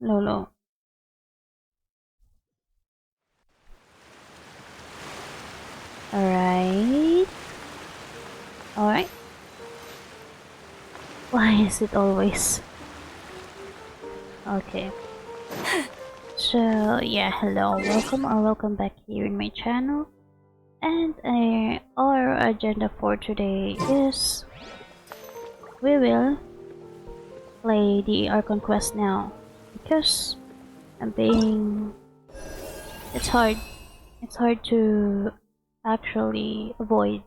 Lolo. Alright. Alright. Why is it always? Okay. So yeah, hello, welcome back here in my channel. And our agenda for today is we will play the Archon quest now because it's hard to actually avoid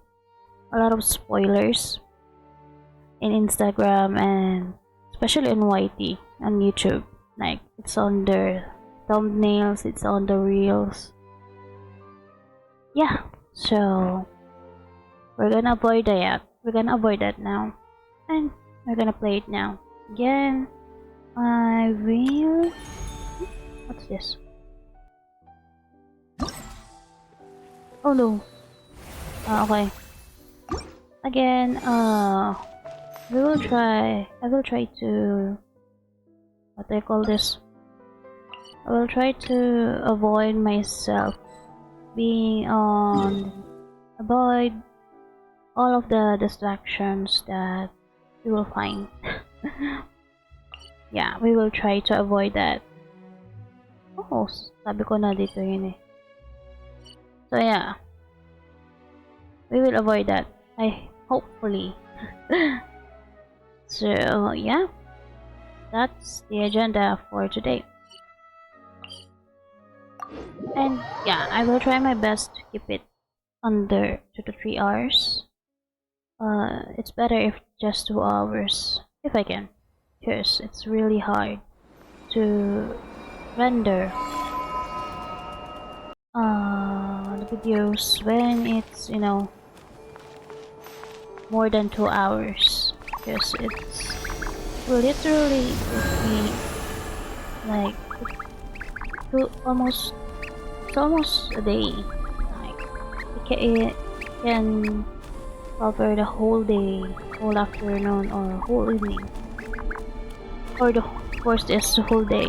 a lot of spoilers in Instagram and especially on YT on YouTube. Like it's on the thumbnails, it's on the reels. Yeah, so we're gonna avoid that. We're gonna avoid that now, and we're gonna play it now. Again, I will. What's this? Oh no. Okay. Again, we will try. I will try to. What do I call this? I will try to avoid myself being on. Avoid all of the distractions that we will find. Yeah, we will try to avoid that. Oh, sabi ko na dito yun eh. So yeah, we will avoid that. Hopefully. So yeah, that's the agenda for today. And yeah, I will try my best to keep it under 2 to 3 hours. It's better if just 2 hours, if I can, because it's really hard to render the videos when it's, you know, more than 2 hours, because it's literally take me like almost a day. Like it can cover the whole day, whole afternoon, or whole evening, or the worst is the whole day,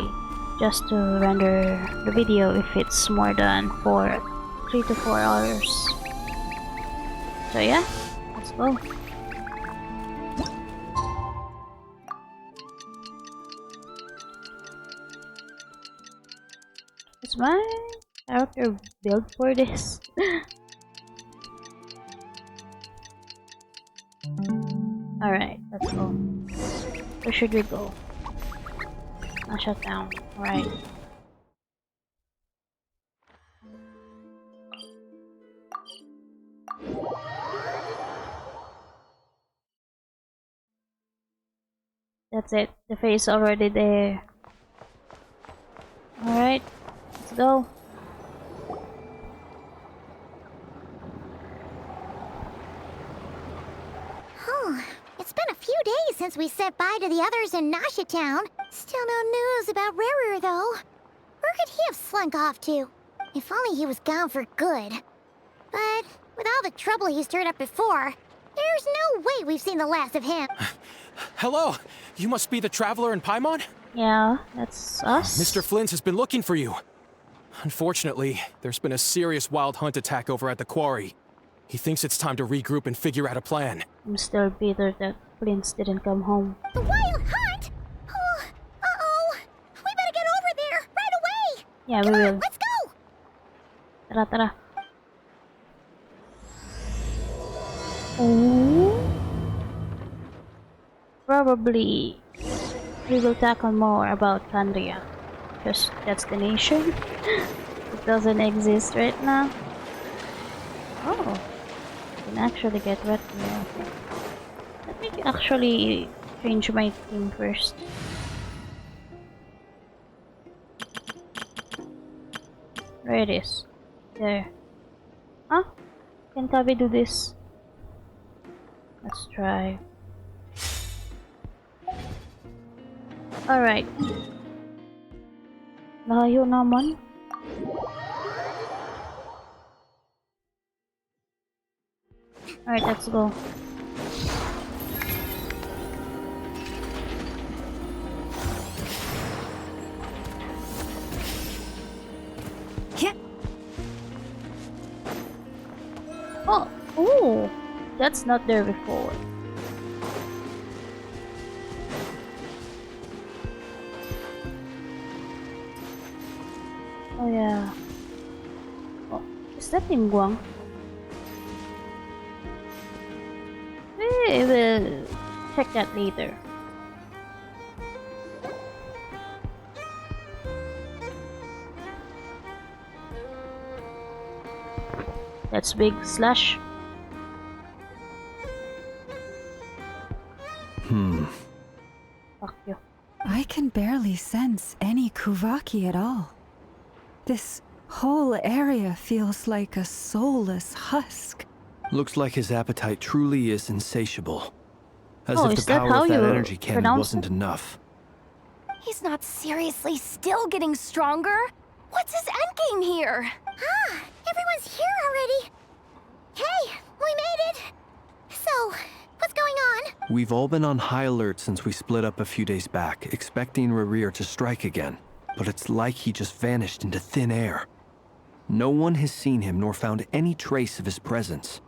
just to render the video if it's more than 3 to 4 hours. So yeah, let's go. Is my character built for this? Alright, let's go. Where should we go? Shut down. Alright. That's it. The face already there. Alright, let's go. It's been a few days since we said bye to the others in Nasha Town. Still no news about RERIR, though. Where could he have slunk off to? If only he was gone for good. But with all the trouble he stirred up before, there's no way we've seen the last of him. Hello! You must be the traveler in Paimon? Yeah, that's us. Mr. Flynn's has been looking for you. Unfortunately, there's been a serious wild hunt attack over at the quarry. He thinks it's time to regroup and figure out a plan. I'm still bitter that Flint didn't come home. The wild hunt? Oh, uh-oh! We better get over there, right away! Yeah, Come we on, will. let's go! Tara, tara. Oh. Probably we will tackle more about Candria, because that's the nation. It doesn't exist right now. Oh, I can actually get wet here. Okay. Let me actually change my theme first. Where it is? There. Huh? Can Tabi do this? Let's try. Alright. Layo naman. Alright, let's go. That's not there before. Oh yeah. Oh, is that Guang? We will check that later. That's big slash. Fuck you. I can barely sense any Kuvaki at all. This whole area feels like a soulless husk. Looks like his appetite truly is insatiable. As Oh, if is the that power how of that you energy cannon pronounce wasn't it? enough. He's not seriously still getting stronger? What's his endgame here? Ah, everyone's here already. Hey, we made it. So, what's going on? We've all been on high alert since we split up a few days back, expecting RERIR to strike again. But it's like he just vanished into thin air. No one has seen him nor found any trace of his presence.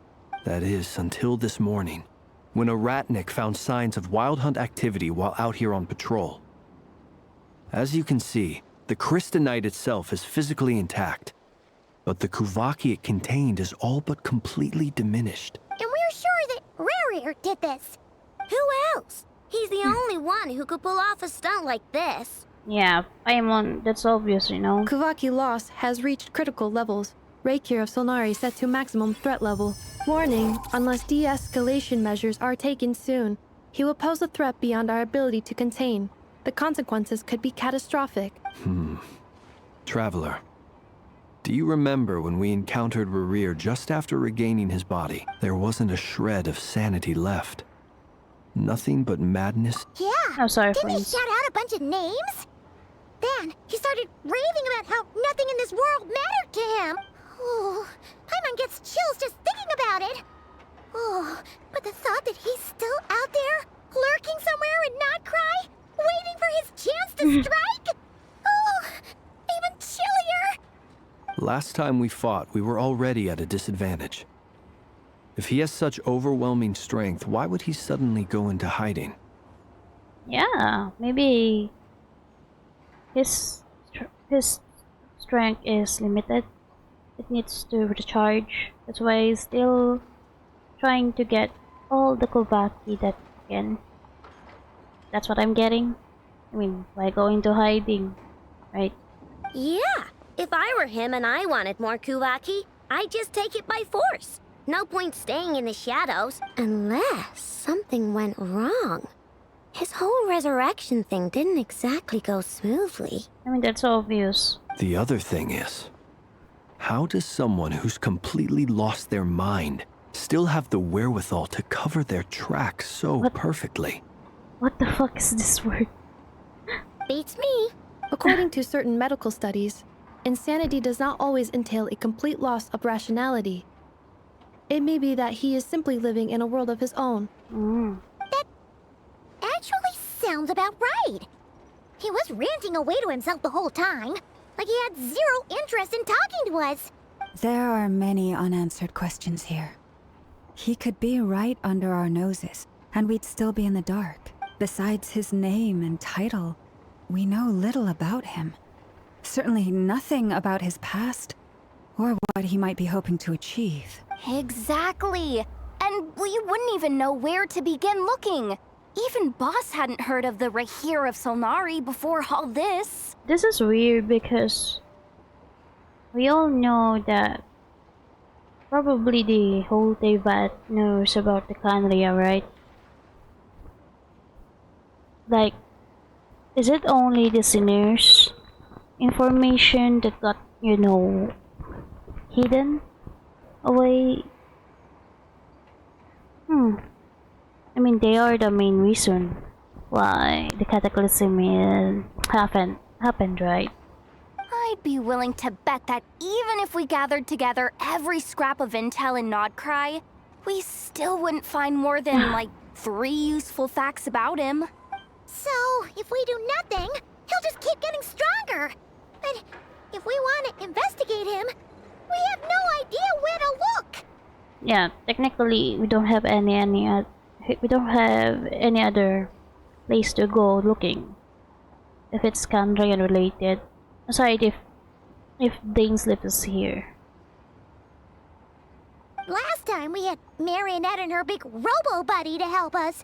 That is, until this morning, when a ratnik found signs of wild hunt activity while out here on patrol. As you can see, the crystalline itself is physically intact, but the Kuvaki it contained is all but completely diminished. And we're sure that RERIR did this. Who else? He's the only one who could pull off a stunt like this. Yeah, Paimon, that's obvious, you know. Kuvaki loss has reached critical levels. RERIR of Solnari set to maximum threat level. Warning, unless de-escalation measures are taken soon, he will pose a threat beyond our ability to contain. The consequences could be catastrophic. Traveler, do you remember when we encountered RERIR just after regaining his body? There wasn't a shred of sanity left. Nothing but madness. Yeah. Oh, sorry, Didn't he friends. shout out a bunch of names? Then he started raving about how nothing in this world mattered to him. Oh, Paimon gets chills just thinking about it. Oh, but the thought that he's still out there, lurking somewhere in Not Cry, waiting for his chance to strike? Oh, even chillier. Last time we fought, we were already at a disadvantage. If he has such overwhelming strength, why would he suddenly go into hiding? Yeah, maybe his strength is limited. It needs to recharge. That's why he's still trying to get all the Kuvaki that he can. That's what I'm getting. I mean, by going to hiding, right? Yeah, if I were him and I wanted more Kuvaki, I'd just take it by force. No point staying in the shadows, unless something went wrong. His whole resurrection thing didn't exactly go smoothly. I mean, that's obvious. The other thing is, how does someone who's completely lost their mind still have the wherewithal to cover their tracks so What? perfectly? What the fuck is this word? Beats me. According to certain medical studies, insanity does not always entail a complete loss of rationality. It may be that he is simply living in a world of his own. That actually sounds about right. He was ranting away to himself the whole time, like he had zero interest in talking to us. There are many unanswered questions here. He could be right under our noses, and we'd still be in the dark. Besides his name and title, we know little about him. Certainly nothing about his past, or what he might be hoping to achieve. Exactly. And we wouldn't even know where to begin looking. Even Boss hadn't heard of the RERIR of Solnari before all this. This is weird because we all know that probably the whole Teyvat knows about the Canria, right? Like, is it only the sinners' information that got, you know, hidden away? I mean, they are the main reason why the cataclysm happened, right? I'd be willing to bet that even if we gathered together every scrap of intel in Nodcry, we still wouldn't find more than, like, 3 useful facts about him. So, if we do nothing, he'll just keep getting stronger. But if we want to investigate him, we have no idea where to look. Yeah, technically we don't have we don't have any other place to go looking if it's Candrayan related. Aside if Dainsleif is here. Last time we had Marionette and her big robo buddy to help us,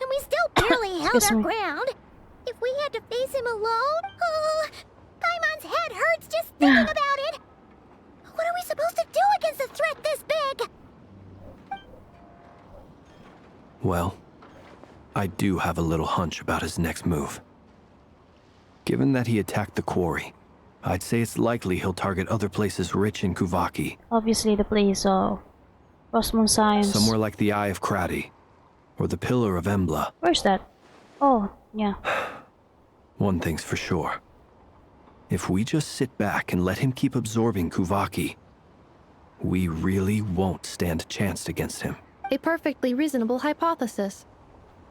and we still barely held Excuse our me. ground. If we had to face him alone, Paimon's head hurts just thinking about it. What are we supposed to do against a threat this big? Well, I do have a little hunch about his next move. Given that he attacked the quarry, I'd say it's likely he'll target other places rich in Kuvaki. Obviously the place of Cosmos Science. Somewhere like the Eye of Krati, or the Pillar of Embla. Where's that? Oh, yeah. One thing's for sure. If we just sit back and let him keep absorbing Kuvaki, we really won't stand a chance against him. A perfectly reasonable hypothesis.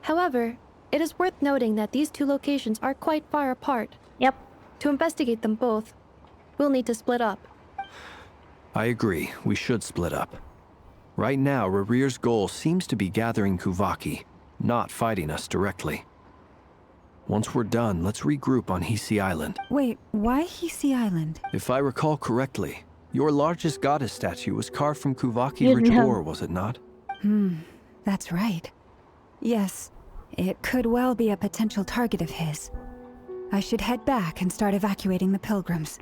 However, it is worth noting that these two locations are quite far apart. Yep. To investigate them both, we'll need to split up. I agree, we should split up. Right now, RERIR's goal seems to be gathering Kuvaki, not fighting us directly. Once we're done, let's regroup on Hisi Island. Wait, why Hisi Island? If I recall correctly, your largest goddess statue was carved from Kuvaki You rich know. ore, was it not? That's right. Yes, it could well be a potential target of his. I should head back and start evacuating the pilgrims.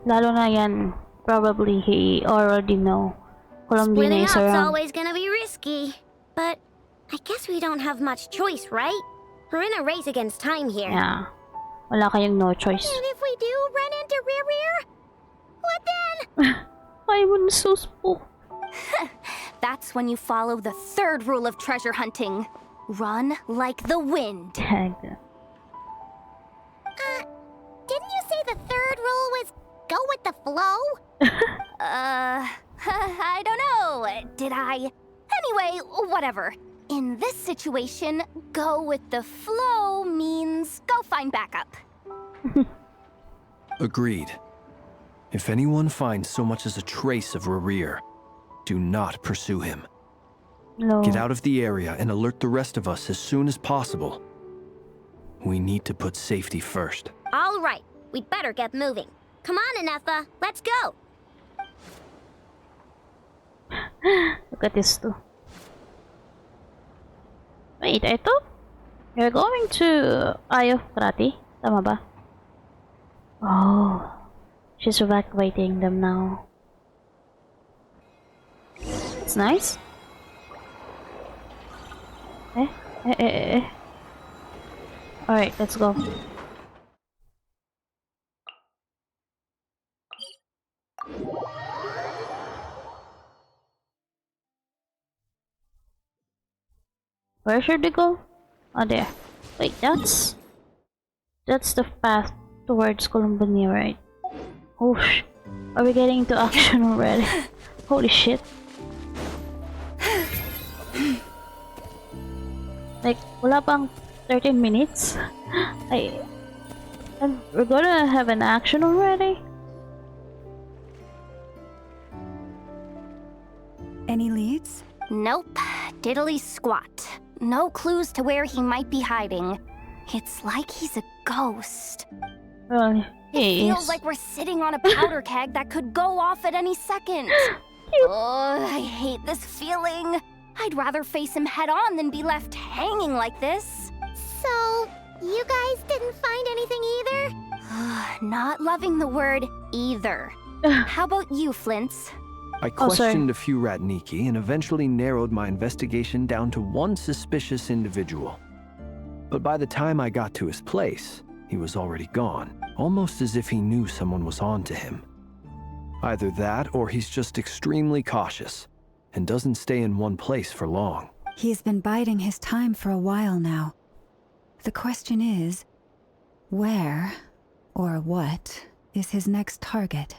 Lalo na yan, probably he already know Colombina Splitting is up's around. always gonna be risky. But I guess we don't have much choice, right? We're in a race against time here. Yeah. Wala kayong no choice. And if we do run into RERIR, what then? Ay, bunsos po. That's when you follow the third rule of treasure hunting. Run like the wind. Tag. Didn't you say the third rule was go with the flow? I don't know. Did I? Anyway, whatever. In this situation, go with the flow means go find backup. Agreed. If anyone finds so much as a trace of RERIR, do not pursue him. No. Get out of the area and alert the rest of us as soon as possible. We need to put safety first. All right, we'd better get moving. Come on, Anefa, let's go. Look at this too. Wait, I thought you're going to Eye of Krati. Tama ba? Oh, she's evacuating them now. It's nice. Alright, let's go. Where should we go? Oh, there. Wait, that's the path towards Columbania, right? Oh, are we getting into action already? Holy shit. Like, wala pang 13 minutes? And we're gonna have an action already? Any leads? Nope. Diddly squat. No clues to where he might be hiding. It's like he's a ghost. Well, he Feels is. like we're sitting on a powder keg that could go off at any second. Oh, I hate this feeling. I'd rather face him head on than be left hanging like this. So, you guys didn't find anything either? Not loving the word either. How about you, Flints? I Oh, sorry. questioned a few Ratniki and eventually narrowed my investigation down to one suspicious individual. But by the time I got to his place, he was already gone, almost as if he knew someone was on to him. Either that or he's just extremely cautious and doesn't stay in one place for long. He's been biding his time for a while now. The question is, where or what is his next target?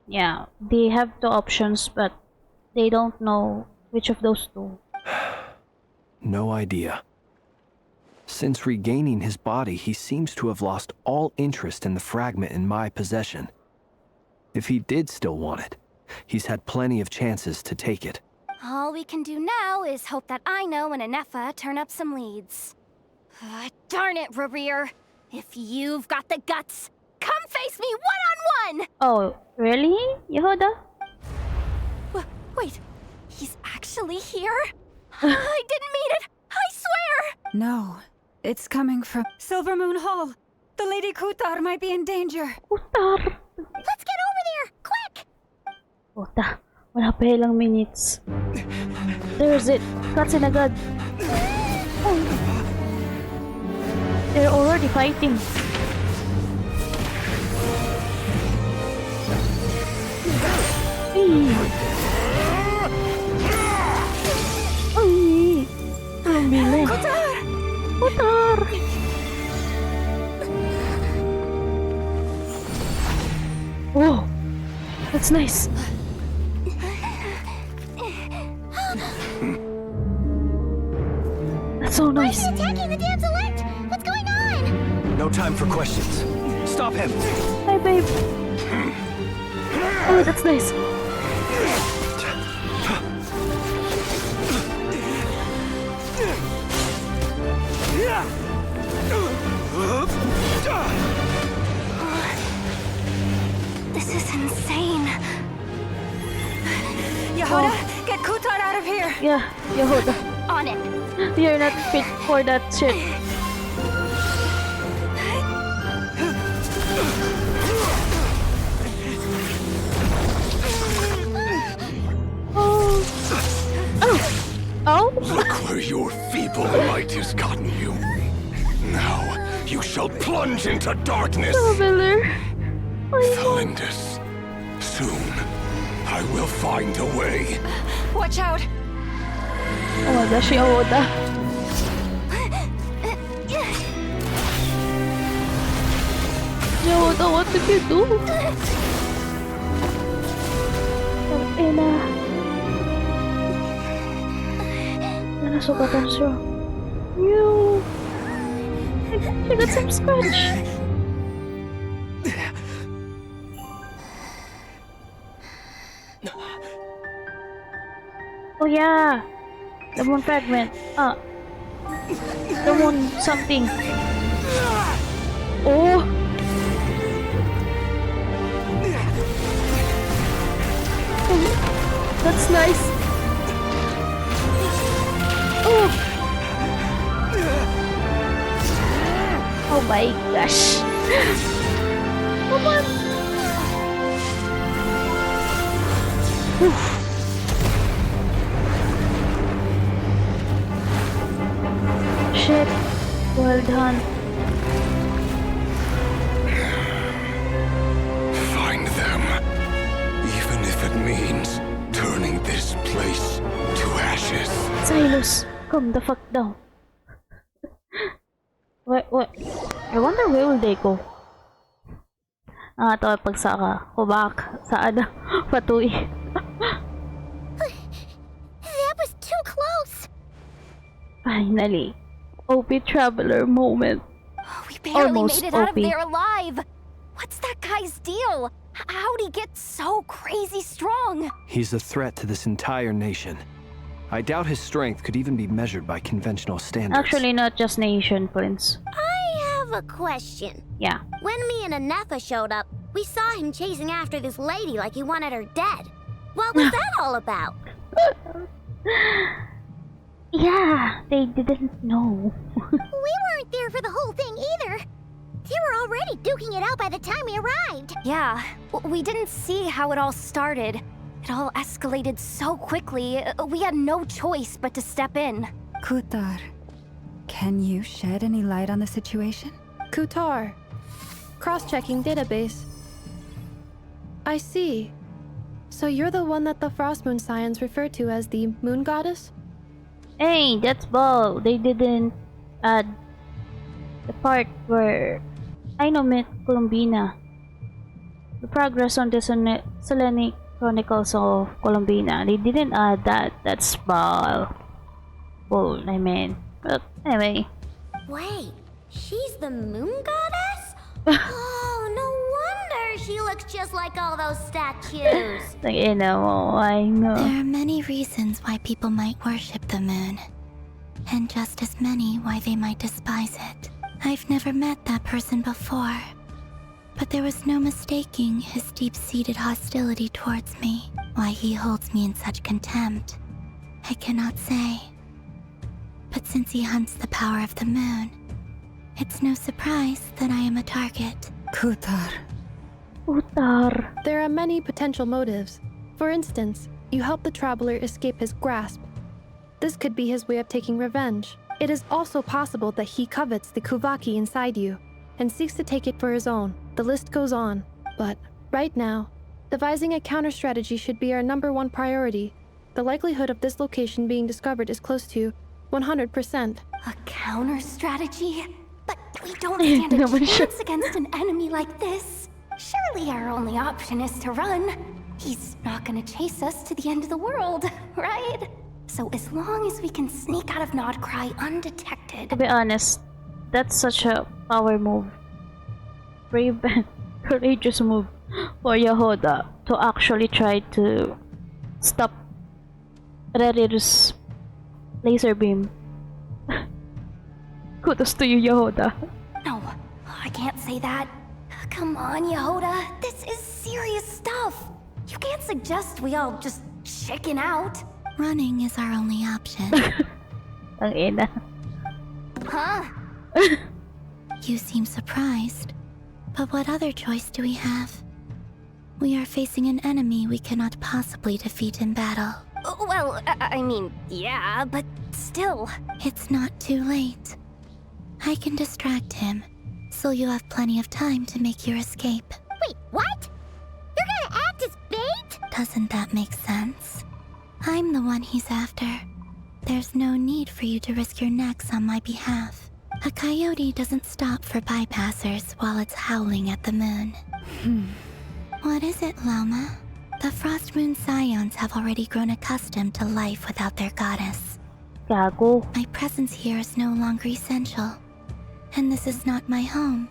Yeah, they have two options, but they don't know which of those two. No idea. Since regaining his body, he seems to have lost all interest in the fragment in my possession. If he did still want it, he's had plenty of chances to take it. All we can do now is hope that Ino and Anefa turn up some leads. Darn it, RERIR. If you've got the guts, come face me one-on-one! Oh, really? Yehuda? Wait, he's actually here? I didn't mean it! I swear! No, it's coming from Silver Moon Hall. The Lady Kutar might be in danger. Putar! Let's get over there, quick! Puta, wala pa ilang minutes. There's it. Cutscene agad. Oh. They're already fighting. Ay! Ang bilis. Putar! Oh! That's nice. That's so nice. Why is he attacking the damsel elect? What's going on? No time for questions. Stop him! Hi, babe. Oh, that's nice. This is insane. Yehuda, get Kutar out of here! Yeah, Yehuda. On it. You're not fit for that shit. Oh. Oh. Oh. Look where your feeble might has gotten you. Now you shall plunge into darkness. Traveler. Felindus, soon I will find a way. Watch out! Oh my gosh, Yehuda. Yehuda, what did you do? Ina. Nasugatan siya. You. She got some scratch. Oh yeah. The moon fragment. The moon something. Oh. That's nice. Oh. Oh my gosh. Come on. Oof. Shit. Well done. Find them, even if it means turning this place to ashes. Silas, calm the fuck down. What? I wonder where will they go? Ito pagsaka. Kubak. Saan? Patuloy. That was too close! Finally. OP Traveler moment. We barely Almost made it out of OP. there alive. What's that guy's deal? How'd he get so crazy strong? He's a threat to this entire nation. I doubt his strength could even be measured by conventional standards. Actually, not just nation, Prince. I have a question. Yeah. When me and Anefa showed up, we saw him chasing after this lady like he wanted her dead. What was that all about? Yeah, they didn't know. We weren't there for the whole thing either. They were already duking it out by the time we arrived. Yeah, we didn't see how it all started. It all escalated so quickly, we had no choice but to step in. Kutar, can you shed any light on the situation? Kutar. Cross-checking database. I see. So you're the one that the Frost Moon Scions refer to as the Moon Goddess? Hey, that's ball. They didn't add the part where I know met Colombina. The progress on the Selenic Chronicles of Colombina. They didn't add that. That's ball. Bull, I mean. But anyway. Wait, she's the moon goddess? Oh, no wonder swear she looks just like all those statues. Tangina mo, I know. There are many reasons why people might worship the moon, and just as many why they might despise it. I've never met that person before, but there was no mistaking his deep-seated hostility towards me. Why he holds me in such contempt, I cannot say. But since he hunts the power of the moon, it's no surprise that I am a target. Kutar. Utar. There are many potential motives. For instance, you help the traveler escape his grasp. This could be his way of taking revenge. It is also possible that he covets the Kuvaki inside you and seeks to take it for his own. The list goes on. But right now, devising a counter-strategy should be our #1 priority. The likelihood of this location being discovered is close to 100%. A counter strategy? But we don't stand a chance against an enemy like this. Surely our only option is to run. He's not gonna chase us to the end of the world, right? So as long as we can sneak out of Nodcry undetected. To be honest, that's such a power move. Brave and courageous move for Yehuda to actually try to stop RERIR's laser beam. Kudos to you, Yehuda. No, I can't say that. Come on, Yehuda. This is serious stuff. You can't suggest we all just chicken out. Running is our only option. Tangina. Huh? You seem surprised, but what other choice do we have? We are facing an enemy we cannot possibly defeat in battle. Well, I mean, yeah, but still. It's not too late. I can distract him, so you have plenty of time to make your escape. Wait, what? You're gonna act as bait? Doesn't that make sense? I'm the one he's after. There's no need for you to risk your necks on my behalf. A coyote doesn't stop for bypassers while it's howling at the moon. What is it, Llama? The Frost Moon Scions have already grown accustomed to life without their goddess. Gago. My presence here is no longer essential, and this is not my home,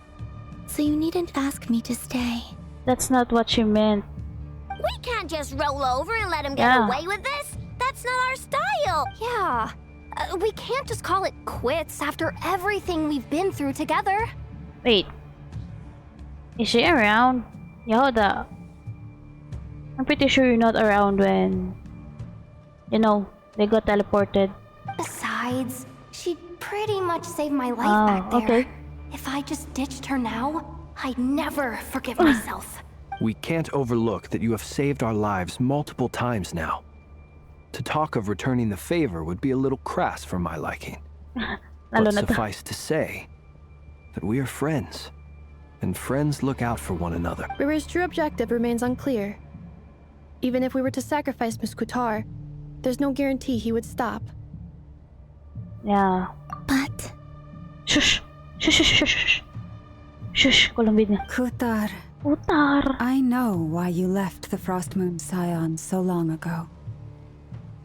so you needn't ask me to stay. That's not what she meant. We can't just roll over and let him get away with this. That's not our style. Yeah. We can't just call it quits after everything we've been through together. Wait. Is she around? Yehuda. I'm pretty sure you're not around when, you know, they got teleported. Besides, she'd pretty much saved my life Oh, back there. okay. If I just ditched her now, I'd never forgive myself. We can't overlook that you have saved our lives multiple times now. To talk of returning the favor would be a little crass for my liking. But suffice to say that we are friends, and friends look out for one another. RERIR's true objective remains unclear. Even if we were to sacrifice Miss Kutar, there's no guarantee he would stop. Yeah. But Shush. Shush, shush, shush, shush. Shush, Colombina. Kutar, Utar. I know why you left the Frost Moon Scions so long ago.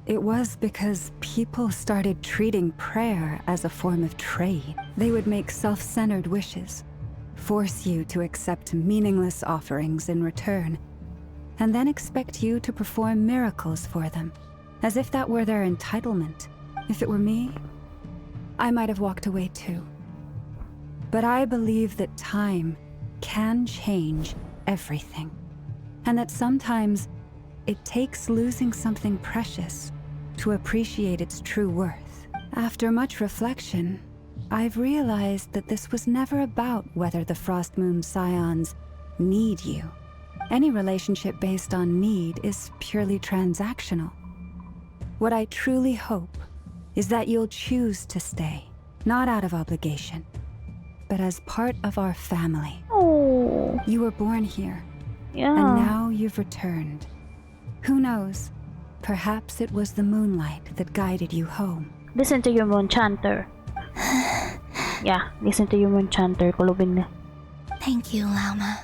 It was because people started treating prayer as a form of trade. They would make self-centered wishes, force you to accept meaningless offerings in return, and then expect you to perform miracles for them, as if that were their entitlement. If it were me, I might have walked away too. But I believe that time can change everything, and that sometimes it takes losing something precious to appreciate its true worth. After much reflection, I've realized that this was never about whether the Frost Moon Scions need you. Any relationship based on need is purely transactional. What I truly hope is that you'll choose to stay, not out of obligation, but as part of our family. Oh. You were born here, Yeah. and now you've returned. Who knows? Perhaps it was the moonlight that guided you home. Listen to your moon chanter. Yeah, listen to your moon chanter, Colombina. thank you, Llama.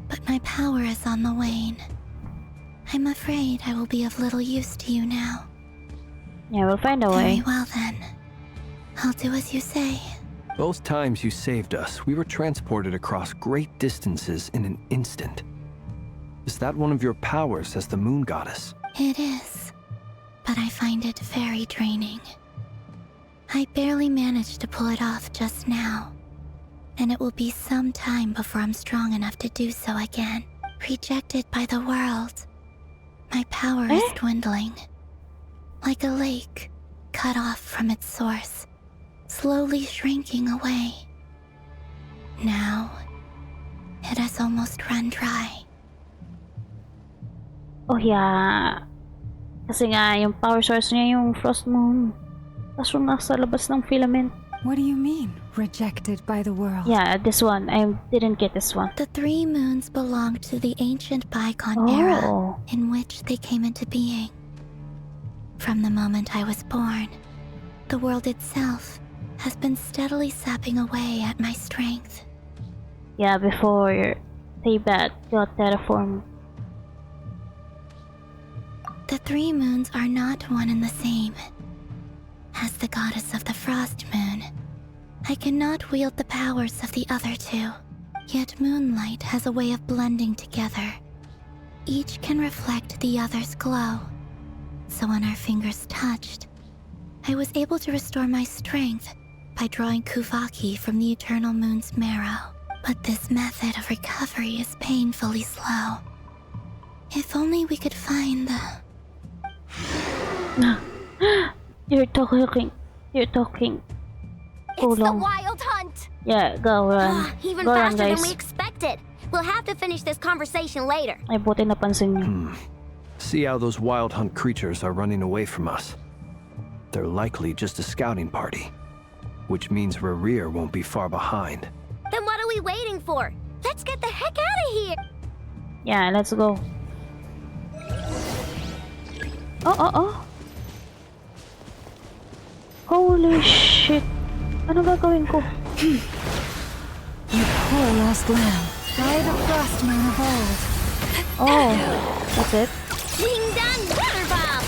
But my power is on the wane. I'm afraid I will be of little use to you now. Yeah, we'll find a Very way. well then. I'll do as you say. Both times you saved us, we were transported across great distances in an instant. Is that one of your powers as the moon goddess? It is, but I find it very draining. I barely managed to pull it off just now, and it will be some time before I'm strong enough to do so again. Rejected by the world, my power is dwindling. Like a lake, cut off from its source, slowly shrinking away. Now, it has almost run dry. Oh yeah. Kasi nga, yung power source niya yung Frost Moon. Tapos yung nasa labas ng filament. What do you mean, rejected by the world? Yeah, this one. I didn't get this one. The 3 moons belonged to the ancient bygone era in which they came into being. From the moment I was born, the world itself has been steadily sapping away at my strength. Yeah, before Teyvat got terraformed. The 3 moons are not one and the same. As the goddess of the Frost Moon, I cannot wield the powers of the other 2. Yet moonlight has a way of blending together. Each can reflect the other's glow. So when our fingers touched, I was able to restore my strength by drawing Kuvaki from the eternal moon's marrow. But this method of recovery is painfully slow. If only we could find the... You're talking. It's the wild hunt! Yeah, go run. Even Go faster run, than guys. we expected. We'll have to finish this conversation later. Ay, buti napansin nyo. See how those wild hunt creatures are running away from us. They're likely just a scouting party, which means RERIR won't be far behind. Then what are we waiting for? Let's get the heck out of here! Yeah, let's go. Oh. Holy shit. Ano gagawin ko? You poor lost lamb. By the Frost Moon of old. Oh, that's it. Ding-dong water bomb!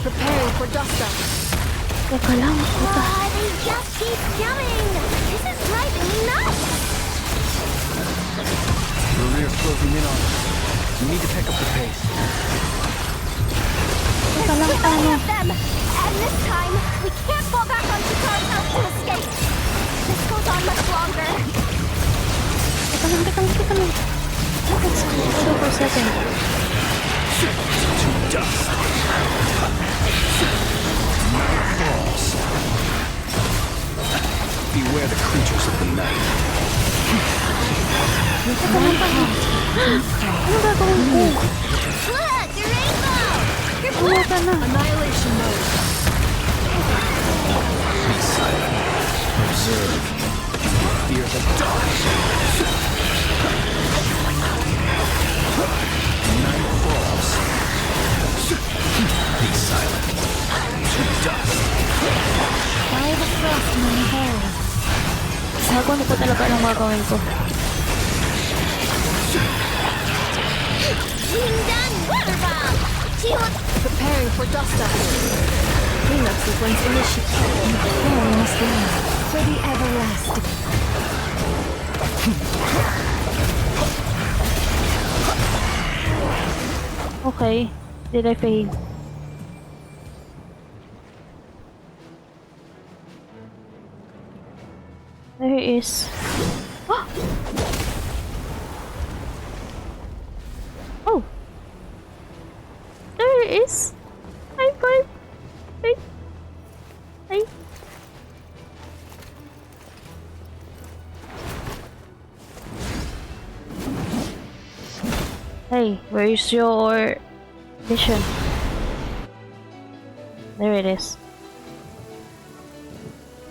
Preparing for dust-up. Teka lang, puta. They just keep coming! This is driving me nuts! RERIR's closing in on us. We need to pick up the pace. Teka lang, Too paano? many of them! And this time, we can't fall back on Chitaro's house to escape! This goes on much longer. Teka lang. Let's go for a second. To dust. Night falls. Beware the creatures of the night. Ano gagawin ko? Look, your rainbow! You're Ano ka na? Annihilation mode. Be silent. Observe. Fear the dark. Night falls. Be silent. To dust. By the Frost Moon of old. Gago, ano po talaga anong gagawin ko? Ding-dong water bomb! Preparing for dust-up. Cleanup sequence initiated. Poor lost lamb. For the everlasting. Okay, did I fail? There he is. Oh! There he is! High five! Hey! Hey, where's your vision? There it is.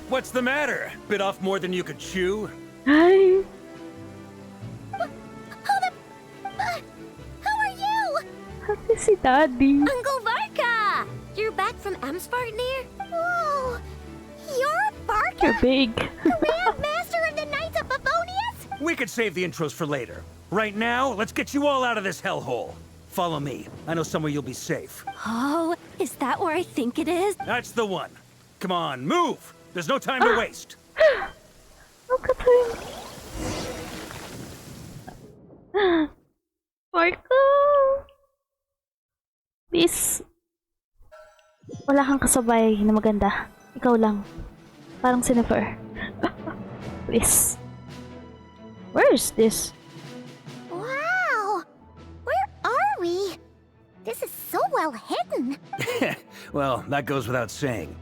What's the matter? Bit off more than you could chew? Hi! Who are you? Happy si Daddy. Uncle Varka! You're back from Amspartnir? Whoa! You're Varka? You're big. Grand Master of the Knights of Favonius? We could save the intros for later. Right now, let's get you all out of this hellhole. Follow me. I know somewhere you'll be safe. Oh, is that where I think it is? That's the one. Come on, move! There's no time to waste. Look at him! Varka! Please. Wala kang kasabay na maganda. Ikaw lang. Parang Jennifer. Please. Where is this? Wow! Where are we? This is so well hidden. Well, that goes without saying.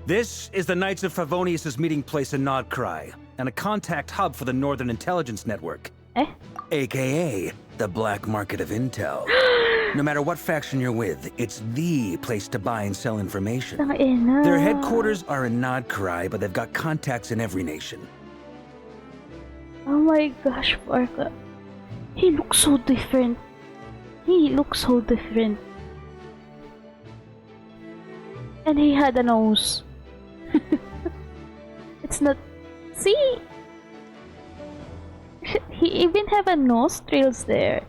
This is the Knights of Favonius' meeting place in Nodcry, and a contact hub for the Northern Intelligence Network. Eh? AKA, the black market of intel. No matter what faction you're with, it's the place to buy and sell information. Tangina. Their headquarters are in Nodcry, but they've got contacts in every nation. Oh my gosh, Varka. He looks so different. He looks so different. And he had a nose. It's not... See? He even have a nostrils there.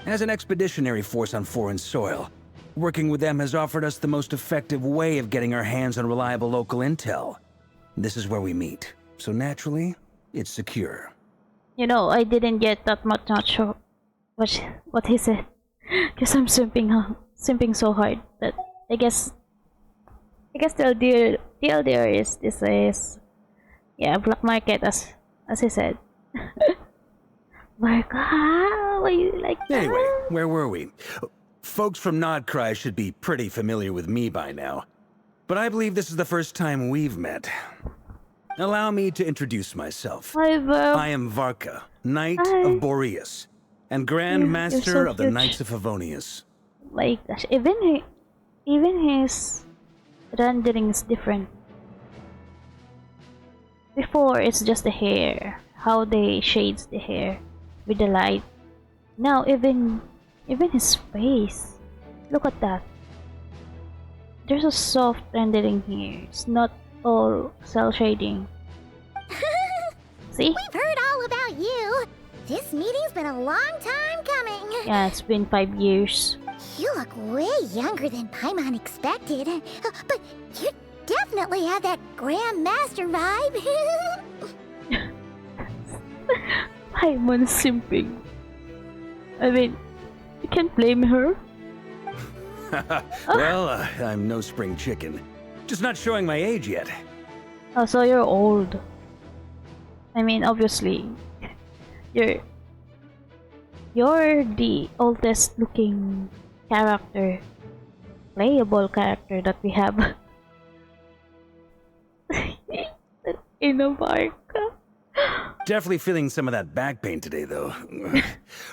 As an expeditionary force on foreign soil, working with them has offered us the most effective way of getting our hands on reliable local intel. This is where we meet, so naturally, it's secure. You know, I didn't get that much not sure what he said. Because I'm simping so hard that I guess the LDR is this is black market as he said. Varka, why you like that? Anyway, where were we? Folks from Nodcry should be pretty familiar with me by now. But I believe this is the first time we've met. Allow me to introduce myself. Hi, I am Varka, Knight of Boreas, and Grand Master so of the cute. Knights of Favonius. My gosh, even his rendering is different. Before it's just the hair, how they shades the hair with the light. Now even his face. Look at that. There's a soft rendering here. It's not all cell shading. See? We've heard all about you. This meeting's been a long time coming. Yeah, it's been 5 years. You look way younger than Paimon expected. But you definitely have that Grand Master vibe. Paimon simping. I mean, you can't blame her. Well, I'm no spring chicken. Just not showing my age yet. Oh, so you're old. I mean, obviously, you're the oldest looking character, playable character that we have. In a Varka. Definitely feeling some of that back pain today, though.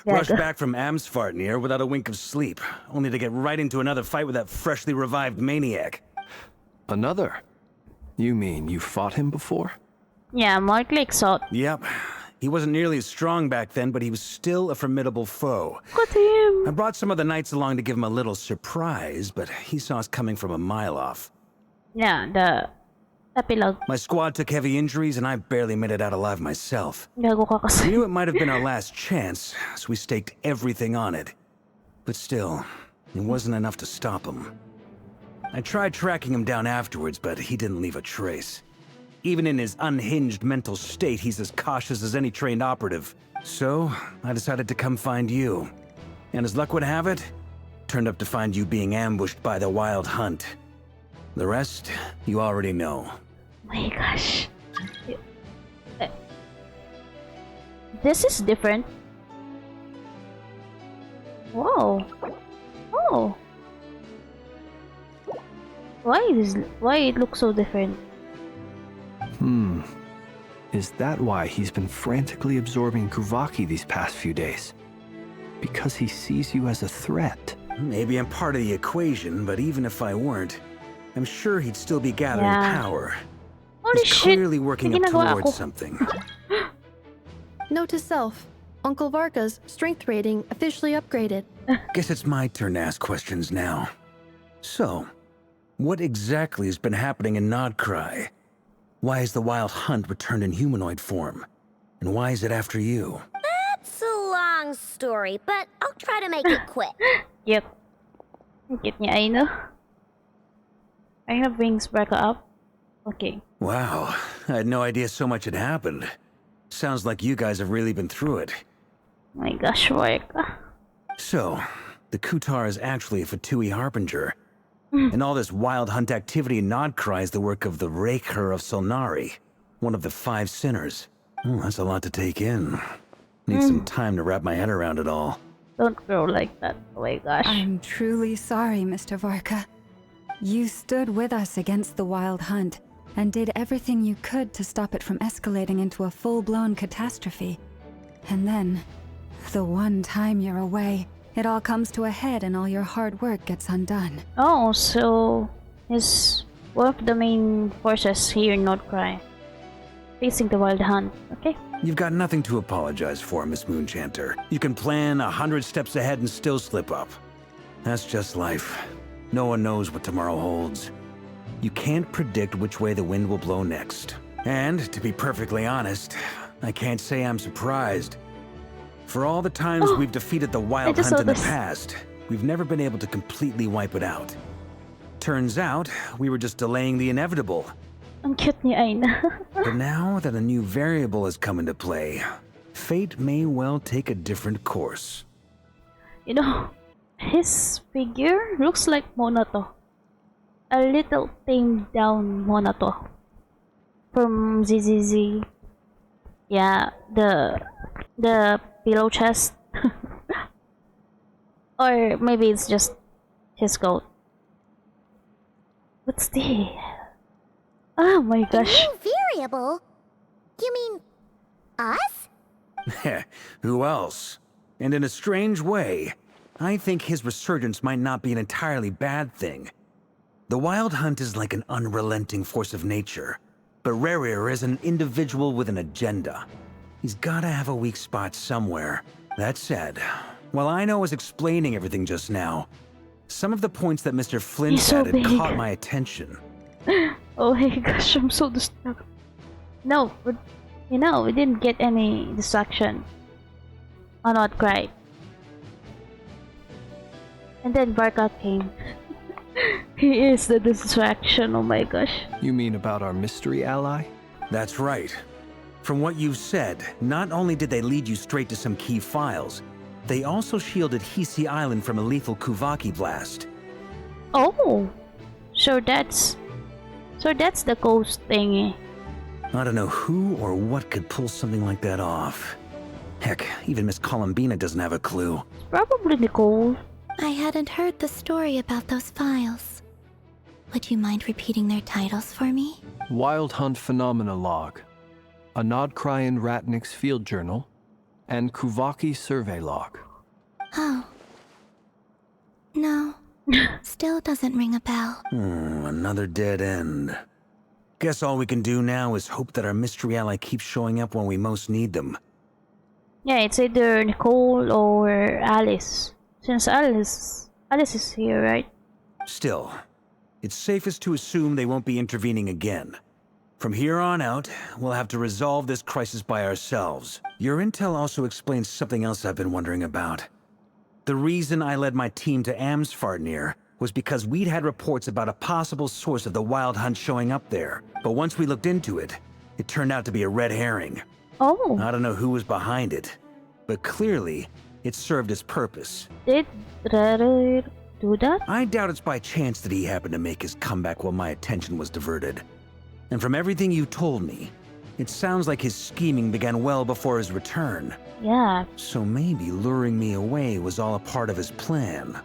Rushed back from Amsfartnir without a wink of sleep, only to get right into another fight with that freshly revived maniac. Another? You mean you fought him before? Yeah, Mark Lake saw. Yep. He wasn't nearly as strong back then, but he was still a formidable foe. Look at him. I brought some of the knights along to give him a little surprise, but he saw us coming from a mile off. Yeah, the epilogue. My squad took heavy injuries, and I barely made it out alive myself. Gago ka We kasi. knew it might have been our last chance, so we staked everything on it. But still, it wasn't enough to stop him. I tried tracking him down afterwards, but he didn't leave a trace. Even in his unhinged mental state, he's as cautious as any trained operative. So, I decided to come find you. And as luck would have it, turned up to find you being ambushed by the Wild Hunt. The rest, you already know. My gosh. This is different. Whoa. Oh. Why it looks so different? Is that why he's been frantically absorbing Kuvaki these past few days? Because he sees you as a threat. Maybe I'm part of the equation, but even if I weren't, I'm sure he'd still be gathering power. Holy He's shit. clearly working May up ginagawa towards ako. something. Note to self, Uncle Varka's strength rating officially upgraded. Guess it's my turn to ask questions now. So, what exactly has been happening in Nodcry? Why is the Wild Hunt returned in humanoid form? And why is it after you? It's a long story, but I'll try to make it quick. Yep. Ang cute niya, Aino. Aino brings Varka up. Okay. Wow, I had no idea so much had happened. Sounds like you guys have really been through it. My gosh, Varka. So, the Kutar is actually a Fatui Harbinger. And all this wild hunt activity in Nodcry is the work of the RERIR of Solnari, one of the 5 sinners. That's a lot to take in. Need some time to wrap my head around it all. Don't grow like that. Oh my gosh. I'm truly sorry, Mr. Varka. You stood with us against the wild hunt and did everything you could to stop it from escalating into a full-blown catastrophe. And then, the one time you're away, it all comes to a head and all your hard work gets undone. Oh, so he's one of the main forces here in Nodcry, facing the wild hunt. Okay. You've got nothing to apologize for, Miss Moonchanter. You can plan 100 steps ahead and still slip up. That's just life. No one knows what tomorrow holds. You can't predict which way the wind will blow next. And, to be perfectly honest, I can't say I'm surprised. For all the times we've defeated the wild hunt in the past, we've never been able to completely wipe it out. Turns out, we were just delaying the inevitable. Ang cute ni Aina. But now that a new variable has come into play, fate may well take a different course. You know, his figure looks like Monato. A little tamed down Monato. From ZZZ. Yeah, the pillow chest. Or maybe it's just his coat. What's the... Oh my gosh. New variable? You mean... us? Who else? And in a strange way, I think his resurgence might not be an entirely bad thing. The wild hunt is like an unrelenting force of nature, but RERIR is an individual with an agenda. He's gotta have a weak spot somewhere. That said, while Aino was explaining everything just now, some of the points that Mr. Flint added caught my attention. Oh my gosh, I'm so distracted. No, but, you know, we didn't get any distraction on Nodcry. And then Varka came. He is the distraction, oh my gosh. You mean about our mystery ally? That's right. From what you've said, not only did they lead you straight to some key files, they also shielded Hisi Island from a lethal Kuvaki blast. Oh, so that's the ghost thingy. I don't know who or what could pull something like that off. Heck, even Miss Columbina doesn't have a clue. It's probably Nicole. I hadn't heard the story about those files. Would you mind repeating their titles for me? Wild Hunt Phenomena Log, a Nodcryan Ratnik's Field Journal, and Kuvaki Survey Log. Oh. No. Still doesn't ring a bell. Another dead end. Guess all we can do now is hope that our mystery ally keeps showing up when we most need them. Yeah, it's either Nicole or Alice. Since Alice is here, right? Still, it's safest to assume they won't be intervening again. From here on out, we'll have to resolve this crisis by ourselves. Your intel also explains something else I've been wondering about. The reason I led my team to Amsfarnir was because we'd had reports about a possible source of the wild hunt showing up there. But once we looked into it, it turned out to be a red herring. Oh. I don't know who was behind it, but clearly, it served its purpose. Did RERIR do that? I doubt it's by chance that he happened to make his comeback while my attention was diverted. And from everything you told me, it sounds like his scheming began well before his return. Yeah. So maybe luring me away was all a part of his plan.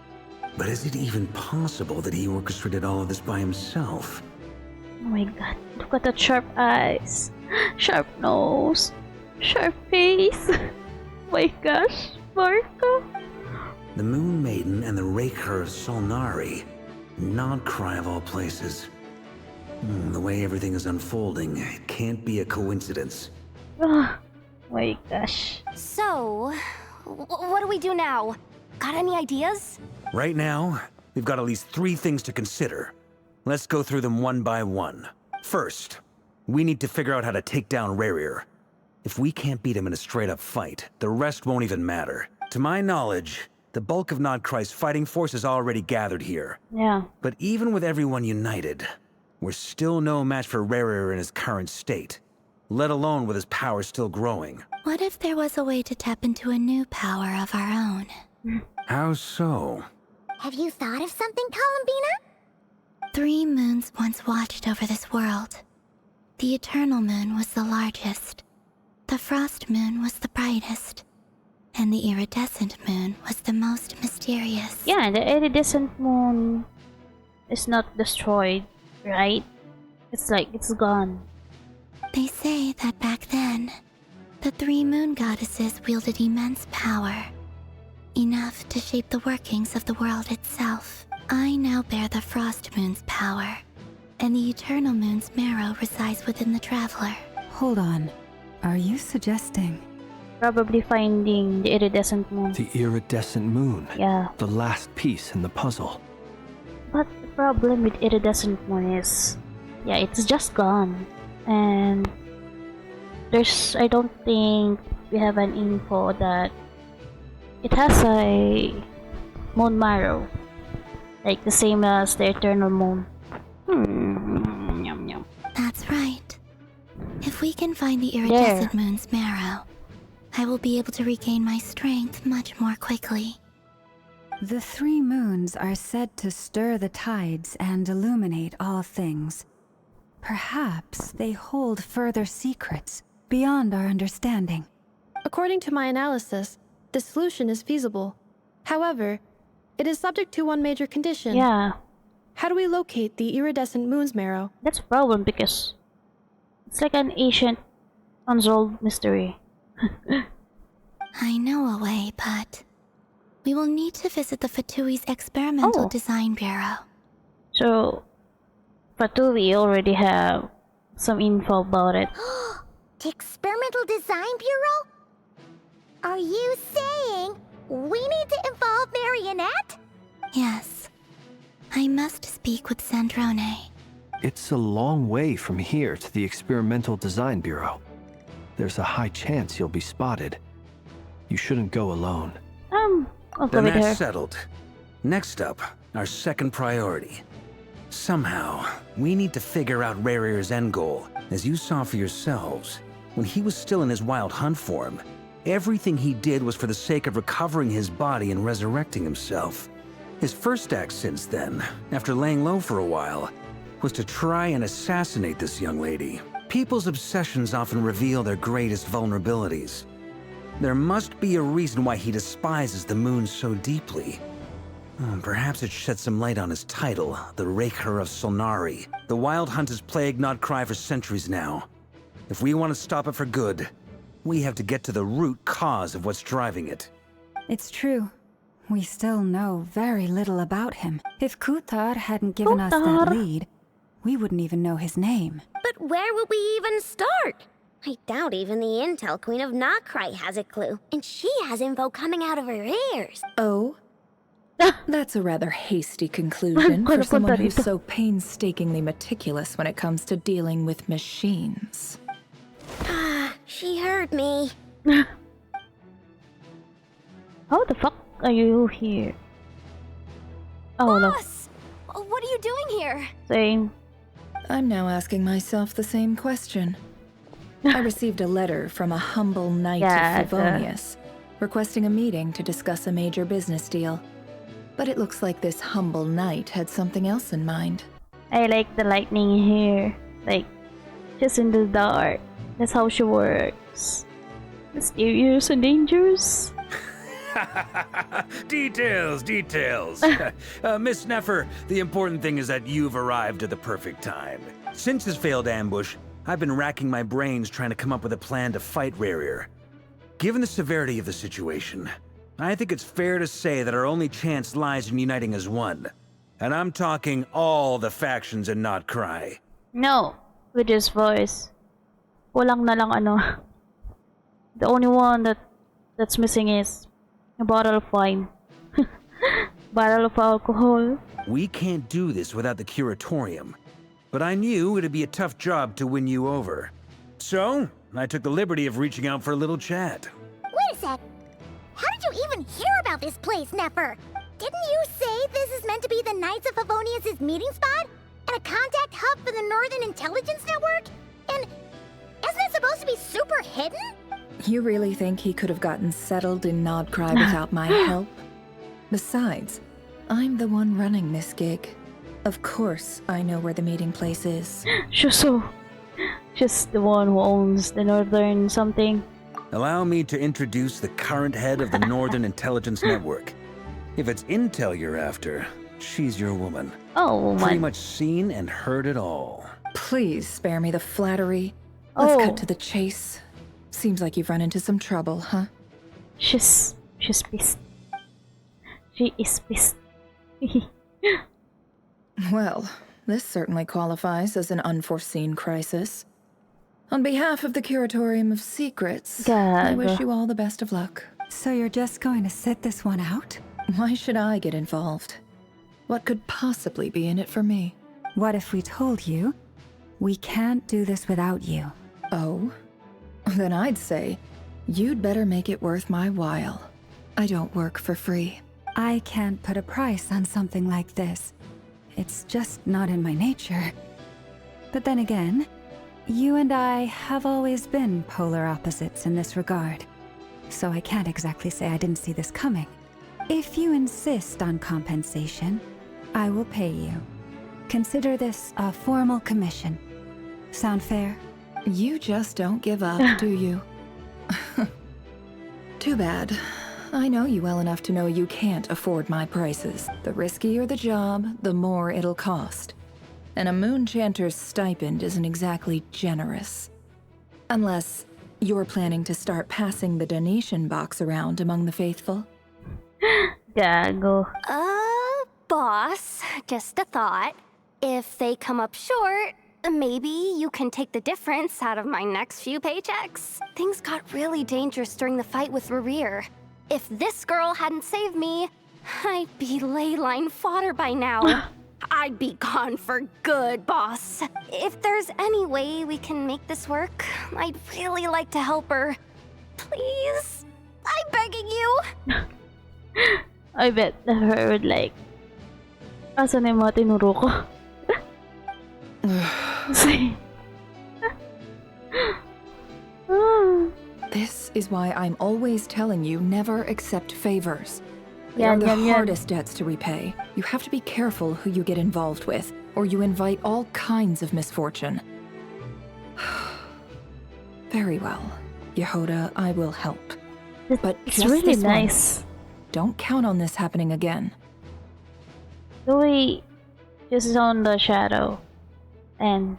But is it even possible that he orchestrated all of this by himself? Oh my god, look at the sharp eyes, sharp nose, sharp face. Oh my gosh, Varka. The Moon Maiden and the RERIR of Solnari. Nodcry of all places. The way everything is unfolding, it can't be a coincidence. Oh my gosh. So, what do we do now? Got any ideas? Right now, we've got at least 3 things to consider. Let's go through them one by one. First, we need to figure out how to take down RERIR. If we can't beat him in a straight-up fight, the rest won't even matter. To my knowledge, the bulk of Nodcry's fighting force is already gathered here. Yeah. But even with everyone united, we're still no match for RERIR in his current state, let alone with his power still growing. What if there was a way to tap into a new power of our own? How so? Have you thought of something, Columbina? 3 moons once watched over this world. The eternal moon was the largest. The frost moon was the brightest. And the iridescent moon was the most mysterious. Yeah, the iridescent moon is not destroyed, right? It's like it's gone. They say that back then, the 3 moon goddesses wielded immense power. Enough to shape the workings of the world itself. I now bear the frost moon's power, and the eternal moon's marrow resides within the traveler. Hold on. Are you suggesting? Probably finding the iridescent moon. The iridescent moon. Yeah. The last piece in the puzzle. But the problem with iridescent moon is, yeah, it's just gone. And I don't think we have an info that it has a moon marrow. Like the same as the eternal moon. Yum, yum. That's right. If we can find the iridescent moon's marrow, I will be able to regain my strength much more quickly. The 3 moons are said to stir the tides and illuminate all things. Perhaps they hold further secrets beyond our understanding. According to my analysis, the solution is feasible. However, it is subject to one major condition. Yeah. How do we locate the iridescent moon's marrow? That's a problem because it's like an ancient, unsolved mystery. I know a way, but we will need to visit the Fatui's Experimental Design Bureau. So, Fatui already have some info about it. The Experimental Design Bureau? Are you saying we need to involve Marionette? Yes. I must speak with Sandrone. It's a long way from here to the Experimental Design Bureau. There's a high chance you'll be spotted. You shouldn't go alone. I'll go Then with her. that's settled. Next up, our second priority. Somehow, we need to figure out RERIR's end goal. As you saw for yourselves, when he was still in his wild hunt form, everything he did was for the sake of recovering his body and resurrecting himself. His first act since then, after laying low for a while, was to try and assassinate this young lady. People's obsessions often reveal their greatest vulnerabilities. There must be a reason why he despises the moon so deeply. Perhaps it sheds some light on his title, the RERIR of Solnari. The Wild Hunt has plagued Notcry for centuries now. If we want to stop it for good, we have to get to the root cause of what's driving it. It's true. We still know very little about him. If Kuthar hadn't given us that lead, we wouldn't even know his name. But where would we even start? I doubt even the Intel Queen of Notcry has a clue, and she has info coming out of her ears. Oh? That's a rather hasty conclusion for someone who's so painstakingly meticulous when it comes to dealing with machines. She heard me. How the fuck are you here? Oh, no. Boss! What are you doing here? Same. I'm now asking myself the same question. I received a letter from a humble knight of Favonius, requesting a meeting to discuss a major business deal. But it looks like this humble knight had something else in mind. I like the lightning here. Like, just in the dark. That's how she works. Mysterious and dangerous. Details. Miss Neffer, the important thing is that you've arrived at the perfect time. Since his failed ambush, I've been racking my brains trying to come up with a plan to fight RERIR. Given the severity of the situation, I think it's fair to say that our only chance lies in uniting as one. And I'm talking all the factions in Notcry. No, with his voice. Kulang na lang ano. The only one that's missing is a bottle of wine. Bottle of alcohol. We can't do this without the curatorium. But I knew it'd be a tough job to win you over. So, I took the liberty of reaching out for a little chat. Wait a sec. How did you even hear about this place, Neffer? Didn't you say this is meant to be the Knights of Favonius' meeting spot? And a contact hub for the Northern Intelligence Network? And isn't it supposed to be super hidden? You really think he could have gotten settled in Nodcry without my help? Besides, I'm the one running this gig. Of course, I know where the meeting place is. She's the one who owns the Northern something. Allow me to introduce the current head of the Northern Intelligence Network. If it's intel you're after, she's your woman. Oh, Pretty my. much seen and heard it all. Please spare me the flattery. Let's Oh. cut to the chase. Seems like you've run into some trouble, huh? She's pissed. She is pissed. Well, this certainly qualifies as an unforeseen crisis. On behalf of the Curatorium of Secrets, I wish you all the best of luck. So you're just going to sit this one out? Why should I get involved? What could possibly be in it for me? What if we told you we can't do this without you? Oh? Then I'd say you'd better make it worth my while. I don't work for free. I can't put a price on something like this. It's just not in my nature. But then again, you and I have always been polar opposites in this regard. So I can't exactly say I didn't see this coming. If you insist on compensation, I will pay you. Consider this a formal commission. Sound fair? You just don't give up, do you? Too bad. I know you well enough to know you can't afford my prices. The riskier the job, the more it'll cost. And a Moonchanter's stipend isn't exactly generous. Unless you're planning to start passing the donation box around among the faithful. Gago. Boss, just a thought. If they come up short, maybe you can take the difference out of my next few paychecks. Things got really dangerous during the fight with RERIR. If this girl hadn't saved me, I'd be ley line fodder by now. I'd be gone for good, boss. If there's any way we can make this work, I'd really like to help her. Please? I'm begging you. I bet her would like, asan yung mga tinuro ko? This is why I'm always telling you never accept favors. They Yeah, are the yeah. hardest debts to repay. You have to be careful who you get involved with, or you invite all kinds of misfortune. Very well. Yehoda, I will help. But It's just really this nice. once. Don't count on this happening again. The way she's on the shadow, and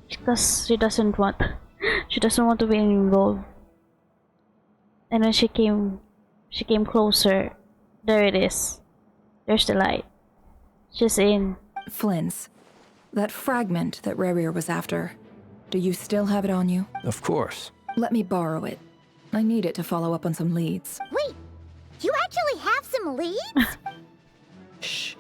because she doesn't want to be involved. And when she came closer. There it is. There's the light. She's in. Flynn's. That fragment that RERIR was after. Do you still have it on you? Of course. Let me borrow it. I need it to follow up on some leads. Wait, you actually have some leads? Shh.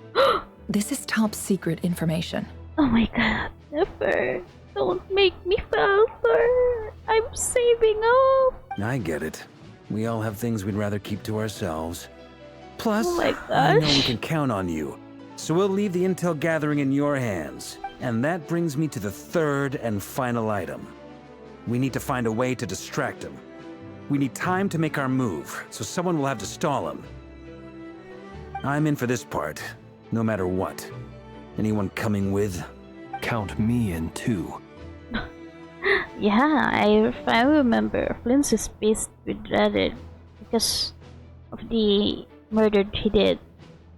This is top secret information. Oh my god, never. Don't make me falter. I'm saving up. I get it. We all have things we'd rather keep to ourselves. Plus, Oh my I know we gosh. can count on you. So we'll leave the intel gathering in your hands. And that brings me to the third and final item. We need to find a way to distract him. We need time to make our move, so someone will have to stall him. I'm in for this part, no matter what. Anyone coming with? Count me in too. Yeah, I remember Flynn's is pissed with Reddit because of the murder he did.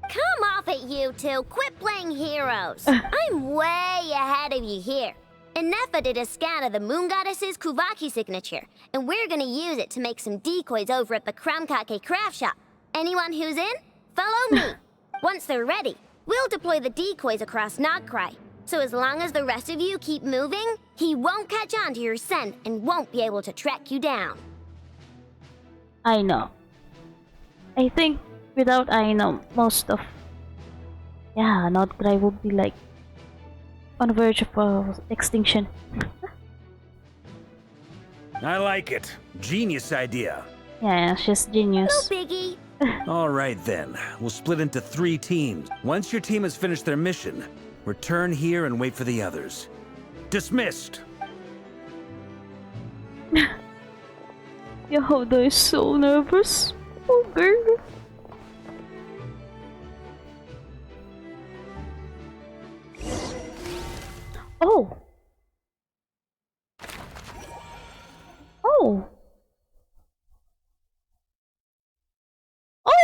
Come off it, you two. Quit playing heroes. I'm way ahead of you here. Nefa did a scan of the Moon Goddess's Kuvaki signature, and we're gonna use it to make some decoys over at the Kramkake craft shop. Anyone who's in, follow me. Once they're ready, we'll deploy the decoys across Nodcry. So as long as the rest of you keep moving, he won't catch on to your scent and won't be able to track you down. I know. I think without I know, most of Nodcry would be like on the verge of extinction. I like it. Genius idea. Yeah, she's No genius. biggie. All right then, we'll split into 3 teams. Once your team has finished their mission, return here and wait for the others. Dismissed! Yehuda is so nervous. Oh, girl. Oh. Oh.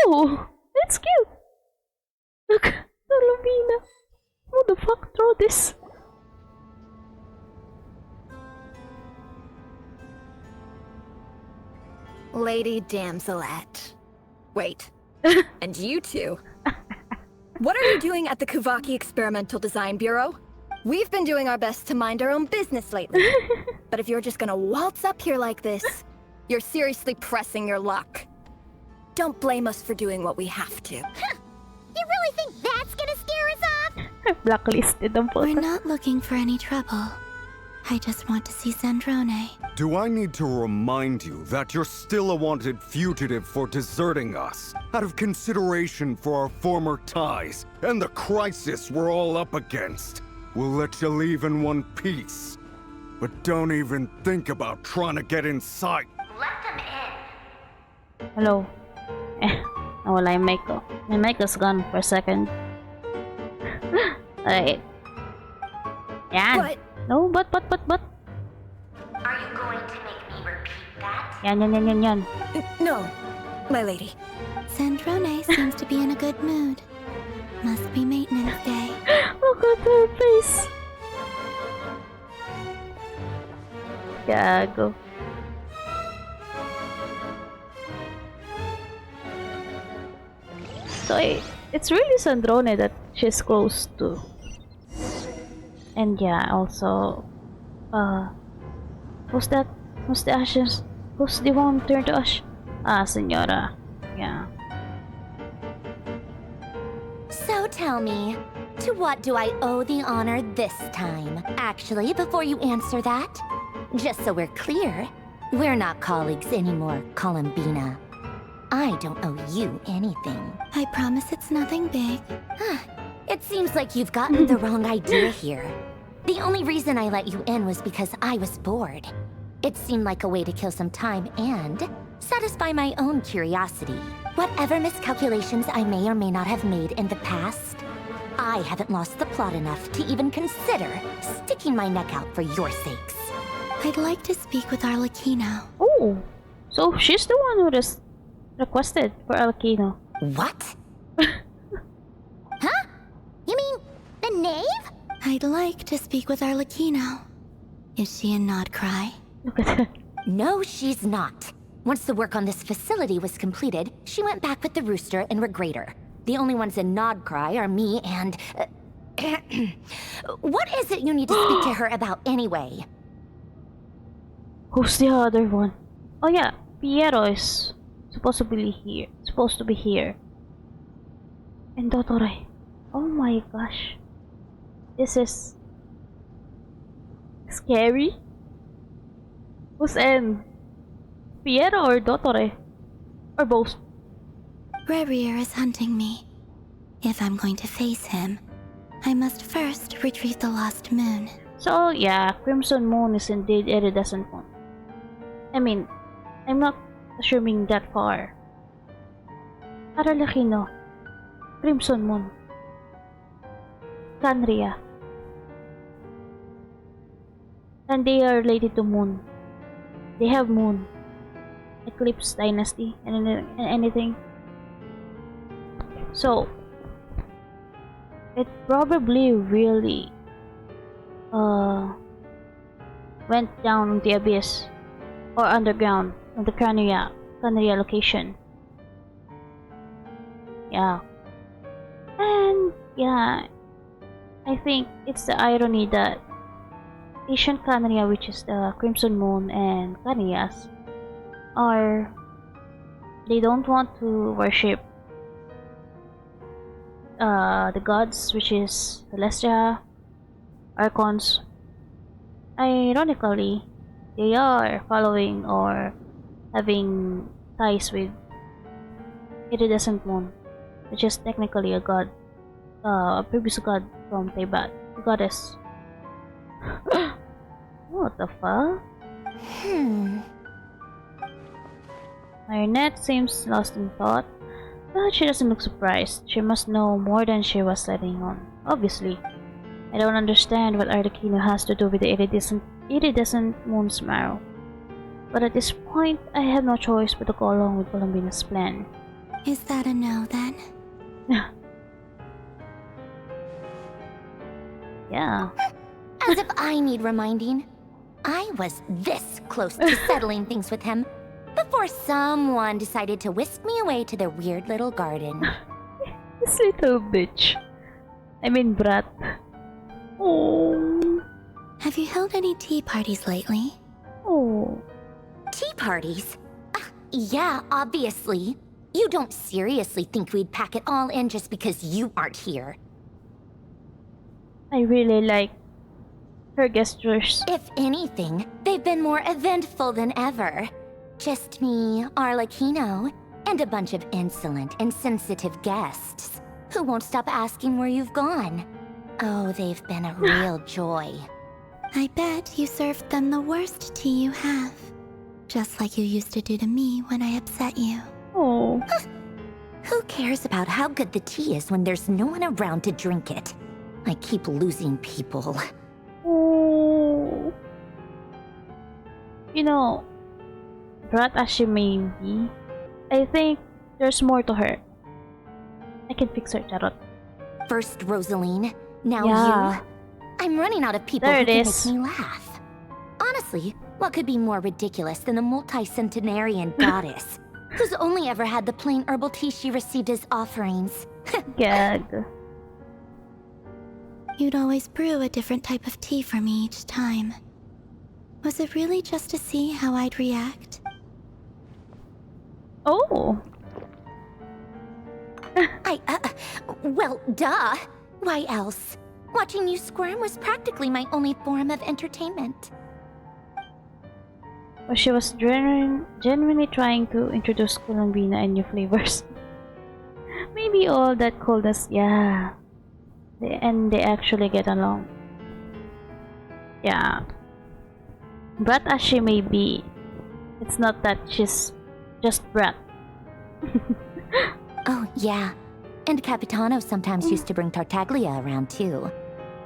Oh, that's cute. Look, the Lumina. Who the fuck throw this? Lady Damselette. Wait. And you two? What are you doing at the Kuvaki Experimental Design Bureau? We've been doing our best to mind our own business lately. But if you're just gonna waltz up here like this, you're seriously pressing your luck. Don't blame us for doing what we have to. Huh. You really think that's gonna scare us off? Blacklisted ang We're puta. not looking for any trouble. I just want to see Zandrone. Do I need to remind you that you're still a wanted fugitive for deserting us? Out of consideration for our former ties and the crisis we're all up against. We'll let you leave in one piece. But don't even think about trying to get inside. Let them in. Hello. Nawala yung mic ko. My mic is gone for a second. Alright. Yan. What? No, but. Are you going to make me repeat that? Yan. No, my lady. Zandrone seems to be in a good mood. Must be maintenance day. Look at her face. Gago. So it's really Zandrone that she's close to. And yeah, also, who's that? Who's the ashes? Who's the one turned to ash? Ah, Senora. Yeah. So tell me, to what do I owe the honor this time? Actually, before you answer that, just so we're clear, we're not colleagues anymore, Columbina. I don't owe you anything. I promise it's nothing big. It seems like you've gotten the wrong idea here. The only reason I let you in was because I was bored. It seemed like a way to kill some time and satisfy my own curiosity. Whatever miscalculations I may or may not have made in the past, I haven't lost the plot enough to even consider sticking my neck out for your sakes. I'd like to speak with Arlecchino. Oh, so she's the one who just requested for Arlecchino. What? Huh? You mean the knave? I'd like to speak with Arlecchino. Is she in Nodcry? Look at that. No, she's not. Once the work on this facility was completed, she went back with the Rooster and Regrator. The only ones in Nodcry are me and... what is it you need to speak to her about anyway? Who's the other one? Oh yeah, Piero is supposed to be here. And Dotore. Oh my gosh. This is scary. Who's in? Piero or Dotore? Or both? RERIR is hunting me. If I'm going to face him, I must first retrieve the lost moon. So yeah, Crimson Moon is indeed iridescent moon. I mean, I'm not assuming that far. Arlecchino, Crimson Moon, Canria, and they are related to Moon. They have Moon, Eclipse Dynasty, and anything. So it probably really went down the abyss or underground on the Canria location. Yeah. And yeah, I think it's the irony that ancient Canria, which is the Crimson Moon, and Canrias they don't want to worship the gods, which is Celestia, Archons. Ironically, they are following or having ties with iridescent moon, which is technically a god, a previous god from Teyvat, the goddess. What the fuck? Marionette seems lost in thought, but she doesn't look surprised. She must know more than she was letting on. Obviously. I don't understand what Arlecchino has to do with the iridescent moon's marrow. But at this point, I have no choice but to go along with Colombina's plan. Is that a no, then? Yeah. As if I need reminding. I was this close to settling things with him before someone decided to whisk me away to their weird little garden. This little bitch. I mean, brat. Oh. Have you held any tea parties lately? Oh. Tea parties? Yeah, obviously. You don't seriously think we'd pack it all in just because you aren't here? I really like her gestures. If anything, they've been more eventful than ever. Just me, Arlecchino, and a bunch of insolent, insensitive guests who won't stop asking where you've gone. Oh, they've been a real joy. I bet you served them the worst tea you have. Just like you used to do to me when I upset you. Oh. Who cares about how good the tea is when there's no one around to drink it? I keep losing people. Oh. You know, brat as she may be, I think there's more to her. I can fix her, Charot. First Rosaline, now yeah. you. I'm running out of people there who can is. make me laugh. Honestly, what could be more ridiculous than the multi-centenarian goddess, who's only ever had the plain herbal tea she received as offerings? Gag. You'd always brew a different type of tea for me each time. Was it really just to see how I'd react? Oh. Well, duh. Why else? Watching you squirm was practically my only form of entertainment. Well, she was genuinely trying to introduce Colombina and new flavors. Maybe all that coldness, yeah. And they actually get along. Yeah. Brat as she may be, it's not that she's just brat. Oh, yeah. And Capitano sometimes used to bring Tartaglia around too.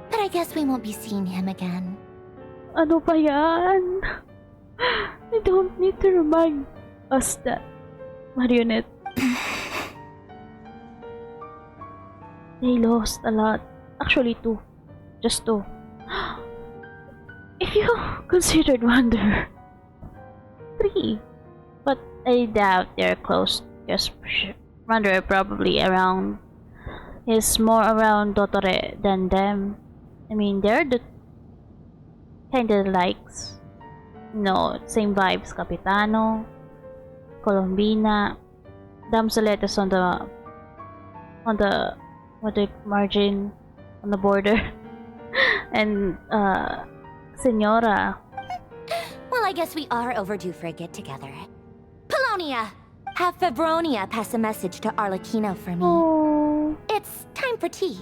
But I guess we won't be seeing him again. Ano ba yan? I don't need to remind us that. Marionette. They lost a lot. Actually, 2. Just 2. If you considered Wanderer, 3. But I doubt they're close. Because Wanderer probably around is more around Dotore than them. I mean, they're the kinda likes. No, same vibes. Capitano, Colombina, Damselettes on the margin, on the border, and Senora. Well, I guess we are overdue for a get-together. Polonia! Have Febronia pass a message to Arlecchino for me. Oh. It's time for tea.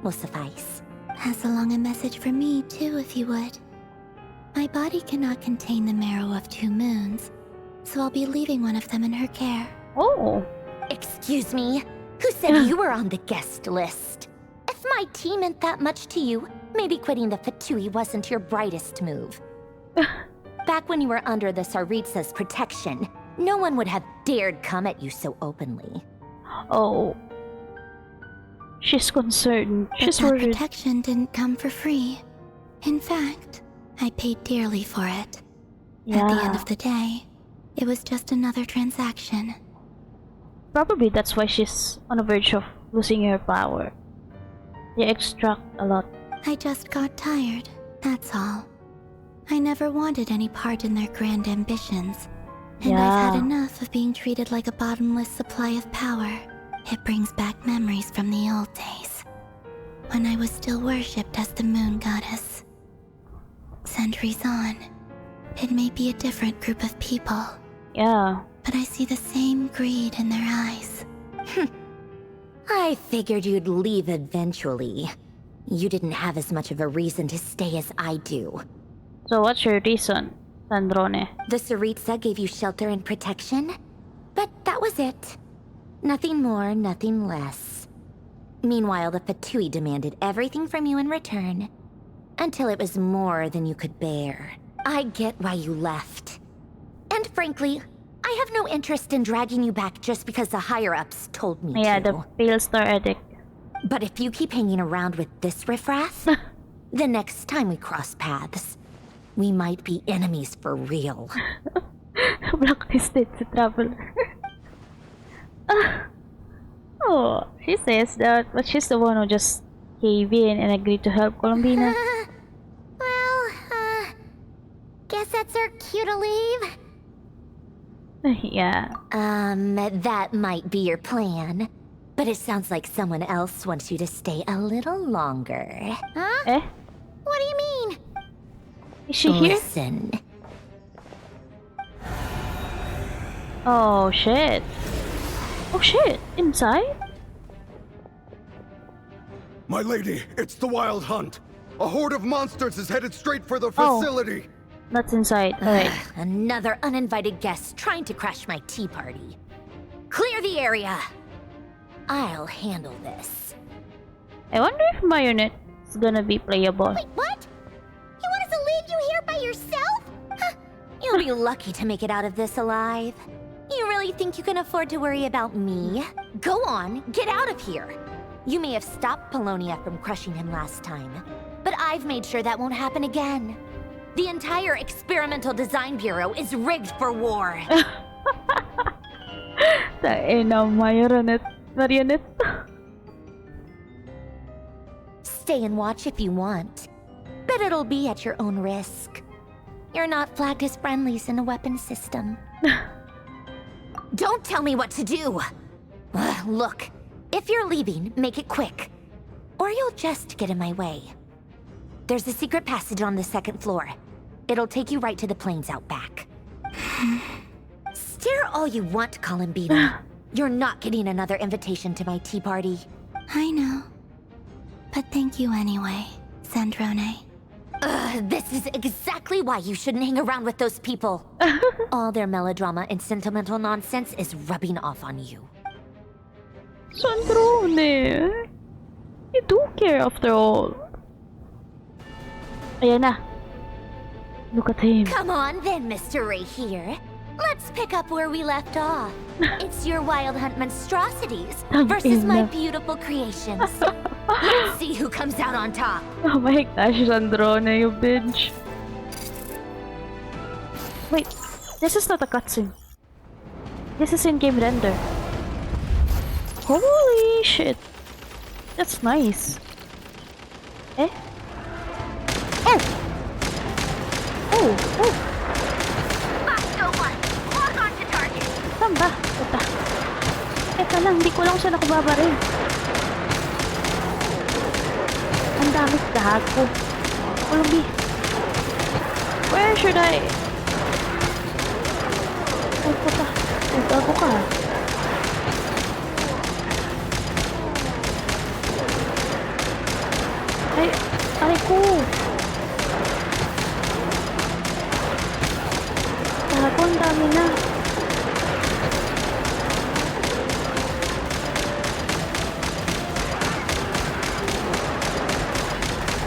Will suffice. Pass along a message for me, too, if you would. My body cannot contain the marrow of 2 moons, so I'll be leaving one of them in her care. Oh. Excuse me? Who said you were on the guest list? If my tea meant that much to you, maybe quitting the Fatui wasn't your brightest move. Back when you were under the Tsaritsa's protection, no one would have dared come at you so openly. Oh. She's concerned. She's But that worried. protection didn't come for free. In fact, I paid dearly for it. Yeah. At the end of the day, it was just another transaction. Probably that's why she's on the verge of losing her power. They extract a lot. I just got tired, that's all. I never wanted any part in their grand ambitions. And I've had enough of being treated like a bottomless supply of power. It brings back memories from the old days, when I was still worshipped as the moon goddess. Centuries on, it may be a different group of people. Yeah. But I see the same greed in their eyes. I figured you'd leave eventually. You didn't have as much of a reason to stay as I do. So what's your reason, Sandrone? The Tsaritsa gave you shelter and protection, but that was it. Nothing more, nothing less. Meanwhile, the Fatui demanded everything from you in return, until it was more than you could bear. I get why you left. And frankly, I have no interest in dragging you back just because the higher-ups told me Yeah, to. the Pale Star Edict. But if you keep hanging around with this riffraff, the next time we cross paths, we might be enemies for real. Blacklisted si Traveler. Oh, she says that, but she's the one who just gave in and agreed to help Colombina. Guess that's our cue to leave. Yeah. That might be your plan. But it sounds like someone else wants you to stay a little longer. Huh? Eh? What do you mean? Is she here? Listen. Oh shit. Oh shit. Inside? My lady, it's the Wild Hunt. A horde of monsters is headed straight for the facility. That's inside. Alright. Another uninvited guest trying to crash my tea party. Clear the area. I'll handle this. I wonder if Marionette is gonna be playable. Wait, what? You want us to leave you here by yourself? Huh. You'll be lucky to make it out of this alive. You really think you can afford to worry about me? Go on, get out of here. You may have stopped Polonia from crushing him last time, but I've made sure that won't happen again. The entire Experimental Design Bureau is rigged for war. Marionette. Stay and watch if you want, but it'll be at your own risk. You're not flagged as friendlies in the weapon system. Don't tell me what to do! Look, if you're leaving, make it quick, or you'll just get in my way. There's a secret passage on the second floor. It'll take you right to the plains out back. Stare all you want, Columbina. You're not getting another invitation to my tea party. I know. But thank you anyway, Sandrone. This is exactly why you shouldn't hang around with those people. All their melodrama and sentimental nonsense is rubbing off on you. Sandrone! You do care after all. Ayan na. Look at him. Come on then, Mr. Ray here. Let's pick up where we left off. It's your Wild Hunt monstrosities versus my beautiful creations. Let's see who comes out on top. Oh my gosh, Sandrone, you bitch. Wait, this is not a cutscene. This is in-game render. Holy shit. That's nice. Eh? Oh! Oh! Oh! Saan ba? Ito. Teka lang, hindi ko lang siya nakababaril. Ang dami gago. Columbi. Where should I? Ay, puta. Ay, gago ka. Ay, aray ko. Gago, ang dami na.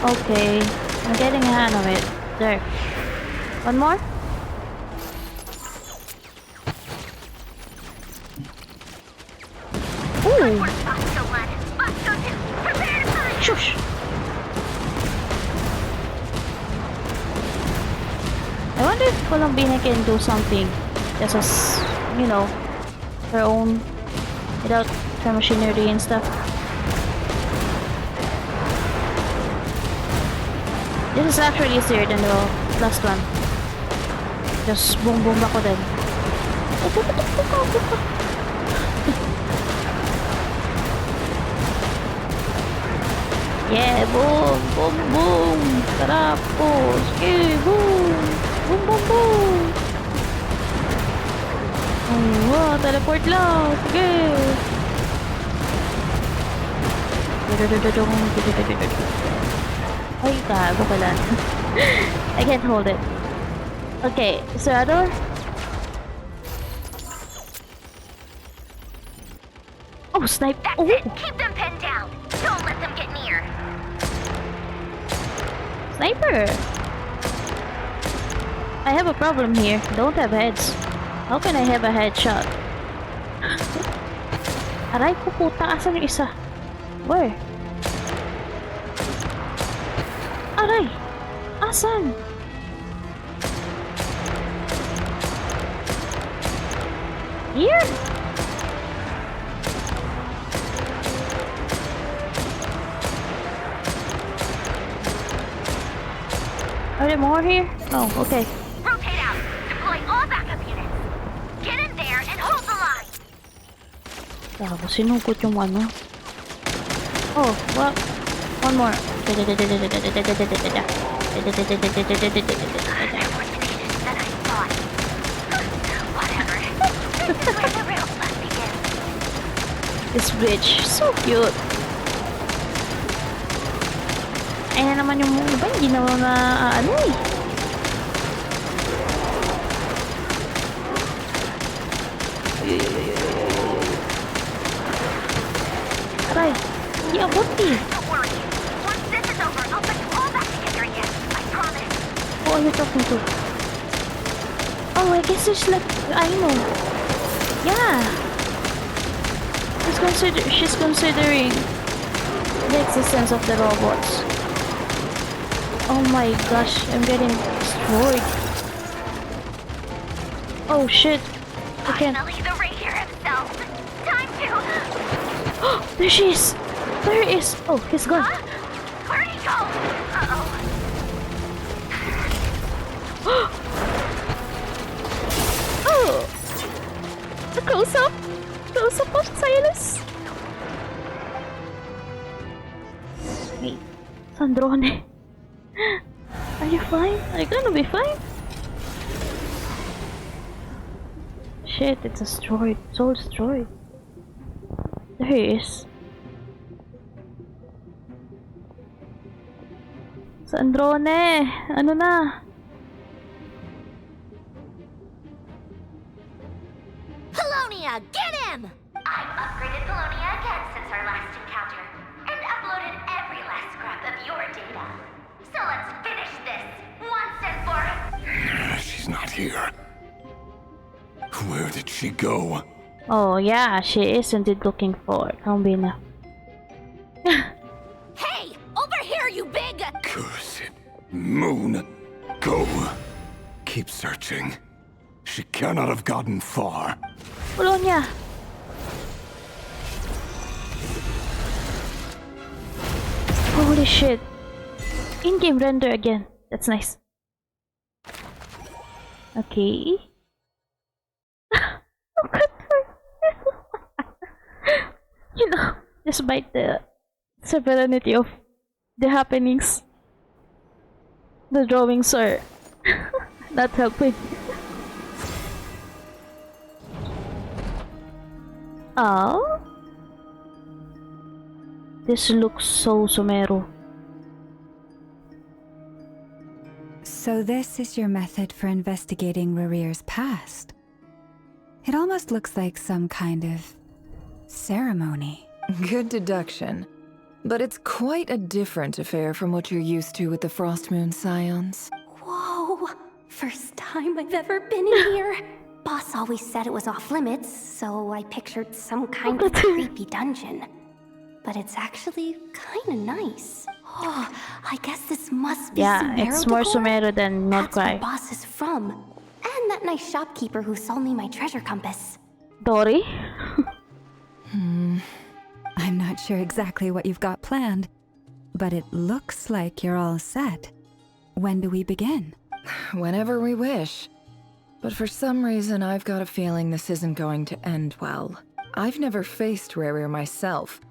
Okay, I'm getting a hand of it. There. One more? Ooh! Shush! I wonder if Colombina can do something just as, you know, her own, without her machinery and stuff. This is actually easier than the last one. Just boom boom ako din. Yeah, boom, boom, boom. Tapos, okay, boom, boom, boom, boom. Oh, wow, teleport lang. Sige. Ay, gago pala. I can't hold it. Okay, Serrador. Oh, snipe. That's Oh. it. Keep them pinned down. Don't let them get near. Sniper. I have a problem here. Don't have heads. How can I have a headshot? Aray ko puta. Asan yung isa? Where? Aray! Asan? Here? Are there more here? Oh, okay. Rotate out. Deploy all backup units. Get in there and hold the line. Gago, sinugod yung ano. Oh, well, one more. This bridge, so cute. Ayan na naman yung iba, hindi na ano eh. Aray, hindi abot eh. Don't worry. Once this is over, I'll put you all back together again. I promise. Who are you talking to? Oh, I guess there's like, I know. Yeah. She's considering the existence of the robots. Oh my gosh, I'm getting destroyed. Oh shit. I can't. Finally, the RERIR himself. Time to... There she is. There he is. Oh, he's gone. Huh? Where'd he go? Uh-oh. Oh. A close-up. Close-up of Silas. Wait. Sandrone. Are you fine? Are you gonna be fine? Shit, it's destroyed. It's all destroyed. There he is. Sandrone! Ano na? Polonia, get him! I've upgraded Polonia again since our last encounter, and uploaded every last scrap of your data. So let's finish this, once and for... She's not here. Where did she go? Oh yeah, she is indeed looking for Kambina. Hey! Over here, you big... Curse it. Moon. Go. Keep searching. She cannot have gotten far. Polonia! Holy shit. In-game render again. That's nice. Okay. Look at her. You know, despite the severity of the happenings, the drawings are not helping. Oh? This looks so Sumero. So this is your method for investigating RERIR's past? It almost looks like some kind of ceremony. Good deduction. But it's quite a different affair from what you're used to with the Frost Moon Scions. Whoa! First time I've ever been in here. Boss always said it was off limits, so I pictured some kind of creepy dungeon. But it's actually kinda nice. Oh, I guess this must be Sumero it's more decor? Sumero than That's where Nordcry. Boss is from. And that nice shopkeeper who sold me my treasure compass. Dory? I'm not sure exactly what you've got planned, but it looks like you're all set. When do we begin? Whenever we wish. But for some reason, I've got a feeling this isn't going to end well. I've never faced RERIR myself,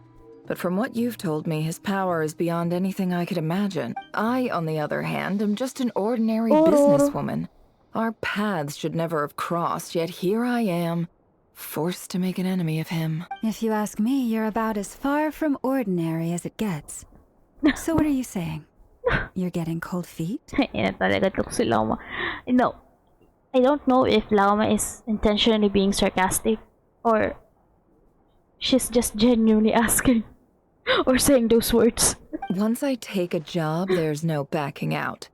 but from what you've told me, his power is beyond anything I could imagine. I, on the other hand, am just an ordinary businesswoman. Our paths should never have crossed, yet here I am, Forced to make an enemy of him. If you ask me, you're about as far from ordinary as it gets. So what are you saying? You're getting cold feet? Yan talaga to si Llama. No, I don't know if Llama is intentionally being sarcastic or she's just genuinely asking or saying those words. Once I take a job, there's no backing out.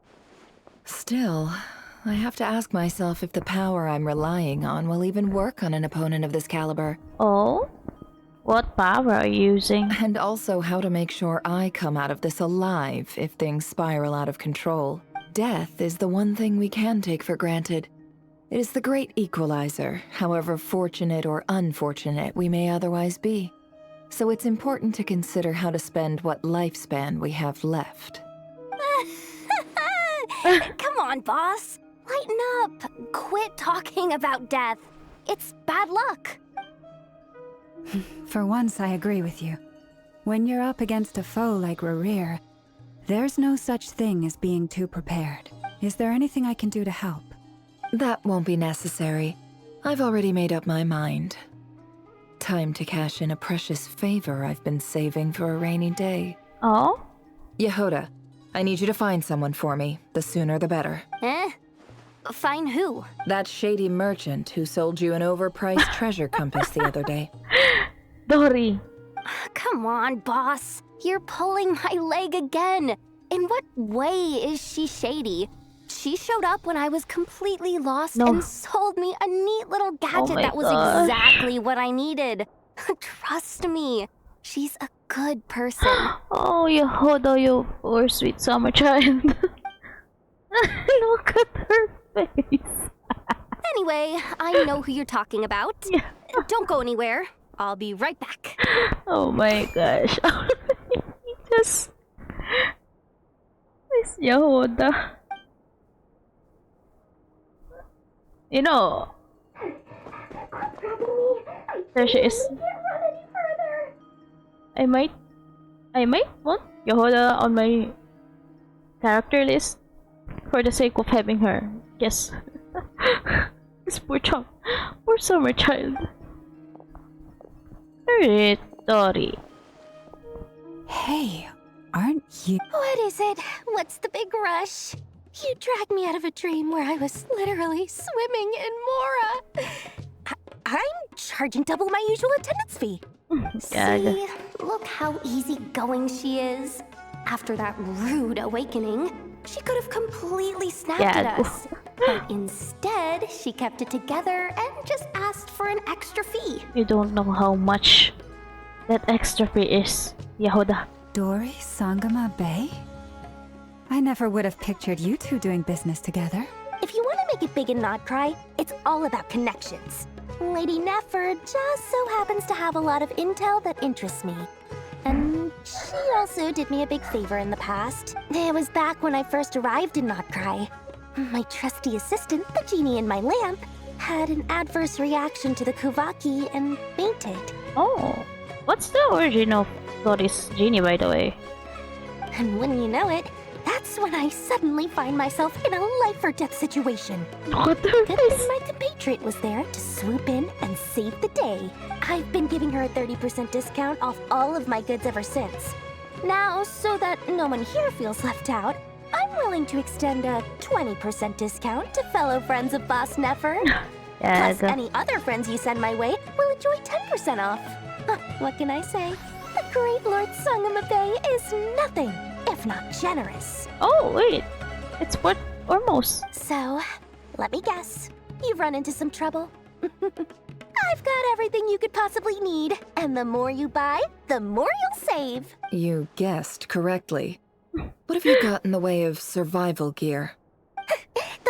Still, I have to ask myself if the power I'm relying on will even work on an opponent of this caliber. Oh? What power are you using? And also how to make sure I come out of this alive if things spiral out of control. Death is the one thing we can take for granted. It is the great equalizer, however fortunate or unfortunate we may otherwise be. So it's important to consider how to spend what lifespan we have left. Come on, boss. Lighten up. Quit talking about death. It's bad luck. For once, I agree with you. When you're up against a foe like RERIR, there's no such thing as being too prepared. Is there anything I can do to help? That won't be necessary. I've already made up my mind. Time to cash in a precious favor I've been saving for a rainy day. Oh? Yehuda, I need you to find someone for me. The sooner the better. Find who? That shady merchant who sold you an overpriced treasure compass the other day. Dory. Come on, boss. You're pulling my leg again. In what way is she shady? She showed up when I was completely lost and sold me a neat little gadget that was exactly what I needed. Trust me, she's a good person. Oh, Yehuda, you poor sweet summer child. Look at her face. Anyway, I know who you're talking about. Yeah. Don't go anywhere. I'll be right back. Oh my gosh. Just... Miss Yehuda. You know... There she is. I might want Yehuda on my character list for the sake of having her. Yes. This poor child. Poor summer child. Alright, Dory. Hey, aren't you... What is it? What's the big rush? You dragged me out of a dream where I was literally swimming in Mora. I'm charging double my usual attendance fee. See, look how easygoing she is. After that rude awakening, she could have completely snapped at us. But instead, she kept it together and just asked for an extra fee. You don't know how much that extra fee is, Yehuda. Dory Sangama Bay? I never would have pictured you two doing business together. If you want to make it big and not cry, it's all about connections. Lady Nefer just so happens to have a lot of intel that interests me. And she also did me a big favor in the past. It was back when I first arrived in Not Cry. My trusty assistant, the genie in my lamp, had an adverse reaction to the Kuvaki and fainted. Oh, what's the origin of Dory's genie, by the way? And wouldn't you know it, that's when I suddenly find myself in a life-or-death situation. What the Good thing my compatriot was there to swoop in and save the day. I've been giving her a 30% discount off all of my goods ever since. Now, so that no one here feels left out, I'm willing to extend a 20% discount to fellow friends of Boss Nefer. Plus, any other friends you send my way will enjoy 10% off. What can I say? The great Lord Sangama Bay is nothing if not generous. Oh, wait. It's what? Almost. So, let me guess. You've run into some trouble? I've got everything you could possibly need. And the more you buy, the more you'll save. You guessed correctly. What have you got in the way of survival gear?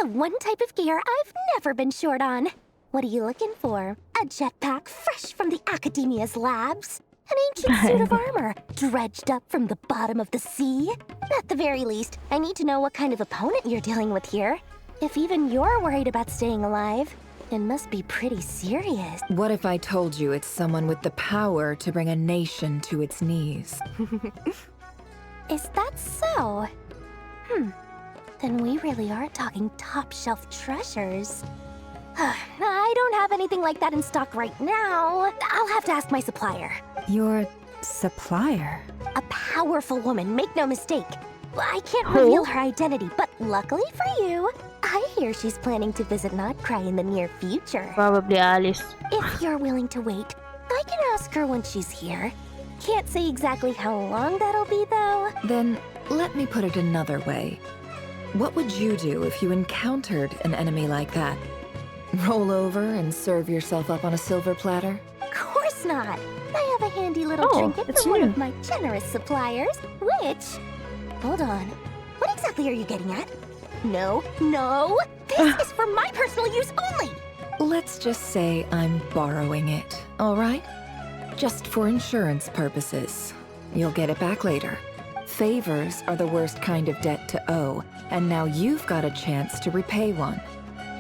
The one type of gear I've never been short on. What are you looking for? A jetpack fresh from the Academia's labs? An ancient suit of armor, dredged up from the bottom of the sea? At the very least, I need to know what kind of opponent you're dealing with here. If even you're worried about staying alive, it must be pretty serious. What if I told you it's someone with the power to bring a nation to its knees? Is that so? Then we really are talking top-shelf treasures. I don't have anything like that in stock right now. I'll have to ask my supplier. Your supplier? A powerful woman, make no mistake. I can't reveal her identity, but luckily for you, I hear she's planning to visit Notcry in the near future. Probably Alice. If you're willing to wait, I can ask her when she's here. Can't say exactly how long that'll be, though. Then, let me put it another way. What would you do if you encountered an enemy like that? Roll over and serve yourself up on a silver platter? Of course not. I have a handy little trinket from one of my generous suppliers, which... Hold on. What exactly are you getting at? No, no! This is for my personal use only! Let's just say I'm borrowing it, all right? Just for insurance purposes. You'll get it back later. Favors are the worst kind of debt to owe, and now you've got a chance to repay one.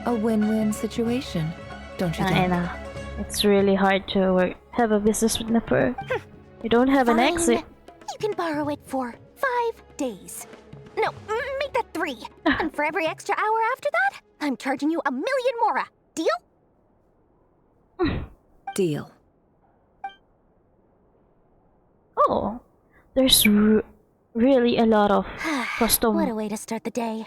A win-win situation, don't you think? I know. It's really hard to have a business with Nipper. You don't have an exit. You can borrow it for 5 days. No, make that 3. And for every extra hour after that, I'm charging you 1 million mora. Deal? Deal. Oh, there's really a lot of custom. What a way to start the day.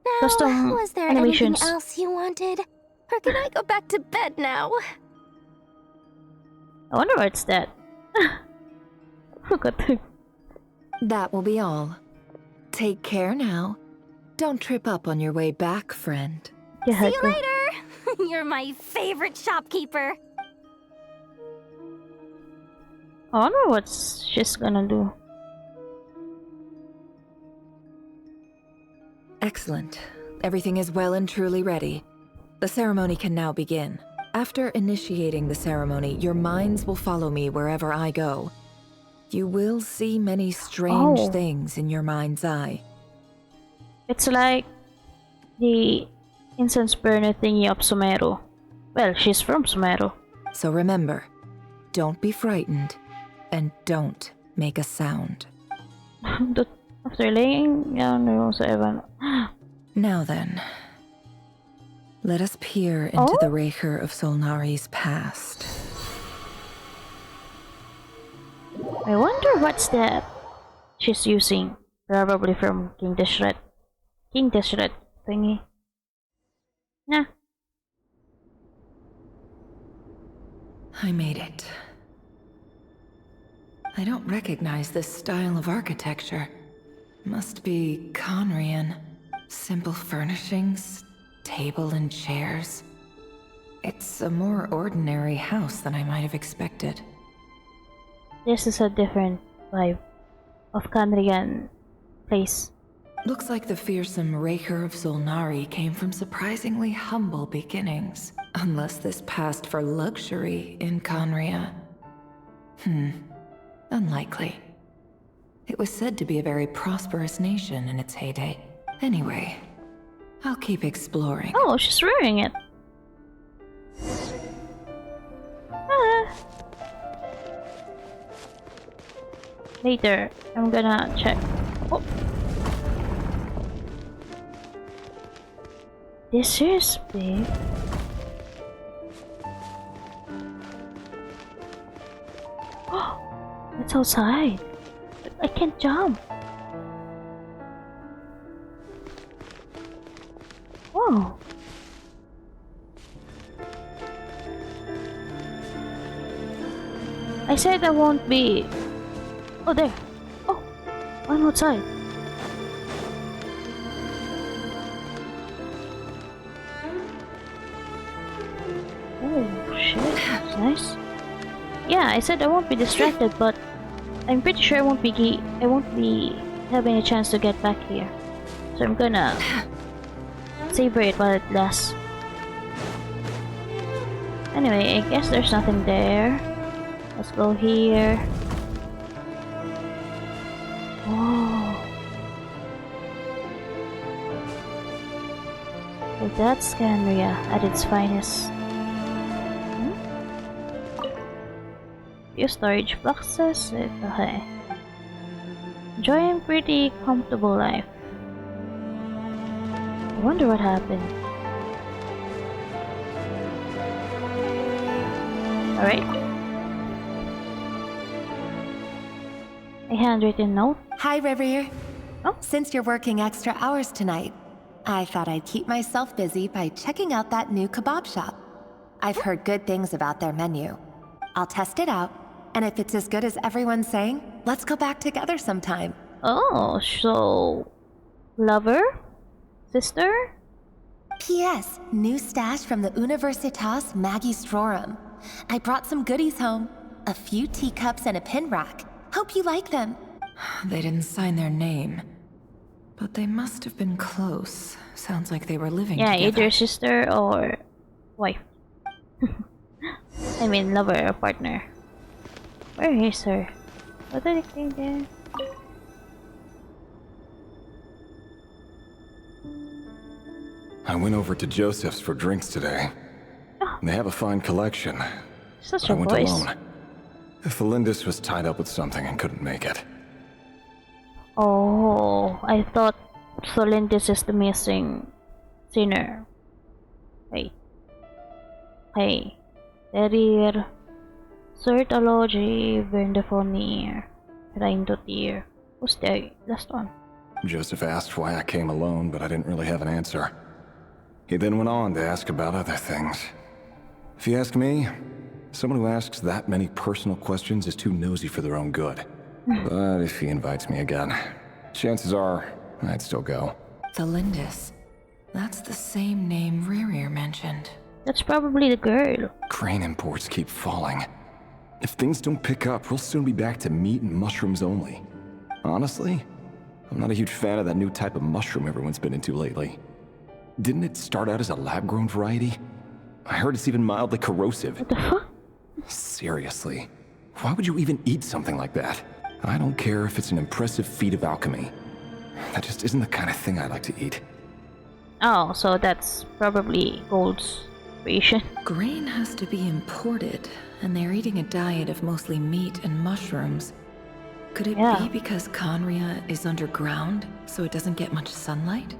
Now, custom was there animations. anything else you wanted? Or can I go back to bed now? I wonder what's that. Look at the... That will be all. Take care now. Don't trip up on your way back, friend. Yeah, see you later! You're my favorite shopkeeper. I wonder what she's gonna do. Excellent. Everything is well and truly ready. The ceremony can now begin. After initiating the ceremony, your minds will follow me wherever I go. You will see many strange things in your mind's eye. It's like the incense burner thingy of Sumeru. Well, she's from Sumeru. So remember, don't be frightened, and don't make a sound. After laying down the rules, everyone... Now then, let us peer into the RERIR of Solnari's past. I wonder what's that she's using. Probably from King Deshret. King Deshret thingy. Nah. I made it. I don't recognize this style of architecture. Must be Conrian. Simple furnishings, table and chairs. It's a more ordinary house than I might have expected. This is a different vibe of Conrian place. Looks like the fearsome RERIR of Solnari came from surprisingly humble beginnings. Unless this passed for luxury in Conria. Unlikely. It was said to be a very prosperous nation in its heyday. Anyway, I'll keep exploring. Oh, she's wearing it. Later, I'm gonna check. Oh. This is big. It's outside. I can't jump. Whoa. I said I won't be. Oh, there. Oh, I'm outside. Oh, shit. That's nice. Yeah, I said I won't be distracted, but I'm pretty sure I won't be having a chance to get back here. So I'm gonna savor it while it lasts. Anyway, I guess there's nothing there. Let's go here. Oh. So that's Canria at its finest. Few storage boxes. Okay. Enjoying pretty comfortable life. I wonder what happened. Alright. A handwritten note. Hi, RERIR. Oh. Since you're working extra hours tonight, I thought I'd keep myself busy by checking out that new kebab shop. I've heard good things about their menu. I'll test it out, and if it's as good as everyone's saying, let's go back together sometime. Oh, so... lover? Sister? P.S. New stash from the Universitas Magistrorum. I brought some goodies home. A few teacups and a pin rack. Hope you like them. They didn't sign their name. But they must have been close. Sounds like they were living together. Yeah, either sister or wife. I mean, lover or partner. Where is her? What are they doing there? I went over to Joseph's for drinks today. Oh. They have a fine collection. Such I a went voice. alone. Felindis was tied up with something and couldn't make it. Oh, I thought Felindis is the missing sinner. Wait. Hey. RERIR. Certalogy, Vendefonir. Reindotir. Who's the last one? Joseph asked why I came alone, but I didn't really have an answer. He then went on to ask about other things. If you ask me, someone who asks that many personal questions is too nosy for their own good. But if he invites me again, chances are I'd still go. Felindis. That's the same name RERIR mentioned. That's probably the girl. Crane imports keep falling. If things don't pick up, we'll soon be back to meat and mushrooms only. Honestly, I'm not a huge fan of that new type of mushroom everyone's been into lately. Didn't it start out as a lab-grown variety? I heard it's even mildly corrosive. What the fuck? Seriously, why would you even eat something like that? I don't care if it's an impressive feat of alchemy. That just isn't the kind of thing I like to eat. Oh, so that's probably Gold's creation. Grain has to be imported, and they're eating a diet of mostly meat and mushrooms. Could it be because Conria is underground, so it doesn't get much sunlight?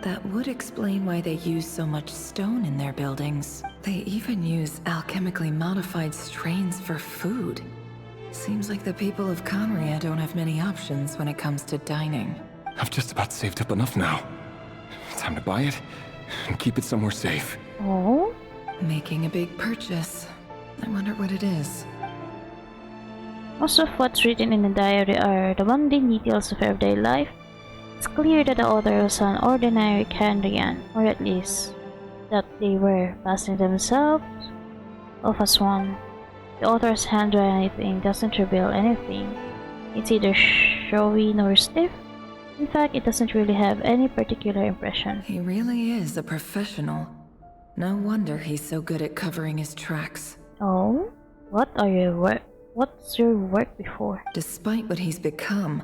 That would explain why they use so much stone in their buildings. They even use alchemically modified strains for food. Seems like the people of Conria don't have many options when it comes to dining. I've just about saved up enough now. Time to buy it and keep it somewhere safe. Oh? Making a big purchase. I wonder what it is. Most of what's written in the diary are the mundane details of everyday life. It's clear that the author was an ordinary Kandrian, or at least that they were passing themselves off as one. The author's handwriting doesn't reveal anything. It's either showy nor stiff. In fact, it doesn't really have any particular impression. He really is a professional. No wonder he's so good at covering his tracks. Oh? What's your work before? Despite what he's become,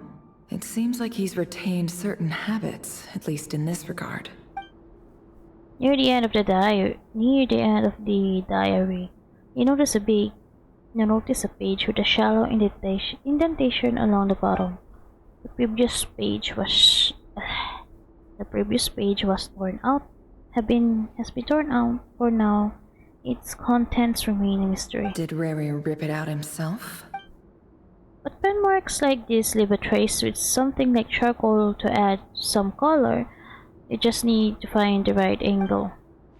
it seems like he's retained certain habits, at least in this regard. Near the end of the diary, you notice a page with a shallow indentation along the bottom. The previous page was torn out. Has been torn out for now. Its contents remain a mystery. Did RERIR rip it out himself? But pen marks like this leave a trace with something like charcoal to add some color. You just need to find the right angle.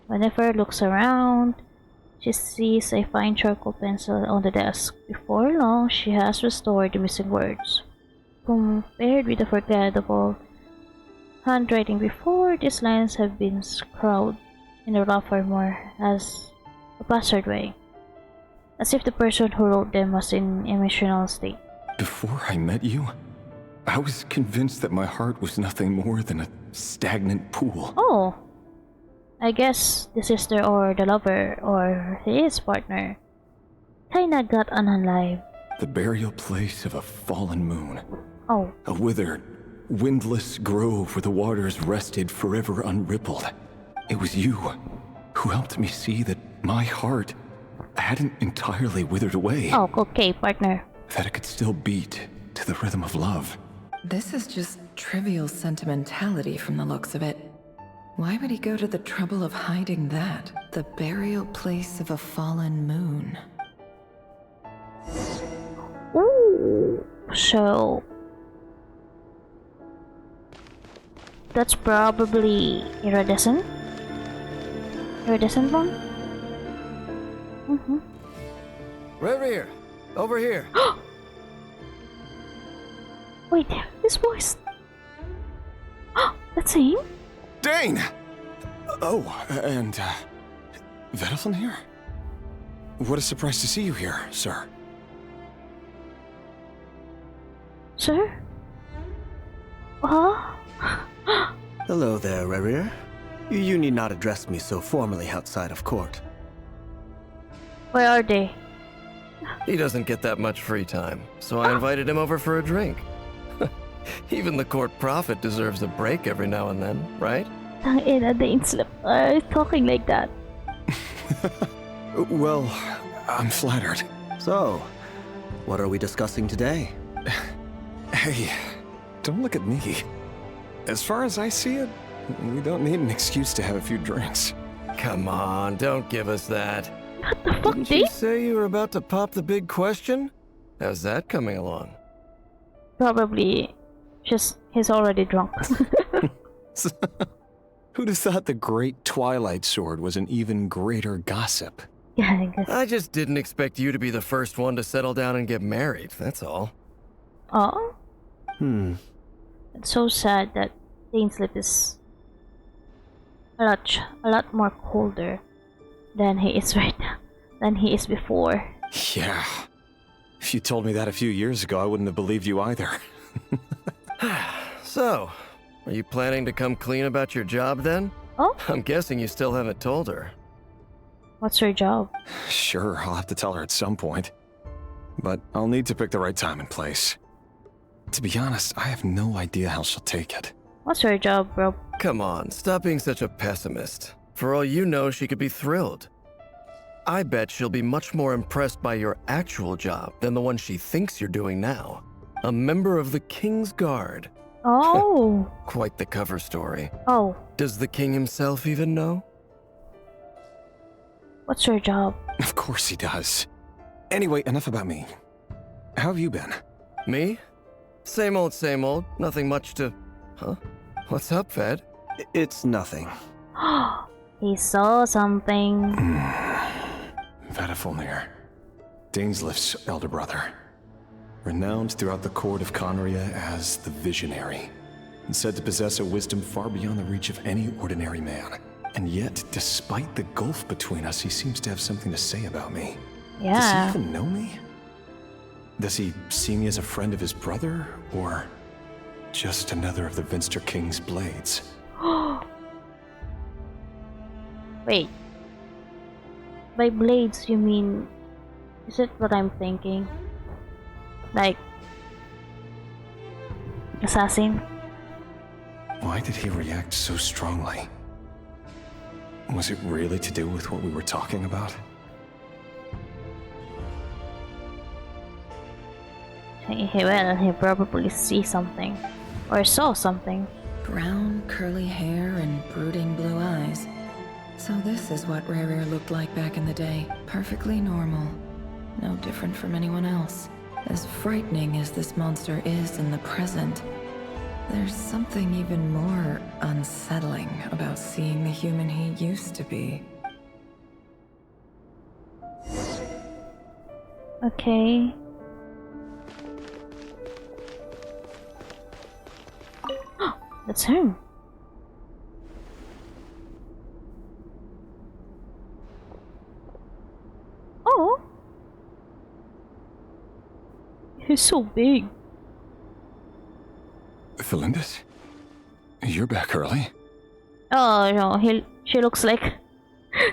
Whenever looks around, she sees a fine charcoal pencil on the desk. Before long, she has restored the missing words. Compared with the forgettable handwriting before, these lines have been scrawled in a rougher, more as a plastered way, as if the person who wrote them was in emotional state. Before I met you, I was convinced that my heart was nothing more than a stagnant pool. Oh, I guess the sister or the lover or his partner kinda got unalive. The burial place of a fallen moon. Oh. A withered, windless grove where the waters rested forever unrippled. It was you who helped me see that my heart hadn't entirely withered away. Oh, okay, partner. That it could still beat to the rhythm of love. This is just trivial sentimentality from the looks of it. Why would he go to the trouble of hiding that? The burial place of a fallen moon. Ooh, so that's probably iridescent. Iridescent one. RERIR, over here. Wait, his voice. That's him. Dane! Oh, and, Vedalfin here? What a surprise to see you here, sir. Sir? Huh? Hello there, RERIR. You need not address me so formally outside of court. Where are they? He doesn't get that much free time, so I invited him over for a drink. Even the court prophet deserves a break every now and then, right? Tangina, they talking like that. Well, I'm flattered. So, what are we discussing today? Hey, don't look at me. As far as I see it, we don't need an excuse to have a few drinks. Come on, don't give us that. What the fuck, Didn't you say you were about to pop the big question? How's that coming along? Probably just he's already drunk. Who'd have thought the great Twilight Sword was an even greater gossip? Yeah, I guess. I just didn't expect you to be the first one to settle down and get married, that's all. Oh? It's so sad that Dainslip is a lot more colder than he is right now, than he is before. Yeah. If you told me that a few years ago, I wouldn't have believed you either. So, are you planning to come clean about your job then? Oh? I'm guessing you still haven't told her. What's her job? Sure, I'll have to tell her at some point. But I'll need to pick the right time and place. To be honest, I have no idea how she'll take it. What's her job, bro? Come on, stop being such a pessimist. For all you know, she could be thrilled. I bet she'll be much more impressed by your actual job than the one she thinks you're doing now. A member of the King's Guard. Oh. Quite the cover story. Oh. Does the king himself even know? What's her job? Of course he does. Anyway, enough about me. How have you been? Me? Same old, same old. Nothing much to... Huh? What's up, Ved? It's nothing. He saw something. Vedalfin, Dainslif's elder brother. Renowned throughout the court of Conria as the Visionary, and said to possess a wisdom far beyond the reach of any ordinary man. And yet, despite the gulf between us, he seems to have something to say about me. Yeah. Does he even know me? Does he see me as a friend of his brother, or just another of the Vinster King's blades? Wait. By blades, you mean... Is it what I'm thinking? Like... Assassin? Why did he react so strongly? Was it really to do with what we were talking about? He probably see something. Or saw something. Brown, curly hair and brooding blue eyes. So this is what RERIR looked like back in the day. Perfectly normal. No different from anyone else. As frightening as this monster is in the present, there's something even more unsettling about seeing the human he used to be. Okay. That's him. Oh. He's so big. Felindis? You're back early? Oh no, she looks like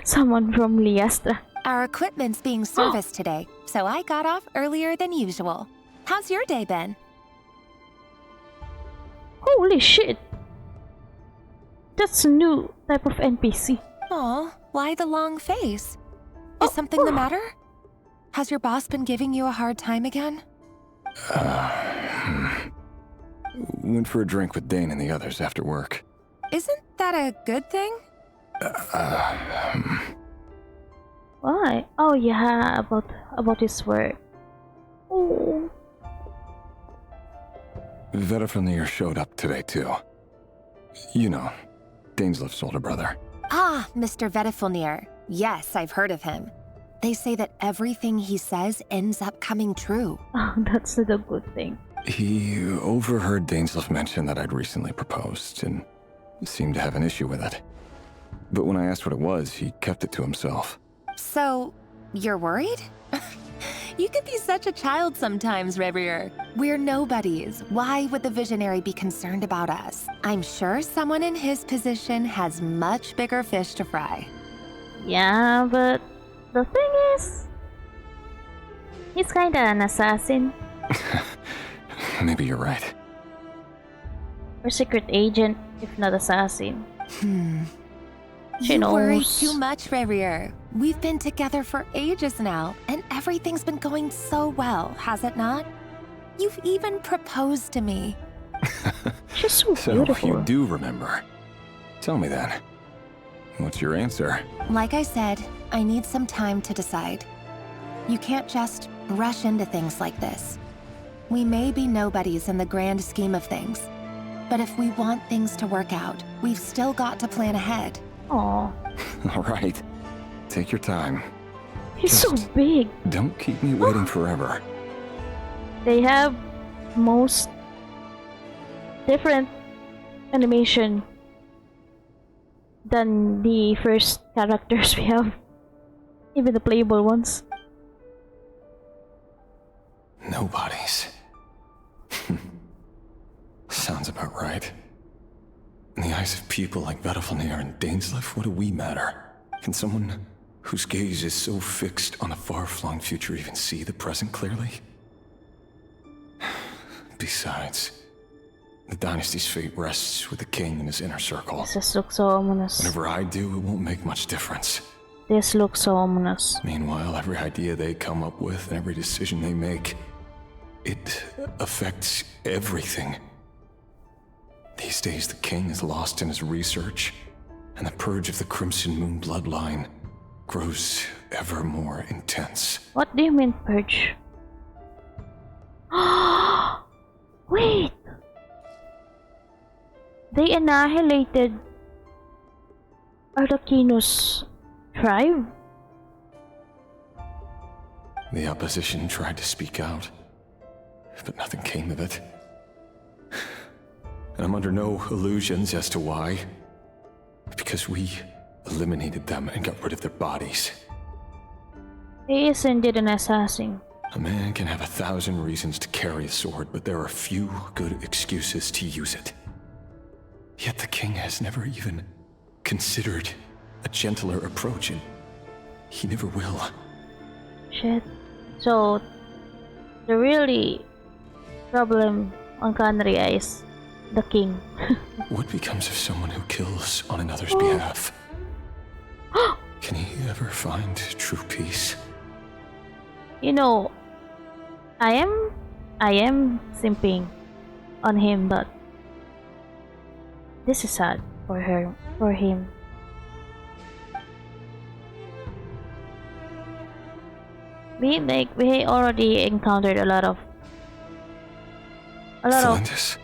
someone from Liestra. Our equipment's being serviced today, so I got off earlier than usual. How's your day been? Holy shit! That's a new type of NPC. Aw, why the long face? Is something the matter? Has your boss been giving you a hard time again? Went for a drink with Dane and the others after work. Isn't that a good thing? Why? Oh yeah, about his work. Oh. Vedifilnir showed up today too. You know, Dainsleif's older brother. Ah, Mr. Vedifilnir. Yes, I've heard of him. They say that everything he says ends up coming true. Oh, that's not a good thing. He overheard Dainsleif mention that I'd recently proposed and seemed to have an issue with it. But when I asked what it was, he kept it to himself. So, you're worried? You could be such a child sometimes, RERIR. We're nobodies. Why would the Visionary be concerned about us? I'm sure someone in his position has much bigger fish to fry. Yeah, but the thing is, he's kinda an assassin. Maybe you're right. Or secret agent, if not assassin. She You knows. worry too much, RERIR. We've been together for ages now, and everything's been going so well, has it not? You've even proposed to me. She's so So beautiful. you do remember. Tell me then. What's your answer? Like I said, I need some time to decide. You can't just rush into things like this. We may be nobodies in the grand scheme of things, but if we want things to work out, we've still got to plan ahead. Aww. All right. Take your time. He's so big. Don't keep me waiting forever. They have most different animation than the first characters we have. Even the playable ones. Nobodies. Sounds about right. In the eyes of people like Vedifilnir and Dainsleif, what do we matter? Can someone whose gaze is so fixed on a far-flung future even see the present clearly? Besides, the dynasty's fate rests with the king and his inner circle. This looks so ominous. Whatever I do, it won't make much difference. This looks so ominous. Meanwhile, every idea they come up with and every decision they make, it affects everything. These days, the king is lost in his research, and the purge of the Crimson Moon bloodline grows ever more intense. What do you mean, purge? Wait! They annihilated Ardakinos' tribe? The opposition tried to speak out, but nothing came of it. And I'm under no illusions as to why. Because we eliminated them and got rid of their bodies. He is indeed an assassin. A man can have 1,000 reasons to carry a sword, but there are few good excuses to use it. Yet the king has never even considered a gentler approach, and he never will. Shit. So, the really problem on Canria is the king. What becomes of someone who kills on another's behalf? Can he ever find true peace? You know, I am simping on him, but this is sad for him. We already encountered a lot of Felindis.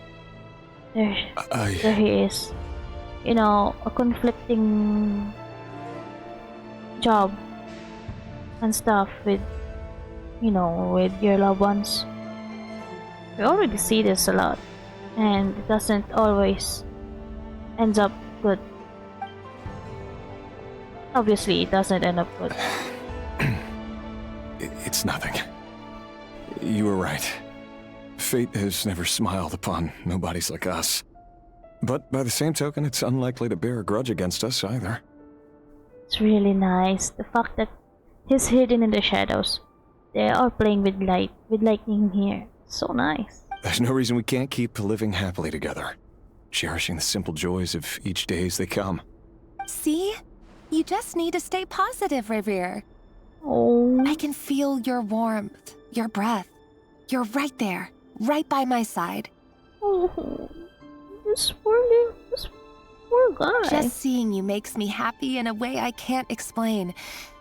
There he is. You know, a conflicting job and stuff with, you know, with your loved ones. We already see this a lot, and it doesn't always ends up good. Obviously, it doesn't end up good. It's nothing. You were right. Fate has never smiled upon nobodies like us. But by the same token, it's unlikely to bear a grudge against us either. It's really nice. The fact that he's hidden in the shadows. They are playing with light, with lightning here. So nice. There's no reason we can't keep living happily together, cherishing the simple joys of each day as they come. See? You just need to stay positive, RERIR. Oh. I can feel your warmth, your breath. You're right there, right by my side. Oh, this morning, Poor guy. Just seeing you makes me happy in a way I can't explain.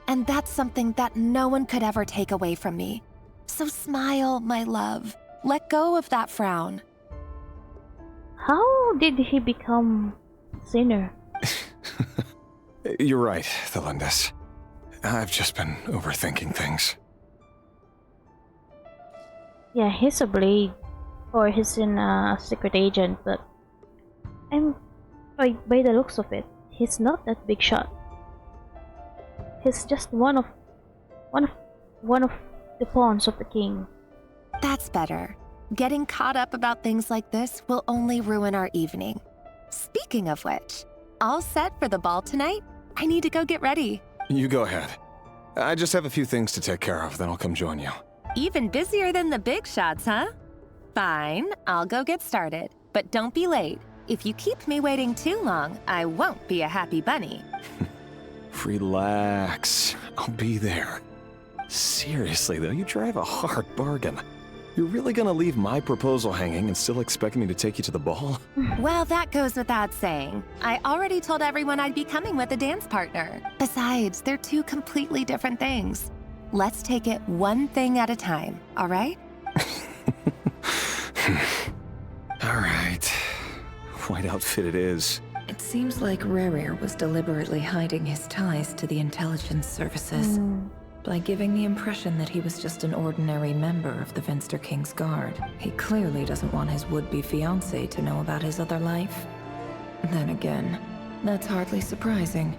And that's something that no one could ever take away from me. So smile, my love. Let go of that frown. How did he become sinner? You're right, Thelindis. I've just been overthinking things. Yeah, he's a blade. Or he's in a secret agent, but by the looks of it, he's not that big shot. He's just one of the pawns of the king. That's better. Getting caught up about things like this will only ruin our evening. Speaking of which, all set for the ball tonight? I need to go get ready. You go ahead. I just have a few things to take care of, then I'll come join you. Even busier than the big shots, huh? Fine, I'll go get started. But don't be late. If you keep me waiting too long, I won't be a happy bunny. Relax. I'll be there. Seriously, though, you drive a hard bargain. You're really gonna leave my proposal hanging and still expect me to take you to the ball? Well, that goes without saying. I already told everyone I'd be coming with a dance partner. Besides, they're two completely different things. Let's take it one thing at a time, all right? All right. White outfit it is. It seems like RERIR was deliberately hiding his ties to the intelligence services by giving the impression that he was just an ordinary member of the Venster King's Guard. He clearly doesn't want his would-be fiancé to know about his other life. Then again, that's hardly surprising.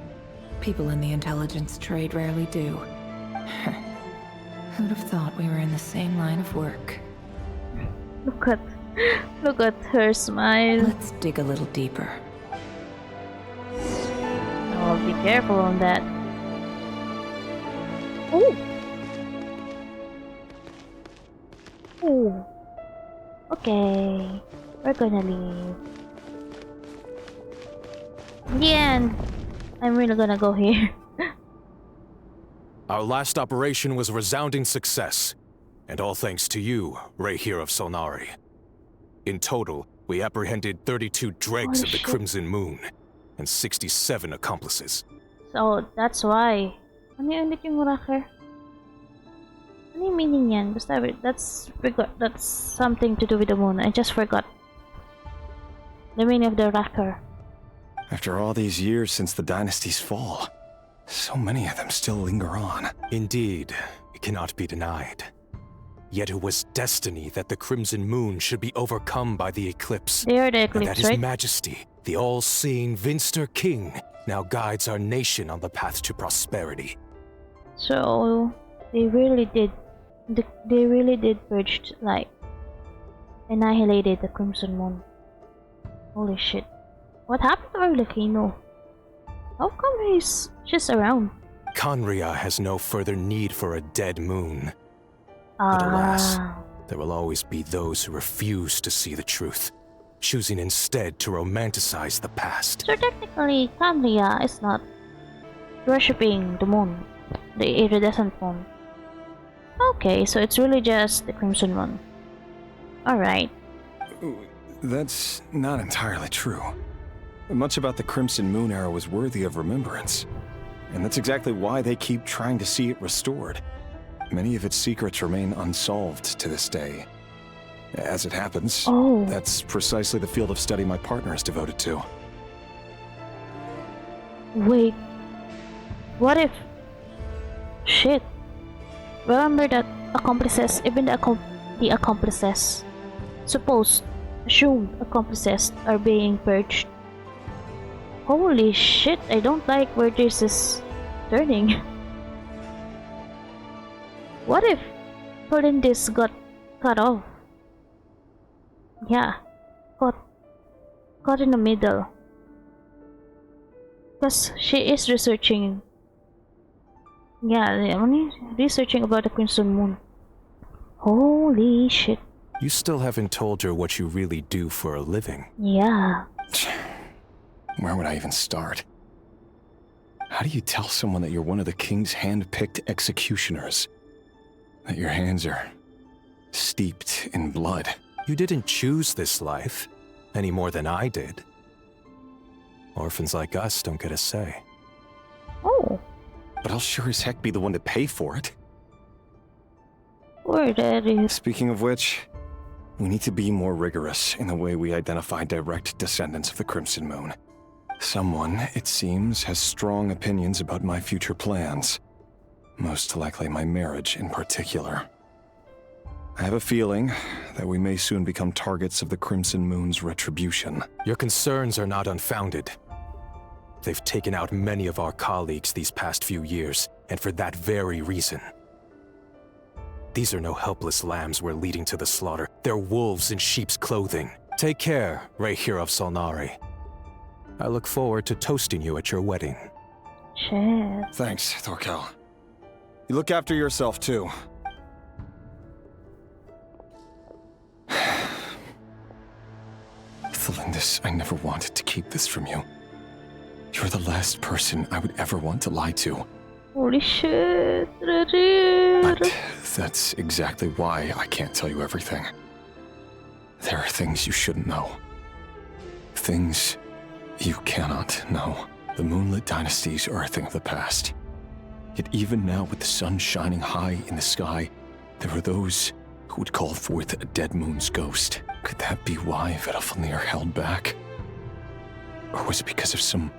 People in the intelligence trade rarely do. Who'd have thought we were in the same line of work? Look at her smile. Let's dig a little deeper. Oh, be careful on that. Oh. Oh. Okay. We're gonna leave. In the end, I'm really gonna go here. Our last operation was a resounding success, and all thanks to you, RERIR of Solnari. In total, we apprehended 32 dregs of the Crimson Moon, and 67 accomplices. So, that's why. Ano yung ulit yung Raker? Ano yung meaning yan? Basta, that's something to do with the moon. I just forgot. The meaning of the Raker. After all these years since the dynasty's fall, so many of them still linger on. Indeed, it cannot be denied. Yet it was destiny that the Crimson Moon should be overcome by the eclipse. They are the eclipse, and that His right? Majesty, the all-seeing Venster King, now guides our nation on the path to prosperity. So, they really did purge, like, annihilated the Crimson Moon. Holy shit. What happened to Arlecchino? How come she's around? Conria has no further need for a dead moon. But alas, there will always be those who refuse to see the truth, choosing instead to romanticize the past. So technically, Conria is not worshipping the moon, the iridescent moon. Okay, so it's really just the Crimson Moon. Alright. That's not entirely true. Much about the Crimson Moon era was worthy of remembrance. And that's exactly why they keep trying to see it restored. Many of its secrets remain unsolved to this day. As it happens, that's precisely the field of study my partner is devoted to. Wait. What if... Shit. Remember that accomplices, even the accomplices, assumed accomplices are being purged. Holy shit, I don't like where this is turning. What if Thelindis got cut off? Yeah, caught in the middle. Because she is researching. Yeah, researching about the Crimson Moon. Holy shit. You still haven't told her what you really do for a living. Yeah. Where would I even start? How do you tell someone that you're one of the king's hand-picked executioners? That your hands are steeped in blood? You didn't choose this life, any more than I did. Orphans like us don't get a say. Oh. But I'll sure as heck be the one to pay for it. Poor daddy. Speaking of which, we need to be more rigorous in the way we identify direct descendants of the Crimson Moon. Someone, it seems, has strong opinions about my future plans. Most likely my marriage in particular. I have a feeling that we may soon become targets of the Crimson Moon's retribution. Your concerns are not unfounded. They've taken out many of our colleagues these past few years, and for that very reason. These are no helpless lambs we're leading to the slaughter. They're wolves in sheep's clothing. Take care, RERIR of Solnari. I look forward to toasting you at your wedding. Shit. Thanks, Thorkel. You look after yourself, too. Thelindis, I never wanted to keep this from you. You're the last person I would ever want to lie to. Holy shit, RERIR. But that's exactly why I can't tell you everything. There are things you shouldn't know. Things you cannot know. The Moonlit Dynasties are a thing of the past. Yet even now, with the sun shining high in the sky, there are those who would call forth a dead moon's ghost. Could that be why Vedalfnir held back? Or was it because of some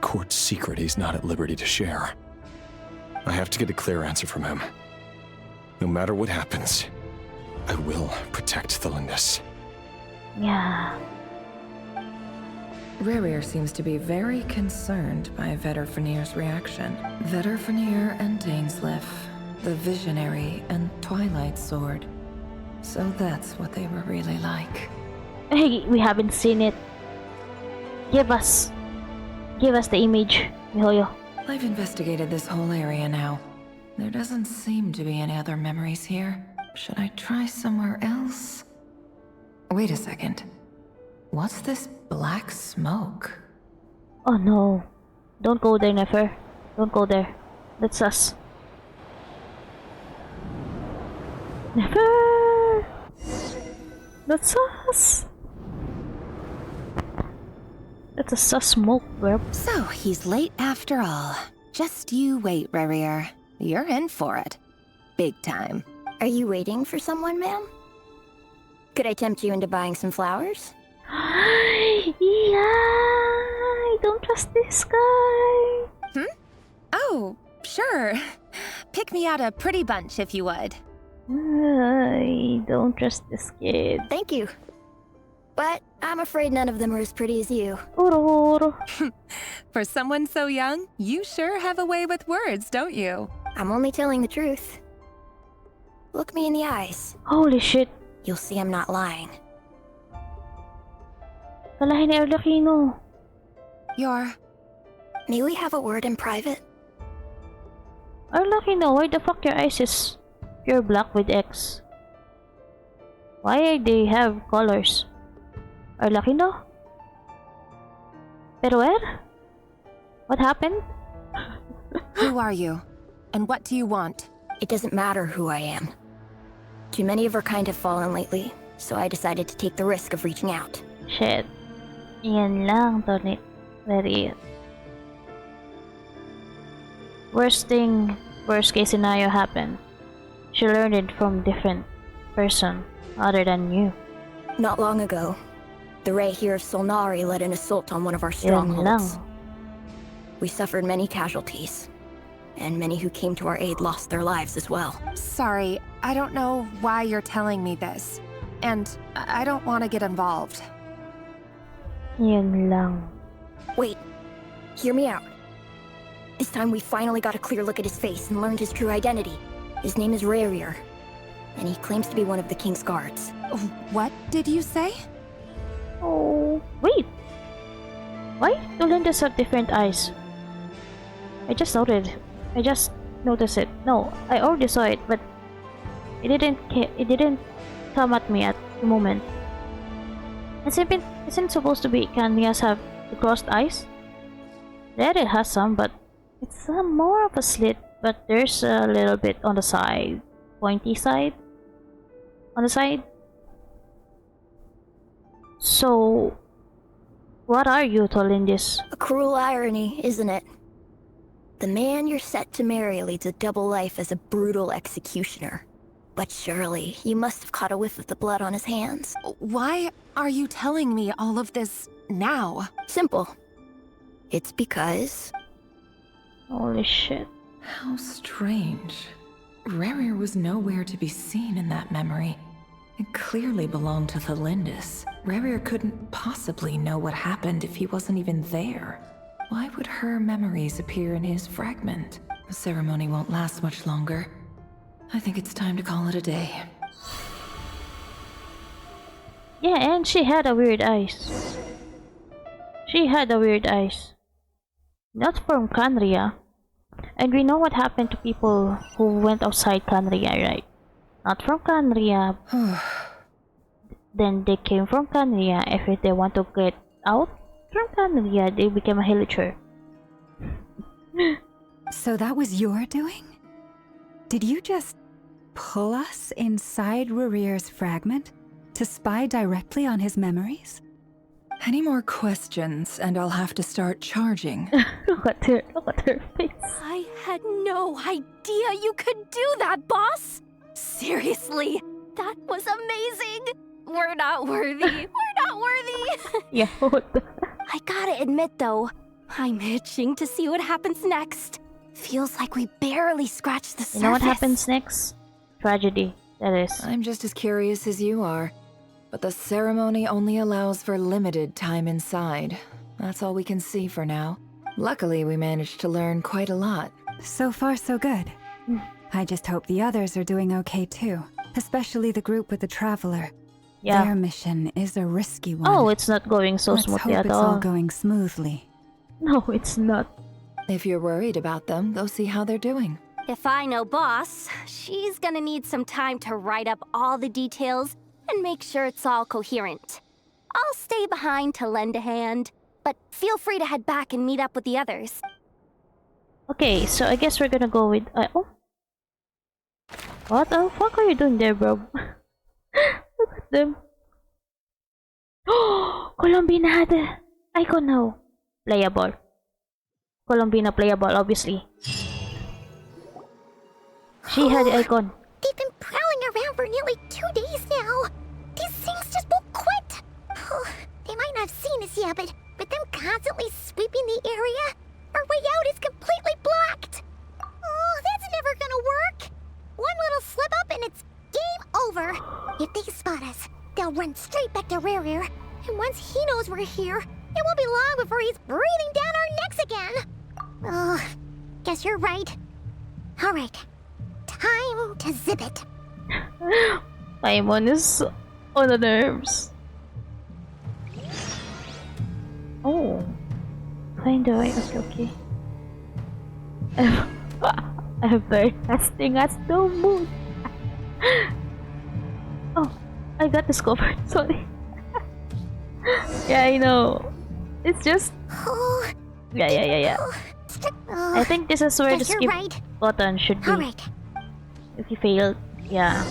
court secret he's not at liberty to share? I have to get a clear answer from him. No matter what happens, I will protect Thelindis. Yeah. RERIR seems to be very concerned by Vedalfnir's reaction. Vedalfnir and Dainsleif, the Visionary and Twilight Sword. So that's what they were really like. Hey, we haven't seen it. Give us the image, MiHoYo. I've investigated this whole area now. There doesn't seem to be any other memories here. Should I try somewhere else? Wait a second. What's this black smoke? Oh no. Don't go there, Nefer. Don't go there. That's us. Nefer! That's us! That's a sus smoke, bro. So, he's late after all. Just you wait, RERIR. You're in for it. Big time. Are you waiting for someone, ma'am? Could I tempt you into buying some flowers? Yeah, I don't trust this guy. Oh, sure. Pick me out a pretty bunch if you would. I don't trust this kid. Thank you. But I'm afraid none of them are as pretty as you. For someone so young, you sure have a way with words, don't you? I'm only telling the truth. Look me in the eyes. Holy shit. You'll see I'm not lying. Kalahin ni Arlecchino. May we have a word in private? Arlecchino, why the fuck your eyes is pure black with X? Why they have colors? Arlecchino? Pero where? What happened? Who are you? And what do you want? It doesn't matter who I am. Too many of our kind have fallen lately, so I decided to take the risk of reaching out. Shit. Yan lang, Tony. Very worst case scenario happened. She learned it from different person other than you. Not long ago, the RERIR of Solnari led an assault on one of our strongholds. We suffered many casualties, and many who came to our aid lost their lives as well. Sorry, I don't know why you're telling me this. And I don't want to get involved. Yan lang. Wait, hear me out. This time we finally got a clear look at his face and learned his true identity. His name is RERIR, and he claims to be one of the King's Guards. What did you say? Oh, wait. Why do Lindas have different eyes? I just noticed it. No, I already saw it, but it didn't come at me at the moment. Isn't supposed to be Candias have the crossed eyes? RERIR has some, but it's more of a slit, but there's a little bit on the side. Pointy side? On the side? So, What are you telling this? A cruel irony, isn't it? The man you're set to marry leads a double life as a brutal executioner. But surely, you must have caught a whiff of the blood on his hands. Why are you telling me all of this now? Simple. It's because... Holy shit. How strange. RERIR was nowhere to be seen in that memory. It clearly belonged to the Lindis. RERIR couldn't possibly know what happened if he wasn't even there. Why would her memories appear in his fragment? The ceremony won't last much longer. I think it's time to call it a day. Yeah, and she had a weird eyes. She had a weird eyes. Not from Khaenri'ah. And we know what happened to people who went outside Khaenri'ah, right? Not from Khaenri'ah. Then they came from Khaenri'ah. If they want to get out from Khaenri'ah, they became a Hilichur. So that was your doing? Did you just pull us inside RERIR's fragment to spy directly on his memories? Any more questions and I'll have to start charging. Look at her face. I had no idea you could do that, boss! Seriously, that was amazing! We're not worthy. We're not worthy! Yeah, what the... I gotta admit though, I'm itching to see what happens next. Feels like we barely scratched the surface. You know what happens next? Tragedy, that is. I'm just as curious as you are. But the ceremony only allows for limited time inside. That's all we can see for now. Luckily, we managed to learn quite a lot. So far, so good. I just hope the others are doing okay too. Especially the group with the Traveler. Yeah. Their mission is a risky one. Oh, it's not going so smoothly at Let's hope it's all going smoothly. No, it's not. If you're worried about them, go see how they're doing. If I know boss, she's gonna need some time to write up all the details and make sure it's all coherent. I'll stay behind to lend a hand, but feel free to head back and meet up with the others. Okay, so I guess we're gonna go with... oh. What the fuck are you doing there, bro? Look at them. Oh, Colombina had the icon now. Playable. Colombina playable, obviously. She had the icon. They've been prowling around for nearly 2 days now. These things just won't quit. Oh, they might not have seen us yet, but with them constantly sweeping the area, our way out is completely blocked. Oh, that's never gonna work. One little slip up and it's game over. If they spot us, they'll run straight back to RERIR. And once he knows we're here, it won't be long before he's breathing down our necks again. Oh, guess you're right. All right, time to zip it. Paimon is on the nerves. Oh, find a way. Okay. Everlasting as the moon. Oh, I got discovered. Sorry. Yeah, I know. It's just. Yeah. I think this is where the skip button should be. Alright. If you failed, yeah.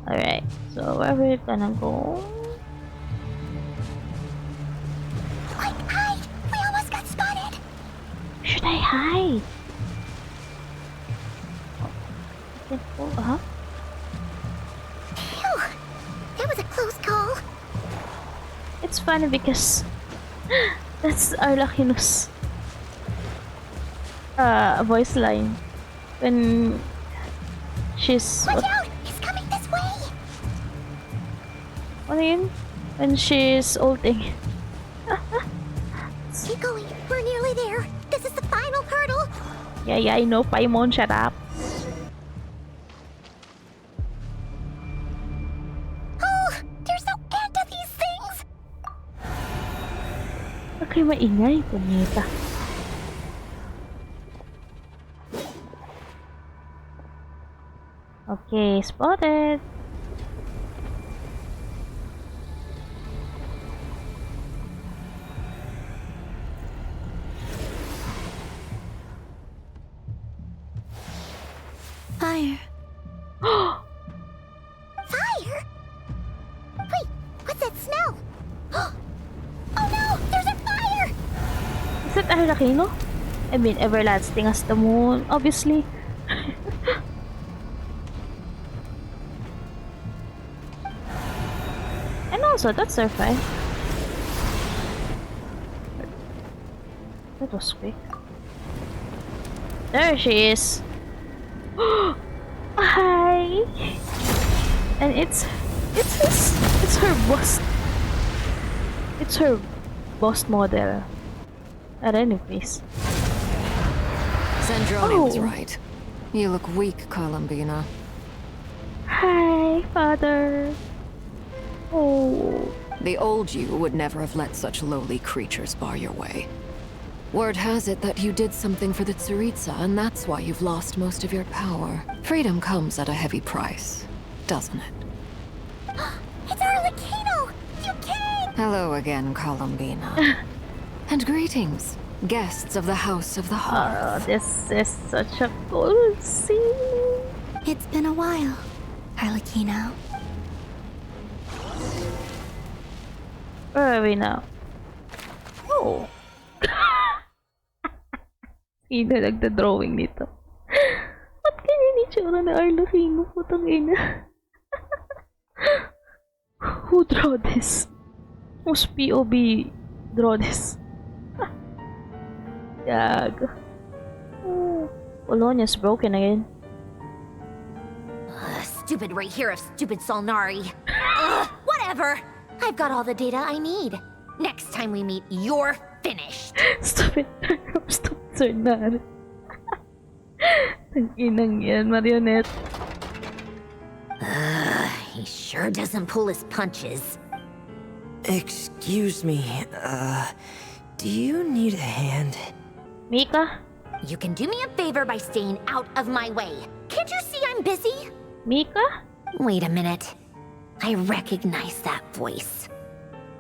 Alright, so where we're gonna go? Quick, hide! We almost got spotted! Should I hide? Uh-huh. Phew! That was a close call. It's funny because that's Arlachinu's voice line when she's Watch out! He's coming this way! What do you mean? When she's ulting. Keep going. We're nearly there. This is the final hurdle. Yeah, I know. Paimon, shut up. Oh, there's no end to these things. Okay, maingay, punyeta. Okay, spotted. Fire. Fire? Wait, what's that smell? Oh no! Arlecchino? I mean, everlasting as the moon, obviously. And also, that's her fight. That was quick. There she is. Hi. And it's her boss. It's her boss model. At any place. Zandroni was right. You look weak, Columbina. Hi, father. Oh. The old you would never have let such lowly creatures bar your way. Word has it that you did something for the Tsaritsa, and that's why you've lost most of your power. Freedom comes at a heavy price, doesn't it? It's Arlecchino! You came! Hello again, Columbina. And greetings, guests of the House of the Hearth. Oh, this is such a cool scene. It's been a while, Arlecchino. Where are we now? Oh. Sino nagda-drawing nito? Ba't ganyan yung tsura na Arlecchino? Putang ina. Who draw this? Who's POV draw this? Gag. Oh, Polonia's broken again. Stupid right here of stupid Solnari. Whatever. I've got all the data I need. Next time we meet, you're finished. Stupid Solnari. Tanginang yan, Marionette. He sure doesn't pull his punches. Excuse me, do you need a hand? Mika? You can do me a favor by staying out of my way. Can't you see I'm busy? Mika? Wait a minute. I recognize that voice.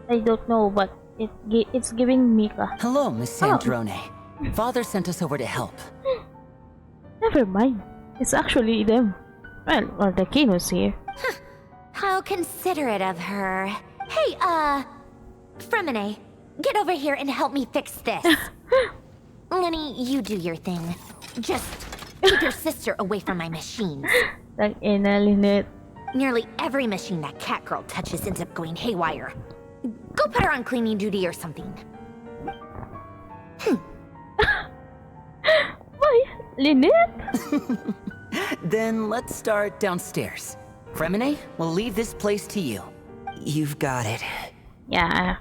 I don't know, but it's giving Mika. Hello, Miss Zandroni. Father sent us over to help. Never mind. It's actually them. Well, the Kino's here. How considerate of her. Hey, Fremine, get over here and help me fix this. Lenny, you do your thing. Just keep your sister away from my machines. Nearly every machine that cat girl touches ends up going haywire. Go put her on cleaning duty or something. Why, Lynette? Then let's start downstairs. Fremine, we'll leave this place to you. You've got it. Yeah.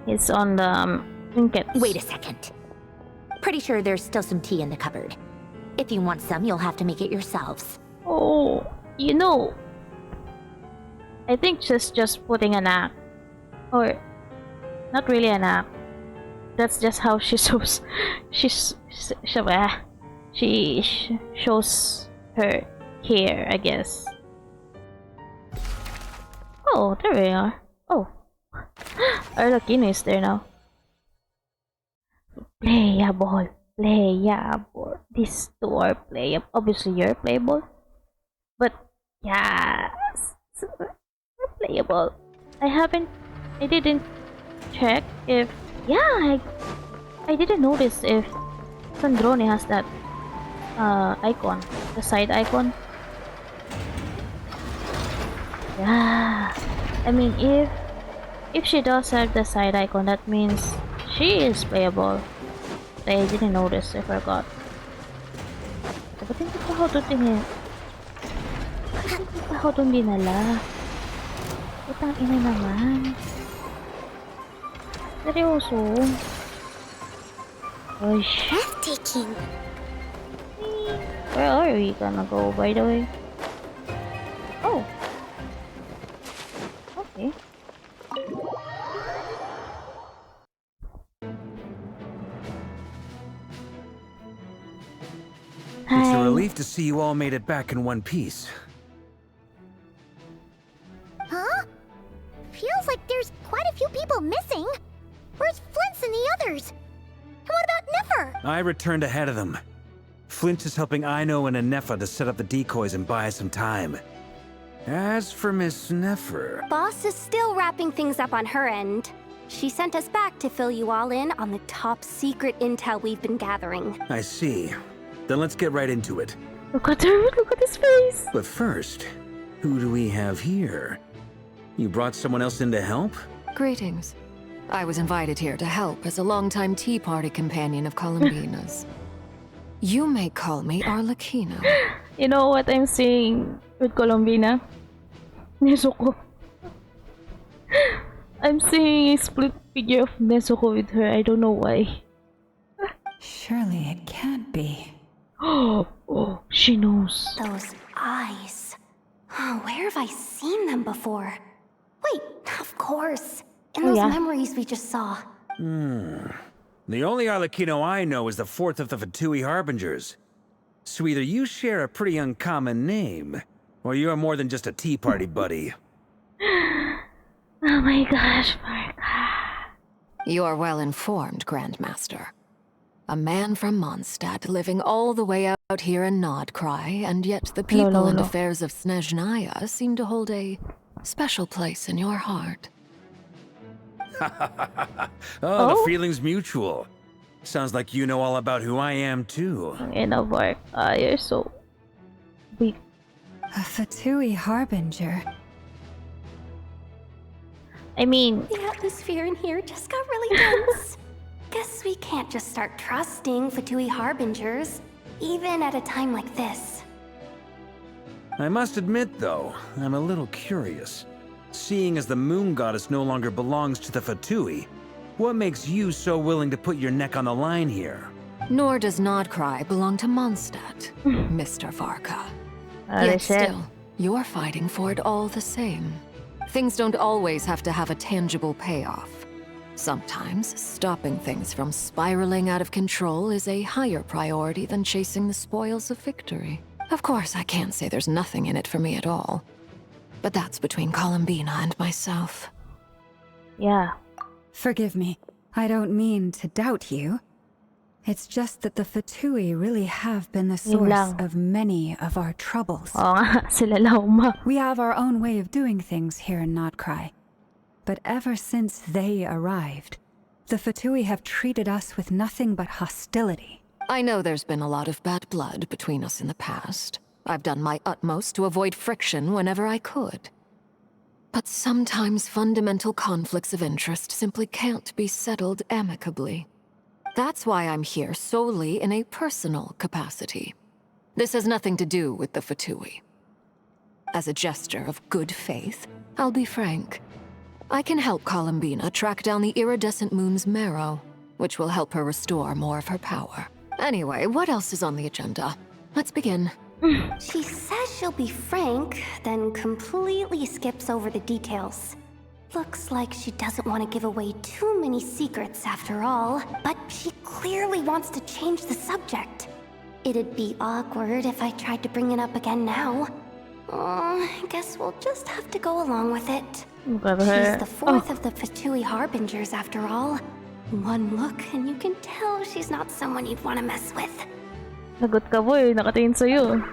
It's on the trinket. Wait a second. Pretty sure there's still some tea in the cupboard. If you want some, you'll have to make it yourselves. Oh, you know, I think she's just putting an act. Or, not really an act. That's just how she shows. She shows her care, I guess. Oh, there we are. Oh, Arlecchino is there now. Playable. These two are playable. Obviously, you're playable. But, yeah, we're playable. I didn't check if... Yeah, I didn't notice if Zandroni has that icon. The side icon. Yeah. I mean, if she does have the side icon, that means she is playable. I didn't notice, I forgot. Ba't hindi pa ako tingin? Hindi pa ako doon dinala. Utang ina naman. Seryoso. Gosh. Breathtaking. Where are we gonna go, by the way? Oh. Okay. It's a relief to see you all made it back in one piece. Huh? Feels like there's quite a few people missing. Where's Flint's and the others? And what about Nefer? I returned ahead of them. Flint is helping Aino and Anefa to set up the decoys and buy some time. As for Miss Nefer... Boss is still wrapping things up on her end. She sent us back to fill you all in on the top secret intel we've been gathering. I see. Then let's get right into it. Look at her, look at his face. But first, who do we have here? You brought someone else in to help? Greetings. I was invited here to help as a longtime Tea Party companion of Columbina's. You may call me Arlecchino. You know what I'm saying with Columbina? Nezuko. I'm seeing a split figure of Nezuko with her. I don't know why. Surely it can't be. Oh, she knows. Those eyes. Oh, where have I seen them before? Wait, of course. In those memories we just saw. The only Arlecchino I know is the fourth of the thru Harbingers. So either you share a pretty uncommon name, or you're more than just a Tea Party buddy. Oh my gosh, Varka. You are well informed, Grandmaster. A man from Mondstadt living all the way out here in Nodcry, and yet the people and affairs of Snezhnaya seem to hold a special place in your heart. Oh, the feeling's mutual. Sounds like you know all about who I am, too. In a Varka, you're so weak. A thru Harbinger. I mean... The atmosphere in here just got really tense. Guess we can't just start trusting thru Harbingers, even at a time like this. I must admit, though, I'm a little curious. Seeing as the Moon Goddess no longer belongs to the thru, what makes you so willing to put your neck on the line here? Nor does Nodcry belong to Mondstadt, Mr. Varka. Yet still, you're fighting for it all the same. Things don't always have to have a tangible payoff. Sometimes, stopping things from spiraling out of control is a higher priority than chasing the spoils of victory. Of course, I can't say there's nothing in it for me at all. But that's between Columbina and myself. Yeah. Forgive me. I don't mean to doubt you. It's just that the thru really have been the source of many of our troubles. We have our own way of doing things here in Nodcry. But ever since they arrived, the thru have treated us with nothing but hostility. I know there's been a lot of bad blood between us in the past. I've done my utmost to avoid friction whenever I could. But sometimes fundamental conflicts of interest simply can't be settled amicably. That's why I'm here solely in a personal capacity. This has nothing to do with the thru. As a gesture of good faith, I'll be frank. I can help Columbina track down the iridescent moon's marrow, which will help her restore more of her power. Anyway, what else is on the agenda? Let's begin. She says she'll be frank, then completely skips over the details. Looks like she doesn't want to give away too many secrets after all, but she clearly wants to change the subject. It'd be awkward if I tried to bring it up again now. I guess we'll just have to go along with it. She's the fourth of the thru Harbingers after all. One look and you can tell she's not someone you'd want to mess with. Lagot ka boy, nakatingin sa'yo.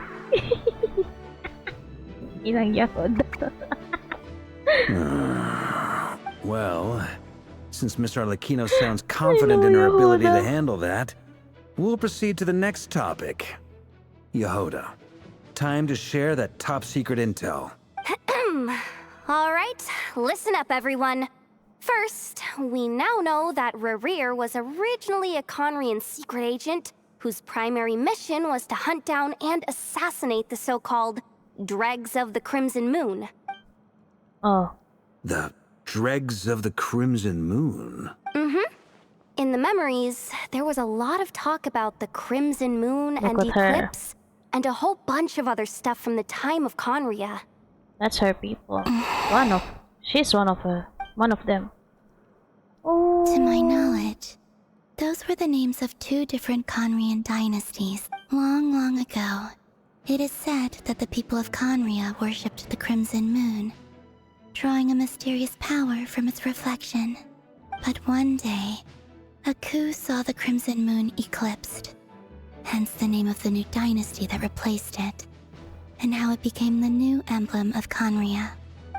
Inang yakod. Well, since Miss Arlecchino sounds confident in her ability to handle that, we'll proceed to the next topic. Yehuda, time to share that top-secret intel. Alright, listen up everyone. First, we now know that RERIR was originally a Conrian secret agent whose primary mission was to hunt down and assassinate the so-called Dregs of the Crimson Moon. Oh. The Dregs of the Crimson Moon? In the memories, there was a lot of talk about the Crimson Moon and Eclipse, and a whole bunch of other stuff from the time of Conria. That's her people. She's one of them. To my knowledge, those were the names of 2 different Conrian dynasties long, long ago. It is said that the people of Conria worshipped the Crimson Moon, drawing a mysterious power from its reflection. But one day, a coup saw the Crimson Moon eclipsed, hence the name of the new dynasty that replaced it, and how it became the new emblem of Conria.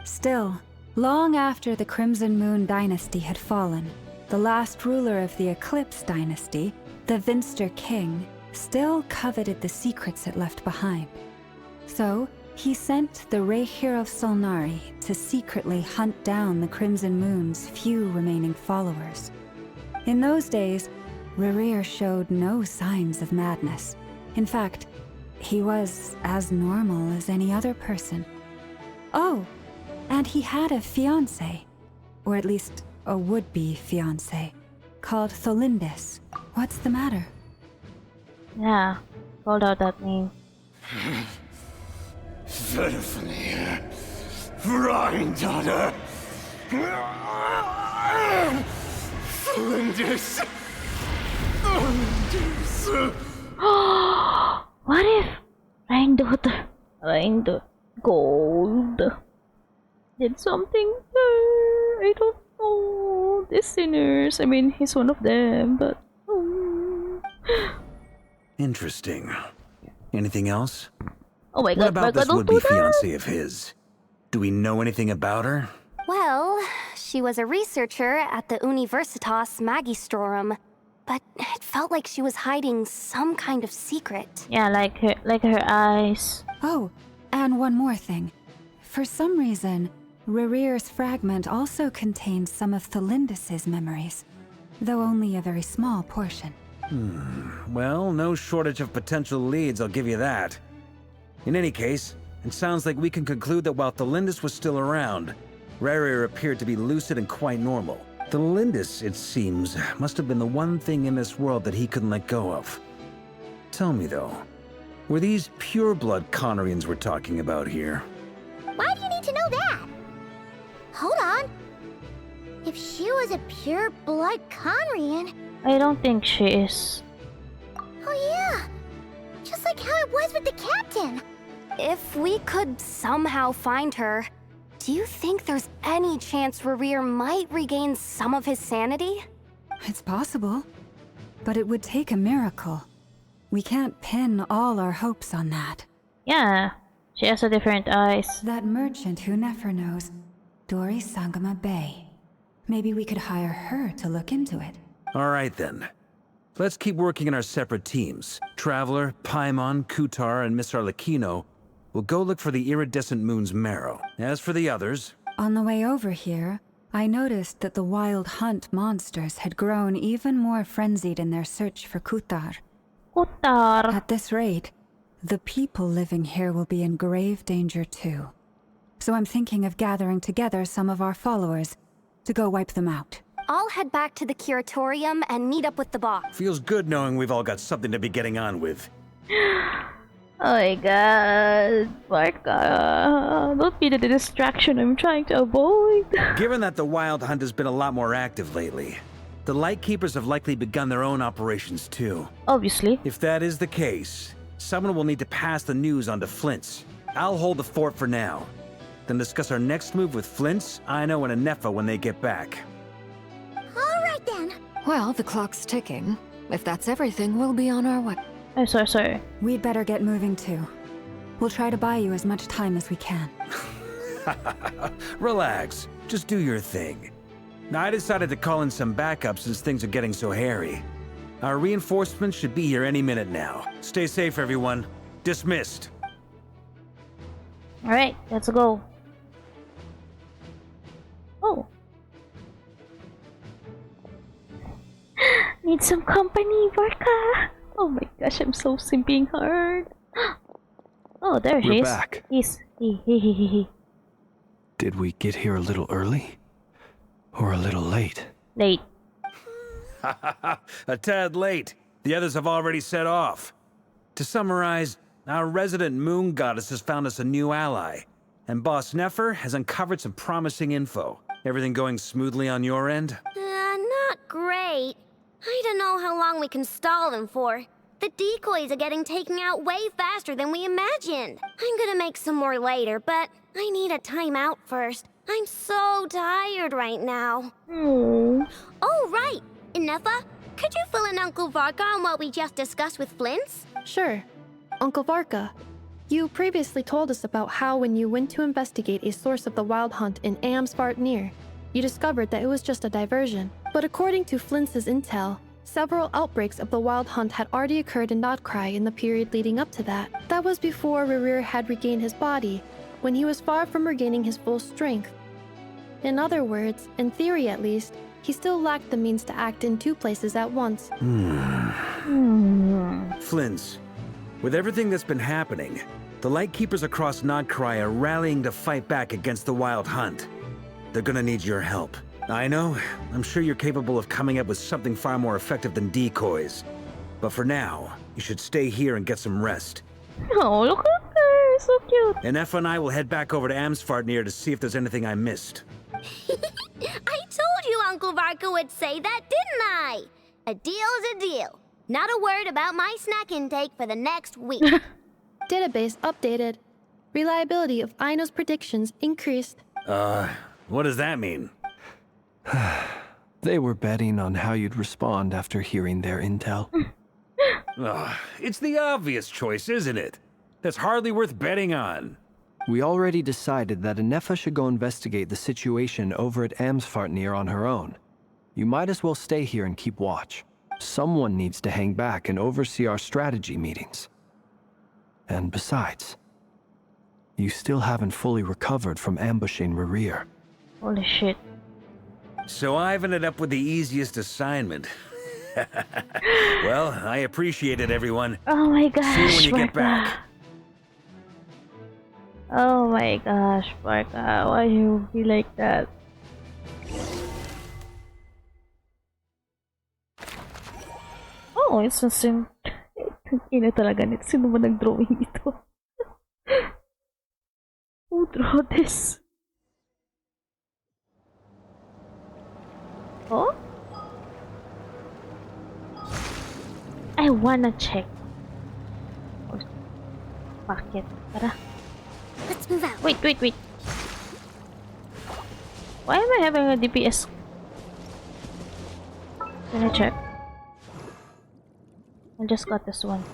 Still, Long after the Crimson Moon dynasty had fallen, the last ruler of the Eclipse dynasty, the Vinster King, still coveted the secrets it left behind. So, he sent the RERIR of Solnari to secretly hunt down the Crimson Moon's few remaining followers. In those days, RERIR showed no signs of madness. In fact, he was as normal as any other person. Oh, and he had a fiancé, or at least a would-be fiancé, called Tholindis. What's the matter? Yeah, called out that name. Verfnir, Rheindaughter, Flinders. What if Rheindaughter Gold did something? I don't know. These sinners. I mean, he's one of them, but. Interesting. Anything else? Oh my god, what about this would-be don't do that. fiancé of his? Do we know anything about her? Well, she was a researcher at the Universitas Magistrorum, but it felt like she was hiding some kind of secret. Yeah, like her eyes. Oh, and one more thing. For some reason, RERIR's fragment also contains some of Tholindis' memories, though only a very small portion. Well, no shortage of potential leads, I'll give you that. In any case, it sounds like we can conclude that while Tholindis was still around, RERIR appeared to be lucid and quite normal. Tholindis, it seems, must have been the one thing in this world that he couldn't let go of. Tell me though, were these pure-blood Conorians we're talking about here? Why do you need to know that? Hold on. If she was a pure-blood Conorian... I don't think she is. Oh yeah! Just like how it was with the captain! If we could somehow find her, do you think there's any chance RERIR might regain some of his sanity? It's possible, but it would take a miracle. We can't pin all our hopes on that. Yeah, she has a different eyes. That merchant who never knows, Dori Sangama Bay. Maybe we could hire her to look into it. All right then. Let's keep working in our separate teams. Traveler, Paimon, Kutar, and Miss Arlecchino will go look for the iridescent moon's marrow. As for the others... On the way over here, I noticed that the Wild Hunt monsters had grown even more frenzied in their search for Kutar. Kutar! At this rate, the people living here will be in grave danger too. So I'm thinking of gathering together some of our followers to go wipe them out. I'll head back to the curatorium and meet up with the boss. Feels good knowing we've all got something to be getting on with. Oh my god, Varka, don't be the distraction I'm trying to avoid. Given that the Wild Hunt has been a lot more active lately, the Lightkeepers have likely begun their own operations too. Obviously. If that is the case, someone will need to pass the news on to Flint's. I'll hold the fort for now, then discuss our next move with Flint's, Aino, and Anefa when they get back. Alright then. Well, the clock's ticking. If that's everything, we'll be on our way. Oh, sorry. We'd better get moving too. We'll try to buy you as much time as we can. Relax. Just do your thing. Now, I decided to call in some backup since things are getting so hairy. Our reinforcements should be here any minute now. Stay safe, everyone. Dismissed. Alright, let's go. Oh. Need some company, Varka. Oh my gosh, I'm so simping hard. Oh, there he is. We're back. He. Did we get here a little early? Or a little late? Late. A tad late. The others have already set off. To summarize, our resident moon goddess has found us a new ally, and Boss Nefer has uncovered some promising info. Everything going smoothly on your end? Not great. I don't know how long we can stall them for. The decoys are getting taken out way faster than we imagined. I'm gonna make some more later, but I need a timeout first. I'm so tired right now. Oh, right. Inefa, could you fill in Uncle Varka on what we just discussed with Flint's? Sure. Uncle Varka, You previously told us about how when you went to investigate a source of the Wild Hunt in Amsvartnir, you discovered that it was just a diversion. But according to Flintz's intel, several outbreaks of the Wild Hunt had already occurred in Notcry in the period leading up to that. That was before RERIR had regained his body, when he was far from regaining his full strength. In other words, in theory at least, he still lacked the means to act in two places at once. Flintz, with everything that's been happening, the Lightkeepers across Notcry are rallying to fight back against the Wild Hunt. They're gonna need your help. I know, I'm sure you're capable of coming up with something far more effective than decoys. But for now, you should stay here and get some rest. Oh, look at her, so cute. And Effa and I will head back over to Amsvartnir to see if there's anything I missed. I told you Uncle Varka would say that, didn't I? A deal's a deal. Not a word about my snack intake for the next week. Database updated. Reliability of Aino's predictions increased. What does that mean? They were betting on how you'd respond after hearing their intel. It's the obvious choice, isn't it? That's hardly worth betting on. We already decided that Anefa should go investigate the situation over at Amsvartnir on her own. You might as well stay here and keep watch. Someone needs to hang back and oversee our strategy meetings. And besides, you still haven't fully recovered from ambushing RERIR. Holy shit. So I've ended up with the easiest assignment. Well, I appreciate it, everyone. Oh my gosh, see you when you get Varka. back. Oh my gosh, Varka, why you be like that? Oh, it's a sim. Ina talaga nito. Sino ba nag-drawing ito? Who drew this? Oh? I wanna check. Bakit? Tara. Let's move out. Wait. Why am I having a DPS? Can I check? I just got this one.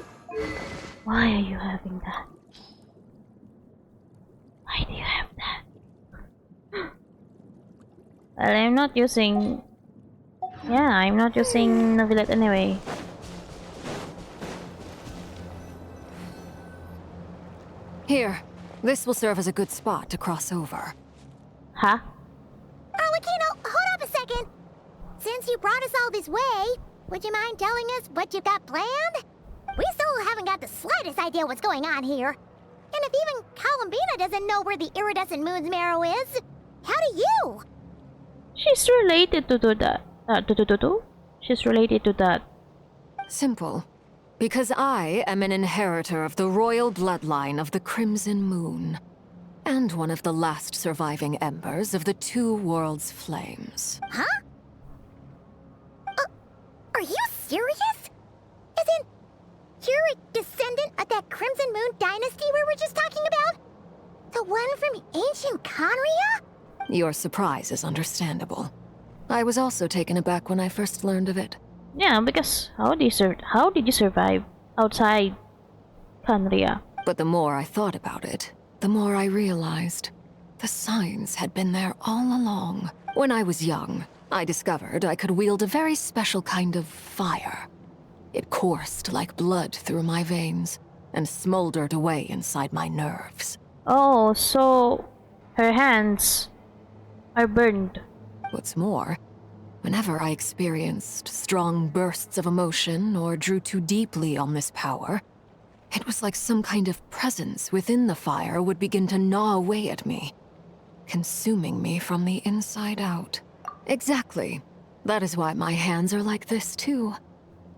Why are you having that? Why do you have that? Well, I'm not using... Yeah, I'm not using Navilet anyway. Here, this will serve as a good spot to cross over. Huh? Arlecchino, hold up a second. Since you brought us all this way, would you mind telling us what you've got planned? We still haven't got the slightest idea what's going on here. And if even Columbina doesn't know where the iridescent moon's marrow is, how do you? She's related to that. She's related to that. Simple. Because I am an inheritor of the royal bloodline of the Crimson Moon, and one of the last surviving embers of the Two Worlds' flames. Huh? Are you serious? As in, you're a descendant of that Crimson Moon dynasty we were just talking about? The one from ancient Conria? Your surprise is understandable. I was also taken aback when I first learned of it. Yeah, because how did you survive outside Conria? But the more I thought about it, the more I realized the signs had been there all along. When I was young, I discovered I could wield a very special kind of fire. It coursed like blood through my veins and smoldered away inside my nerves. Oh, so her hands are burned. What's more, whenever I experienced strong bursts of emotion or drew too deeply on this power, it was like some kind of presence within the fire would begin to gnaw away at me, consuming me from the inside out. Exactly. That is why my hands are like this too.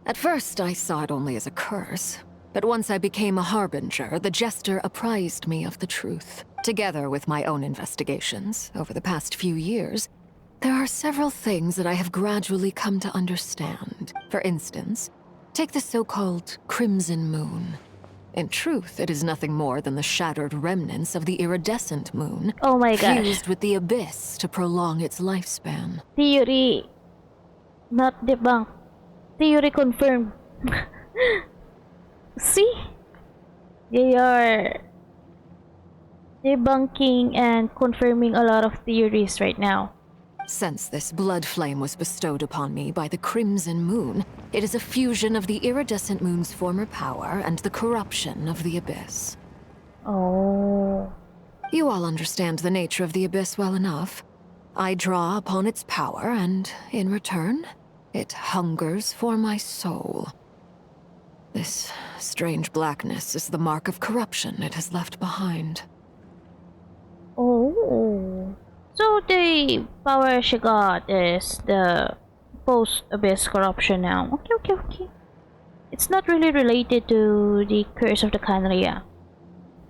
At first, I saw it only as a curse, but once I became a harbinger, the jester apprised me of the truth. Together with my own investigations over the past few years, there are several things that I have gradually come to understand. For instance, take the so-called Crimson Moon. In truth, it is nothing more than the shattered remnants of the iridescent moon, oh my gosh, fused with the abyss to prolong its lifespan. Theory not debunked. Theory confirmed. See? They are debunking and confirming a lot of theories right now. Since this blood flame was bestowed upon me by the Crimson Moon, it is a fusion of the iridescent moon's former power and the corruption of the Abyss. Oh. You all understand the nature of the Abyss well enough. I draw upon its power, and in return, it hungers for my soul. This strange blackness is the mark of corruption it has left behind. Oh. So the power she got is the post-abyss corruption now. Okay. It's not really related to the curse of the Canria.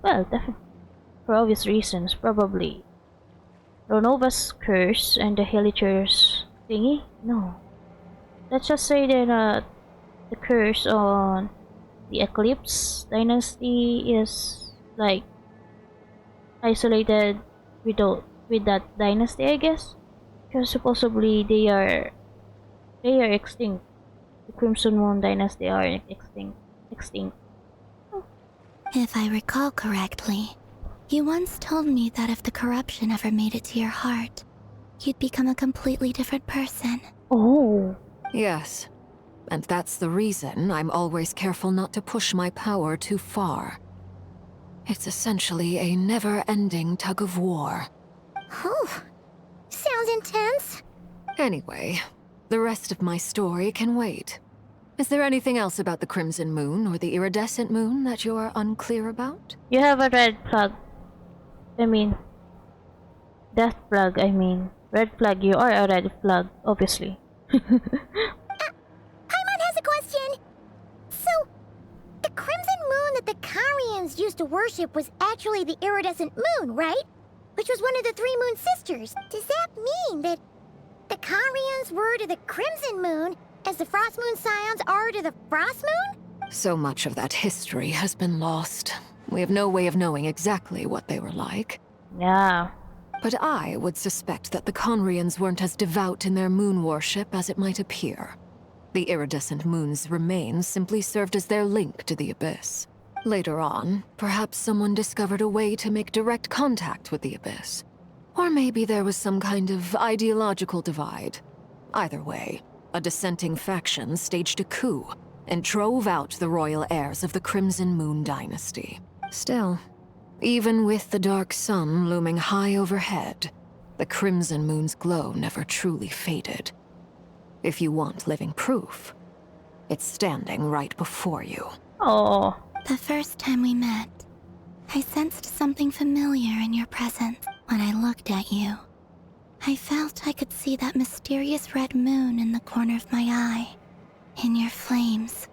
Well, definitely. For obvious reasons, probably. Ronova's curse and the Helichur's thingy? No. Let's just say that the curse on the Eclipse dynasty is like isolated with that dynasty, I guess, because supposedly they are extinct. The Crimson Moon dynasty are extinct. If I recall correctly, you once told me that if the corruption ever made it to your heart, you'd become a completely different person. Oh. Yes, and that's the reason I'm always careful not to push my power too far. It's essentially a never-ending tug of war. Oh, sounds intense. Anyway, the rest of my story can wait. Is there anything else about the Crimson Moon or the Iridescent Moon that you're unclear about? You have a red flag. I mean, death flag. I mean, red flag. You are a red flag, obviously. Paimon has a question. So, the Crimson Moon that the Carians used to worship was actually the Iridescent Moon, right? Which was one of the three Moon Sisters. Does that mean that the Carians were to the Crimson Moon as the Frost Moon Scions are to the Frost Moon? So much of that history has been lost. We have no way of knowing exactly what they were like. Yeah. But I would suspect that the Conrians weren't as devout in their moon worship as it might appear. The iridescent moon's remains simply served as their link to the Abyss. Later on, perhaps someone discovered a way to make direct contact with the Abyss. Or maybe there was some kind of ideological divide. Either way, a dissenting faction staged a coup and drove out the royal heirs of the Crimson Moon dynasty. Still, even with the dark sun looming high overhead, the Crimson Moon's glow never truly faded. If you want living proof, it's standing right before you. Oh. The first time we met, I sensed something familiar in your presence. When I looked at you, I felt I could see that mysterious red moon in the corner of my eye. In your flames,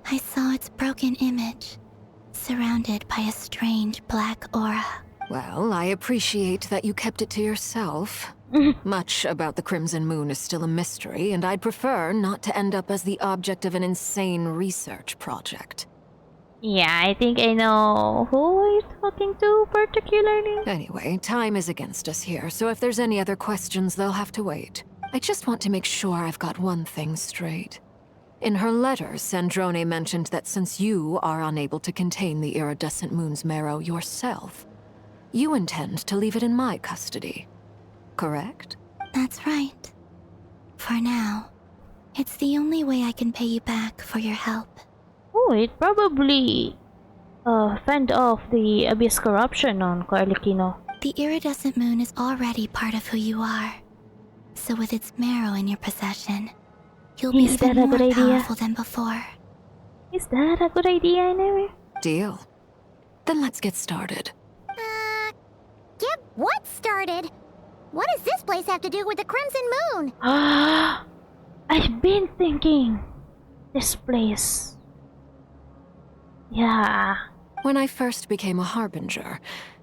I saw its broken image, surrounded by a strange black aura. Well, I appreciate that you kept it to yourself. Much about the Crimson Moon is still a mystery, and I'd prefer not to end up as the object of an insane research project. Yeah, I think I know who are you talking to particularly. Anyway, time is against us here, so if there's any other questions, they'll have to wait. I just want to make sure I've got one thing straight. In her letters, Sandrone mentioned that since you are unable to contain the iridescent moon's marrow yourself, you intend to leave it in my custody. Correct? That's right. For now, it's the only way I can pay you back for your help. Oh, it probably fend off the Abyss corruption on Carlicino. The iridescent moon is already part of who you are. So with its marrow in your possession, you'll be even more powerful than before. Is that a good idea, anyway? Deal. Then let's get started. Get what started? What does this place have to do with the Crimson Moon? I've been thinking. This place. Yeah. When I first became a Harbinger,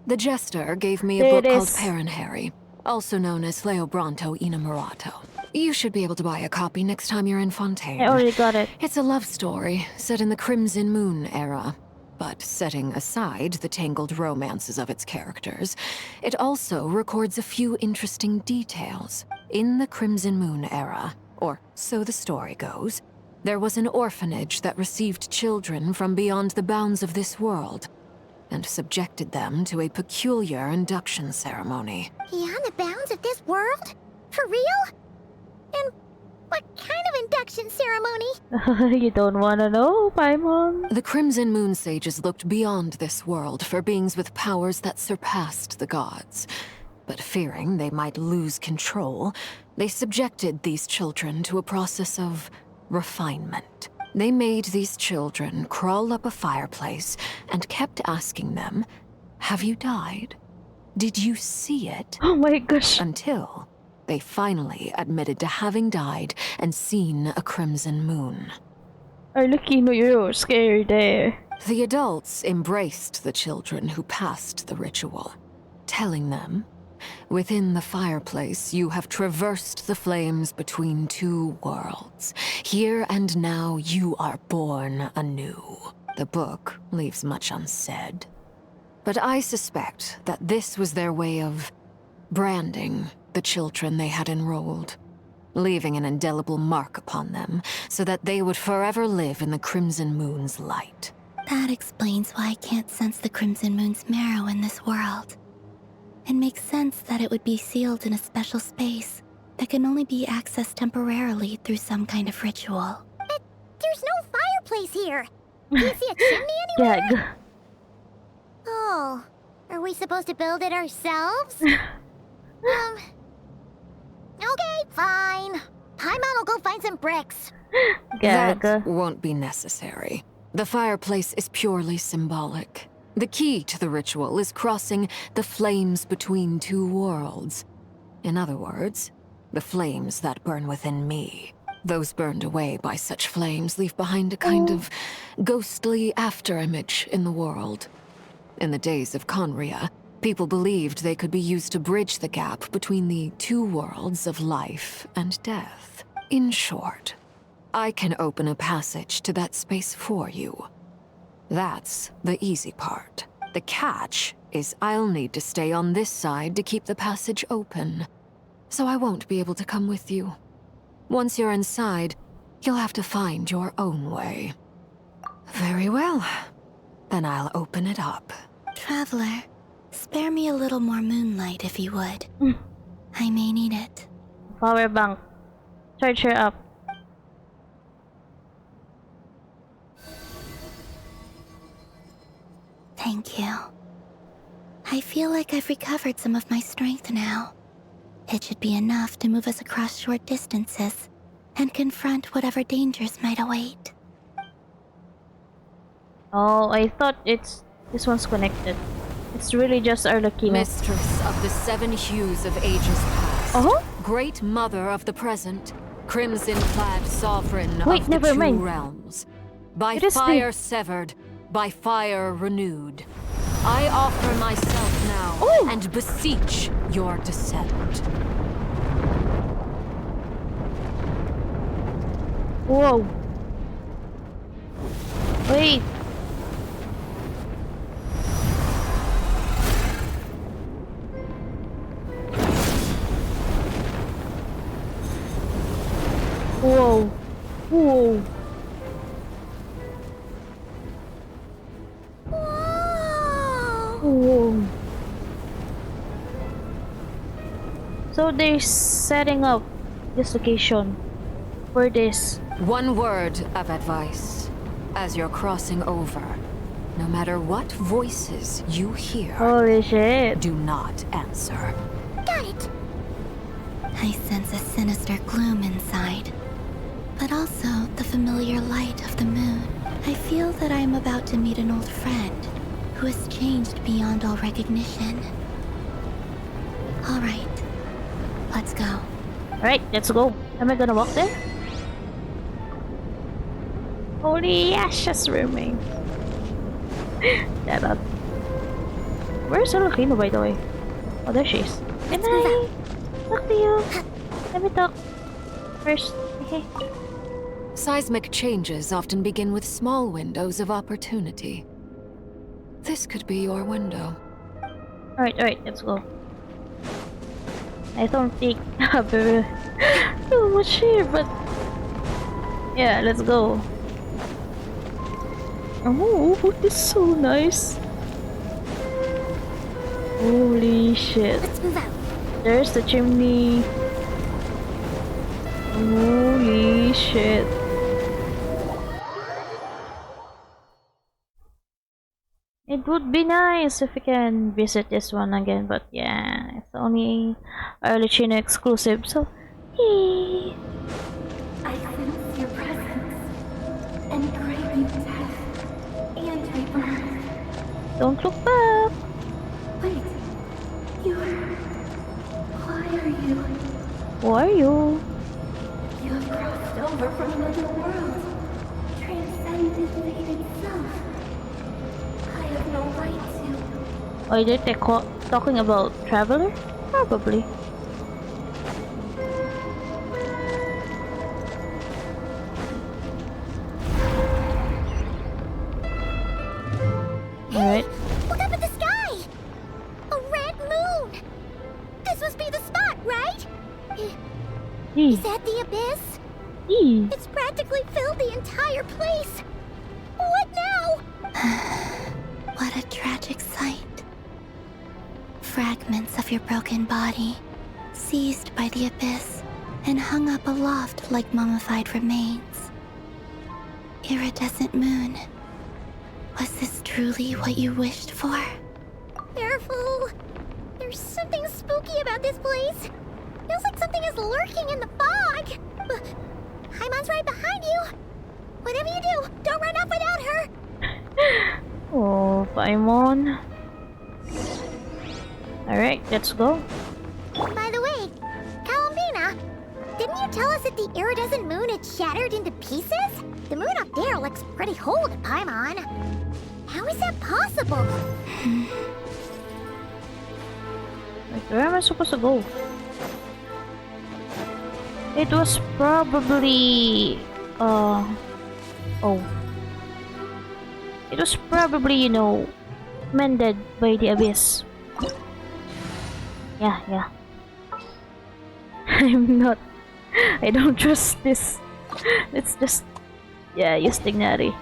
the Jester gave me a book called Paranhari, also known as Leobranto Inamorato. You should be able to buy a copy next time you're in Fontaine. I already got it. It's a love story set in the Crimson Moon era. But setting aside the tangled romances of its characters, it also records a few interesting details. In the Crimson Moon era, or so the story goes, there was an orphanage that received children from beyond the bounds of this world. and subjected them to a peculiar induction ceremony. Beyond the bounds of this world? For real? And what kind of induction ceremony? You don't wanna know, Paimon? The Crimson Moon Sages looked beyond this world for beings with powers that surpassed the gods. But fearing they might lose control, they subjected these children to a process of refinement. They made these children crawl up a fireplace and kept asking them, "Have you died? Did you see it?" Oh my gosh. Until they finally admitted to having died and seen a crimson moon. Arlecchino, you're scared there. The adults embraced the children who passed the ritual, telling them, "Within the fireplace, you have traversed the flames between two worlds. Here and now, you are born anew." The book leaves much unsaid. But I suspect that this was their way of branding the children they had enrolled, leaving an indelible mark upon them so that they would forever live in the Crimson Moon's light. That explains why I can't sense the Crimson Moon's marrow in this world. It makes sense that it would be sealed in a special space that can only be accessed temporarily through some kind of ritual. But there's no fireplace here! Do you see a chimney anywhere? Yeah. Oh, are we supposed to build it ourselves? Okay, fine. Paimon will go find some bricks. That won't be necessary. The fireplace is purely symbolic. The key to the ritual is crossing the flames between two worlds. In other words, the flames that burn within me. Those burned away by such flames leave behind a kind of ghostly afterimage in the world. In the days of Conria, people believed they could be used to bridge the gap between the two worlds of life and death. In short, I can open a passage to that space for you. That's the easy part. The catch is I'll need to stay on this side to keep the passage open, so I won't be able to come with you. Once you're inside, you'll have to find your own way. Very well. Then I'll open it up. Traveler, spare me a little more moonlight if you would. I may need it. Power bank. Charge her up. Thank you. I feel like I've recovered some of my strength now. It should be enough to move us across short distances and confront whatever dangers might await. Oh, I thought this one's connected. It's really just Arlecchino. Mistress of the seven hues of ages past. Great mother of the present. Crimson-clad sovereign of the two realms. By fire severed, by fire renewed. I offer myself now and beseech your descent. Whoa. Wait. Whoa. Whoa. Whoa. So they're setting up this location for this. One word of advice. As you're crossing over, no matter what voices you hear, holy shit, do not answer. Got it! I sense a sinister gloom inside, but also the familiar light of the moon. I feel that I am about to meet an old friend who has changed beyond all recognition. Alright, let's go. Alright, let's go. Am I gonna walk there? Holy ashes remain. Shut up. Where's Arlecchino, by the way? Oh, there she is. Good night. Talk to you. Let me talk first. Okay. Seismic changes often begin with small windows of opportunity. This could be your window. Alright, let's go. I don't think I have too much here, but yeah, let's go. Oh, this is so nice. Holy shit. Let's move out. There's the chimney. Holy shit. It would be nice if we can visit this one again, but yeah, it's only early Chino exclusive, so I sense your presence and crave death and rebirth. don't look back. Wait, why are you? Who are you? You have crossed over from another world, transcended fate itself. I have no right to. Are they talking about Traveler? Probably. Alright. Look up at the sky! A red moon! This must be the spot, right? Is that the abyss? It's practically filled the entire place! What now? What a tragic sight. Fragments of your broken body, seized by the abyss, and hung up aloft like mummified remains. Iridescent moon. Was this truly what you wished for? Careful! There's something spooky about this place. Feels like something is lurking in the fog. Haimon's right behind you. Whatever you do, don't run off without her. Oh, Paimon. Alright, let's go. By the way, Kalambina, didn't you tell us that the iridescent moon had shattered into pieces? The moon up there looks pretty whole to Paimon. How is that possible? Wait, where am I supposed to go? It was probably... oh. It was probably, you know, mended by the abyss. Yeah. I don't trust this. It's just... yeah, use Dignity.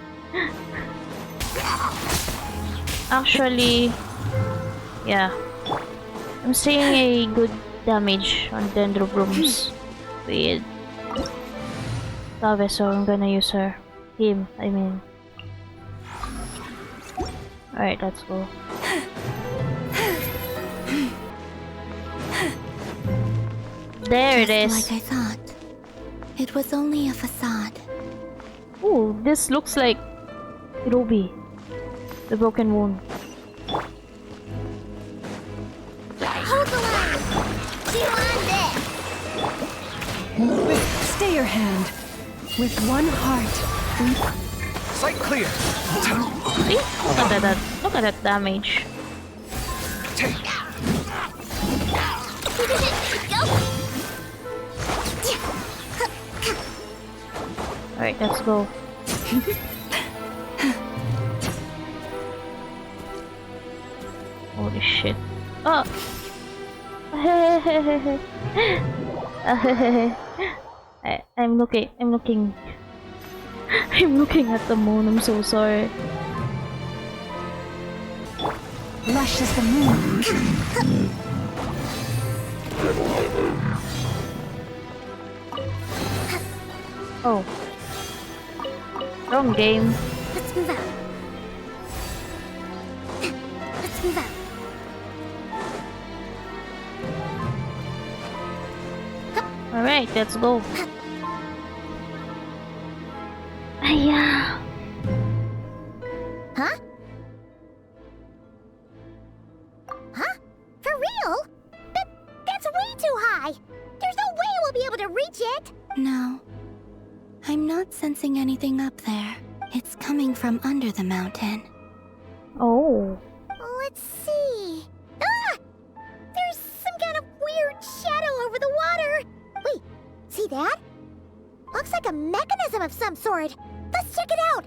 Actually... yeah. I'm seeing a good damage on Dendrobrooms with Tave, so I'm gonna use her. Him, I mean. Alright, let's go. There it is. Like I thought. It was only a facade. Ooh, this looks like Ruby, the broken moon. Hold the line! Do on this! Stay your hand. With one heart, we... Sight clear! See? Look at that damage. Alright, let's go. Holy shit. Oh! I'm looking at the moon, I'm so sorry. Lush as the moon. Oh. Wrong game. Let's move out. Let's move out. Alright, let's go. Yeah. Huh? Huh? For real? That's way too high! There's no way we'll be able to reach it! No. I'm not sensing anything up there. It's coming from under the mountain. Oh. Let's see. Ah! There's some kind of weird shadow over the water. Wait, see that? Looks like a mechanism of some sort. Let's check it out.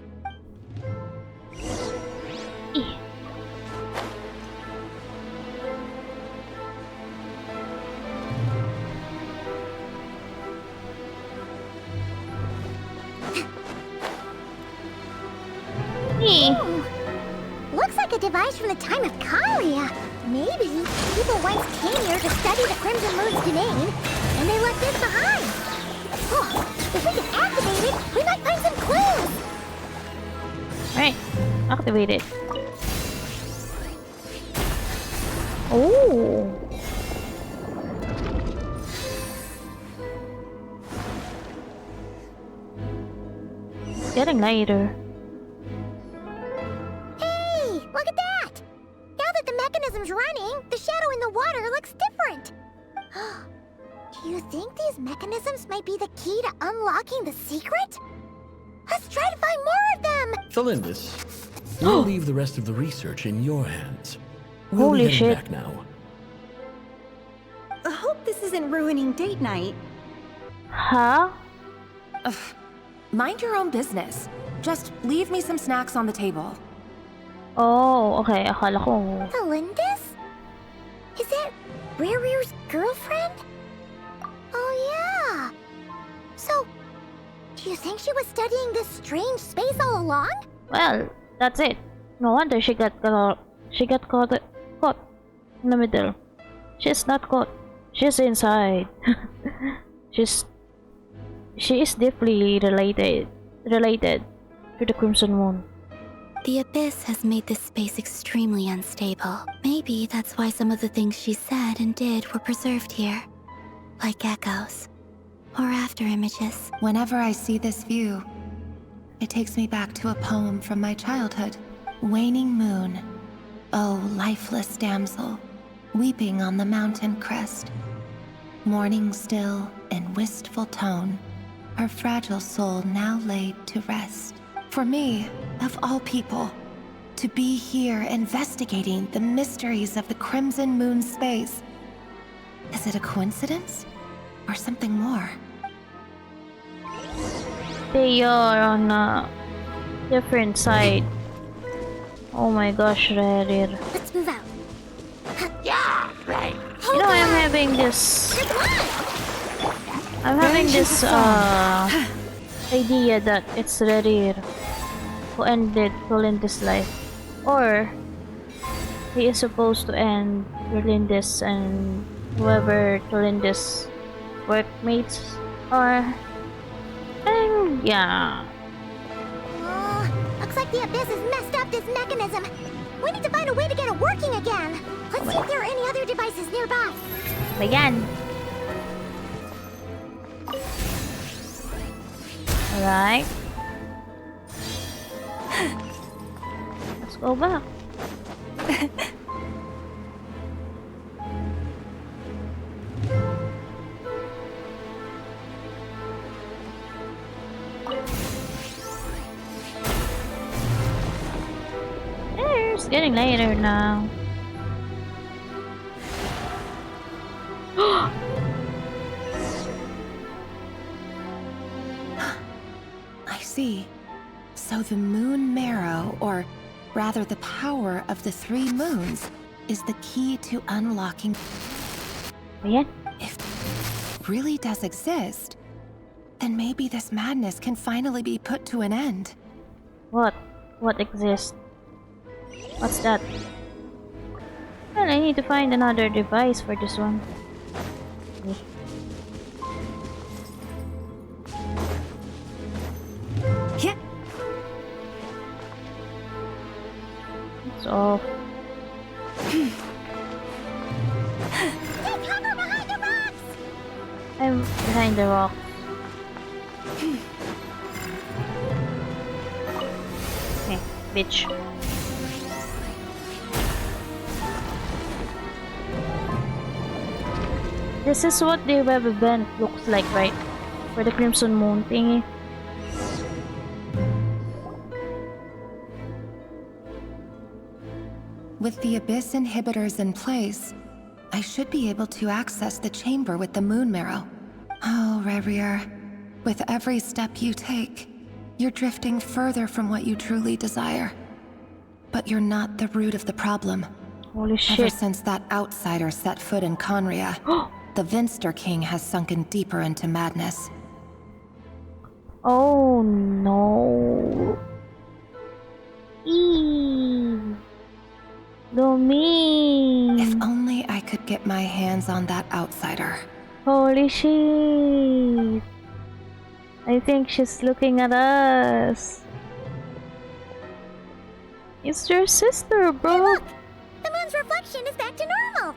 Looks like a device from the time of Karia. Maybe people once came here to study the Crimson Moon's domain, and they left this behind. Oh, if we can activate it, we might find some clues. Right, activate it. Oh. It's getting lighter. Hey, look at that! Now that the mechanism's running, the shadow in the water looks different. Do you think these mechanisms might be the key to unlocking the secret? Let's try to find more of them! Thalindis, we'll leave the rest of the research in your hands. We'll Holy be heading shit. back now. I hope this isn't ruining date night. Huh? Ugh. Mind your own business. Just leave me some snacks on the table. Oh, okay. Akala ko. Thalindis? Is it RERIR's girlfriend? Oh yeah. So, do you think she was studying this strange space all along? Well, that's it. No wonder she got caught in the middle. She's not caught. She's inside. She is deeply related to the Crimson Moon. The Abyss has made this space extremely unstable. Maybe that's why some of the things she said and did were preserved here. Like echoes. Or after images. Whenever I see this view, it takes me back to a poem from my childhood. Waning moon, oh lifeless damsel, weeping on the mountain crest. Mourning still in wistful tone, her fragile soul now laid to rest. For me, of all people, to be here investigating the mysteries of the Crimson Moon space. Is it a coincidence? Or something more? They are on a different side. Oh my gosh, RERIR. Let's move out. Yeah, right. You know, I'm having this idea that it's RERIR who ended Rolinda's life, or he is supposed to end Rolinda's and whoever Rolinda's workmates are. And yeah. Looks like the Abyss has messed up this mechanism. We need to find a way to get it working again. Let's see if there are any other devices nearby. Begin. Alright. Let's go back. It's getting later now. I see. So the moon marrow, or rather the power of the 3 moons, is the key to unlocking. Yeah. If it really does exist, then maybe this madness can finally be put to an end. What? What exists? What's that? Well, I need to find another device for this one. Yeah. It's off. Take cover behind the rocks! I'm behind the rock. Okay, bitch. This is what the web event looks like, right? For the Crimson Moon thingy. With the Abyss inhibitors in place, I should be able to access the chamber with the moon marrow. Oh, RERIR, with every step you take, you're drifting further from what you truly desire. But you're not the root of the problem. Holy shit. Ever since that outsider set foot in Conria, the Vinster King has sunken deeper into madness. Oh no. Eve. Domain. my hands on that outsider. Holy shit! I think she's looking at us. It's your sister, bro. Hey, look! The moon's reflection is back to normal.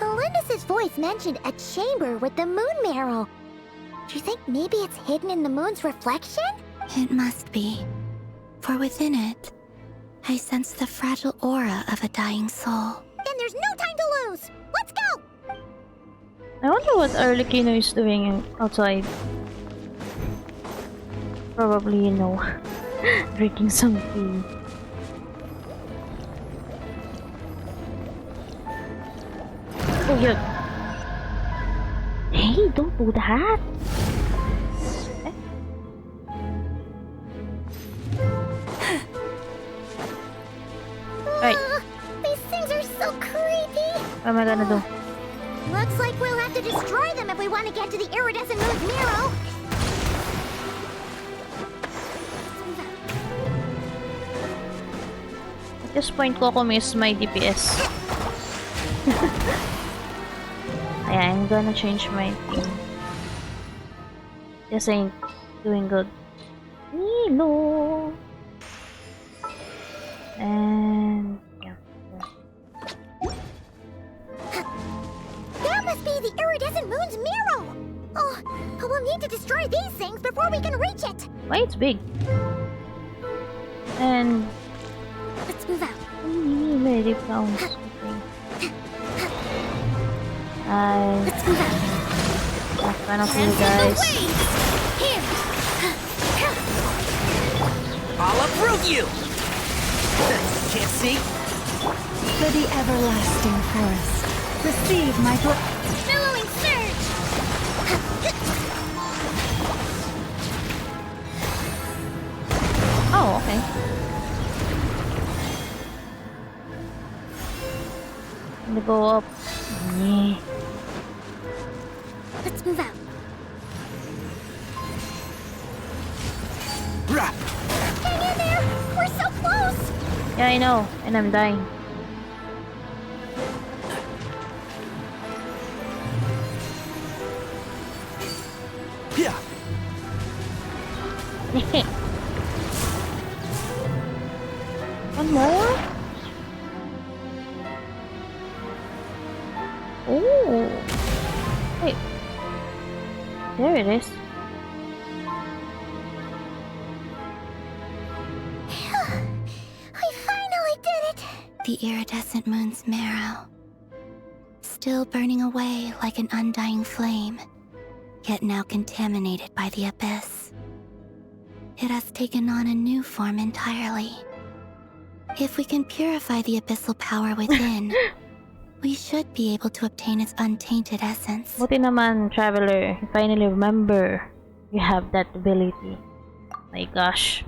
Elendis' voice mentioned a chamber with the moon marrow. Do you think maybe it's hidden in the moon's reflection? It must be. For within it, I sense the fragile aura of a dying soul. Then there's no time to lose! Let's go! I wonder what Arlecchino is doing outside. Probably, you know, drinking some tea. Oh, yeah. Hey, don't do that! Right. These things are so creepy! What am I gonna do? Looks like we'll have to destroy them if we want to get to the iridescent moon's marrow. At this point, Coco miss my DPS. Yeah, I'm gonna change my thing. This ain't doing good. Nilo! And yeah. That must be the iridescent moon's marrow! Oh, but we'll need to destroy these things before we can reach it! Why it's big? And let's move out. Very found something. Let's move out. Have fun of you guys. Here! I'll uproot you! Can't see? For the everlasting forest, receive my Billowing surge! Oh, okay. I'm gonna go up. Yeah. Let's move out. Hang in there! We're so close! Yeah, I know, and I'm dying. Yeah. One more? Oh. Wait. There it is. We finally did it! The iridescent moon's marrow. Still burning away like an undying flame, yet now contaminated by the abyss. It has taken on a new form entirely. If we can purify the abyssal power within, we should be able to obtain its untainted essence. Buti naman, Traveler. You finally remember you have that ability. My gosh.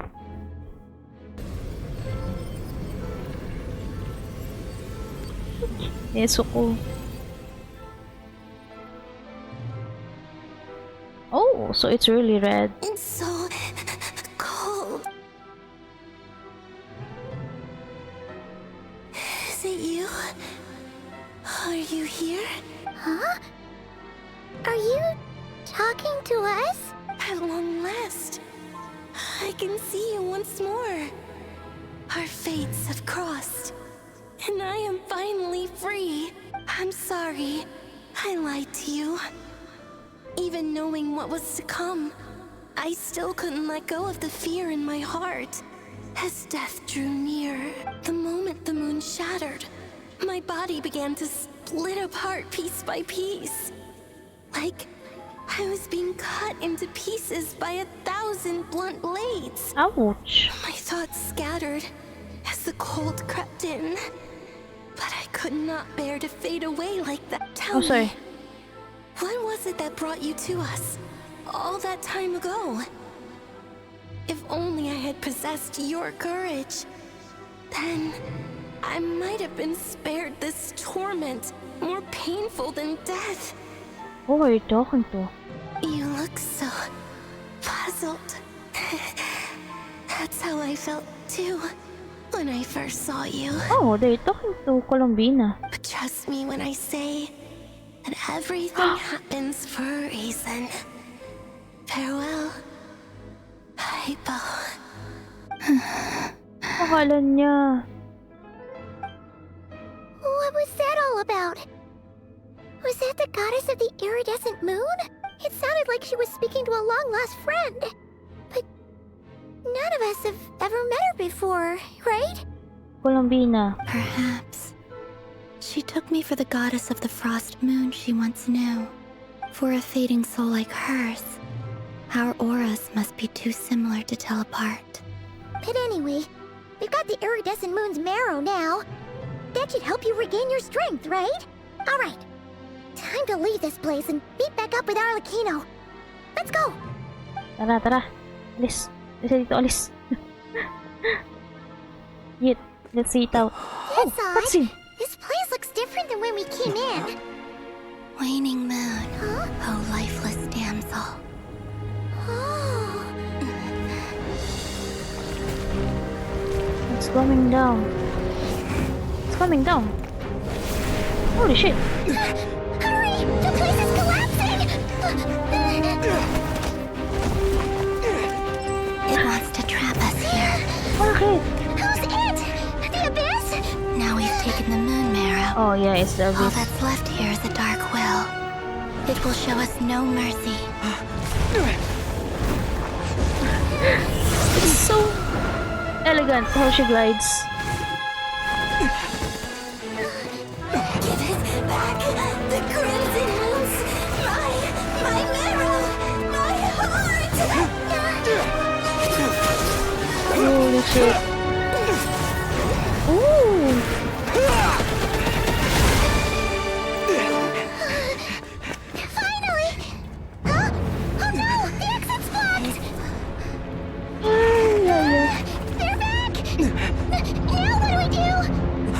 It's so cool. Oh, so it's really red. It's so cold. Is it you? Are you here? Huh? Are you talking to us? At long last, I can see you once more. Our fates have crossed, and I am finally free. I'm sorry, I lied to you. Even knowing what was to come, I still couldn't let go of the fear in my heart. As death drew near, the moment the moon shattered, my body began to split apart piece by piece. Like I was being cut into pieces by 1,000 blunt blades. Ouch. My thoughts scattered as the cold crept in. But I could not bear to fade away like that. Tell me, what was it that brought you to us all that time ago? If only I had possessed your courage, then I might have been spared this torment, more painful than death. Who are you talking to? You look so puzzled. That's how I felt too when I first saw you. Oh, they're talking to Colombina. Trust me when I say that everything happens for a reason. Farewell, Hypo. Pangalan niya. What was that all about? Was that the goddess of the iridescent moon? It sounded like she was speaking to a long-lost friend. But none of us have ever met her before, right? Colombina. Perhaps. She took me for the goddess of the frost moon she once knew. For a fading soul like hers, our auras must be too similar to tell apart. But anyway, we've got the iridescent moon's marrow now. That should help you regain your strength, right? Alright. Time to leave this place and meet back up with Arlecchino. Let's go! Tara, tara. Alis. Alis dito, alis. Yet, let's see it out. That's odd. This place looks different than when we came in. Waning moon, oh lifeless damsel. Oh. It's coming down. It's coming down. Holy shit. Hurry! The place is collapsing! It wants to trap us here. Okay. Who's it? The Abyss? Now we've taken the moon marrow. Oh yeah, it's the All Abyss. that's left here is a dark will. It will show us no mercy. It's so elegant how she glides. Give it back! The crimson moons! My marrow! My heart! Holy shit. Ooh! Finally! Huh? Oh no! The exit's blocked! They're back! Now what do we do?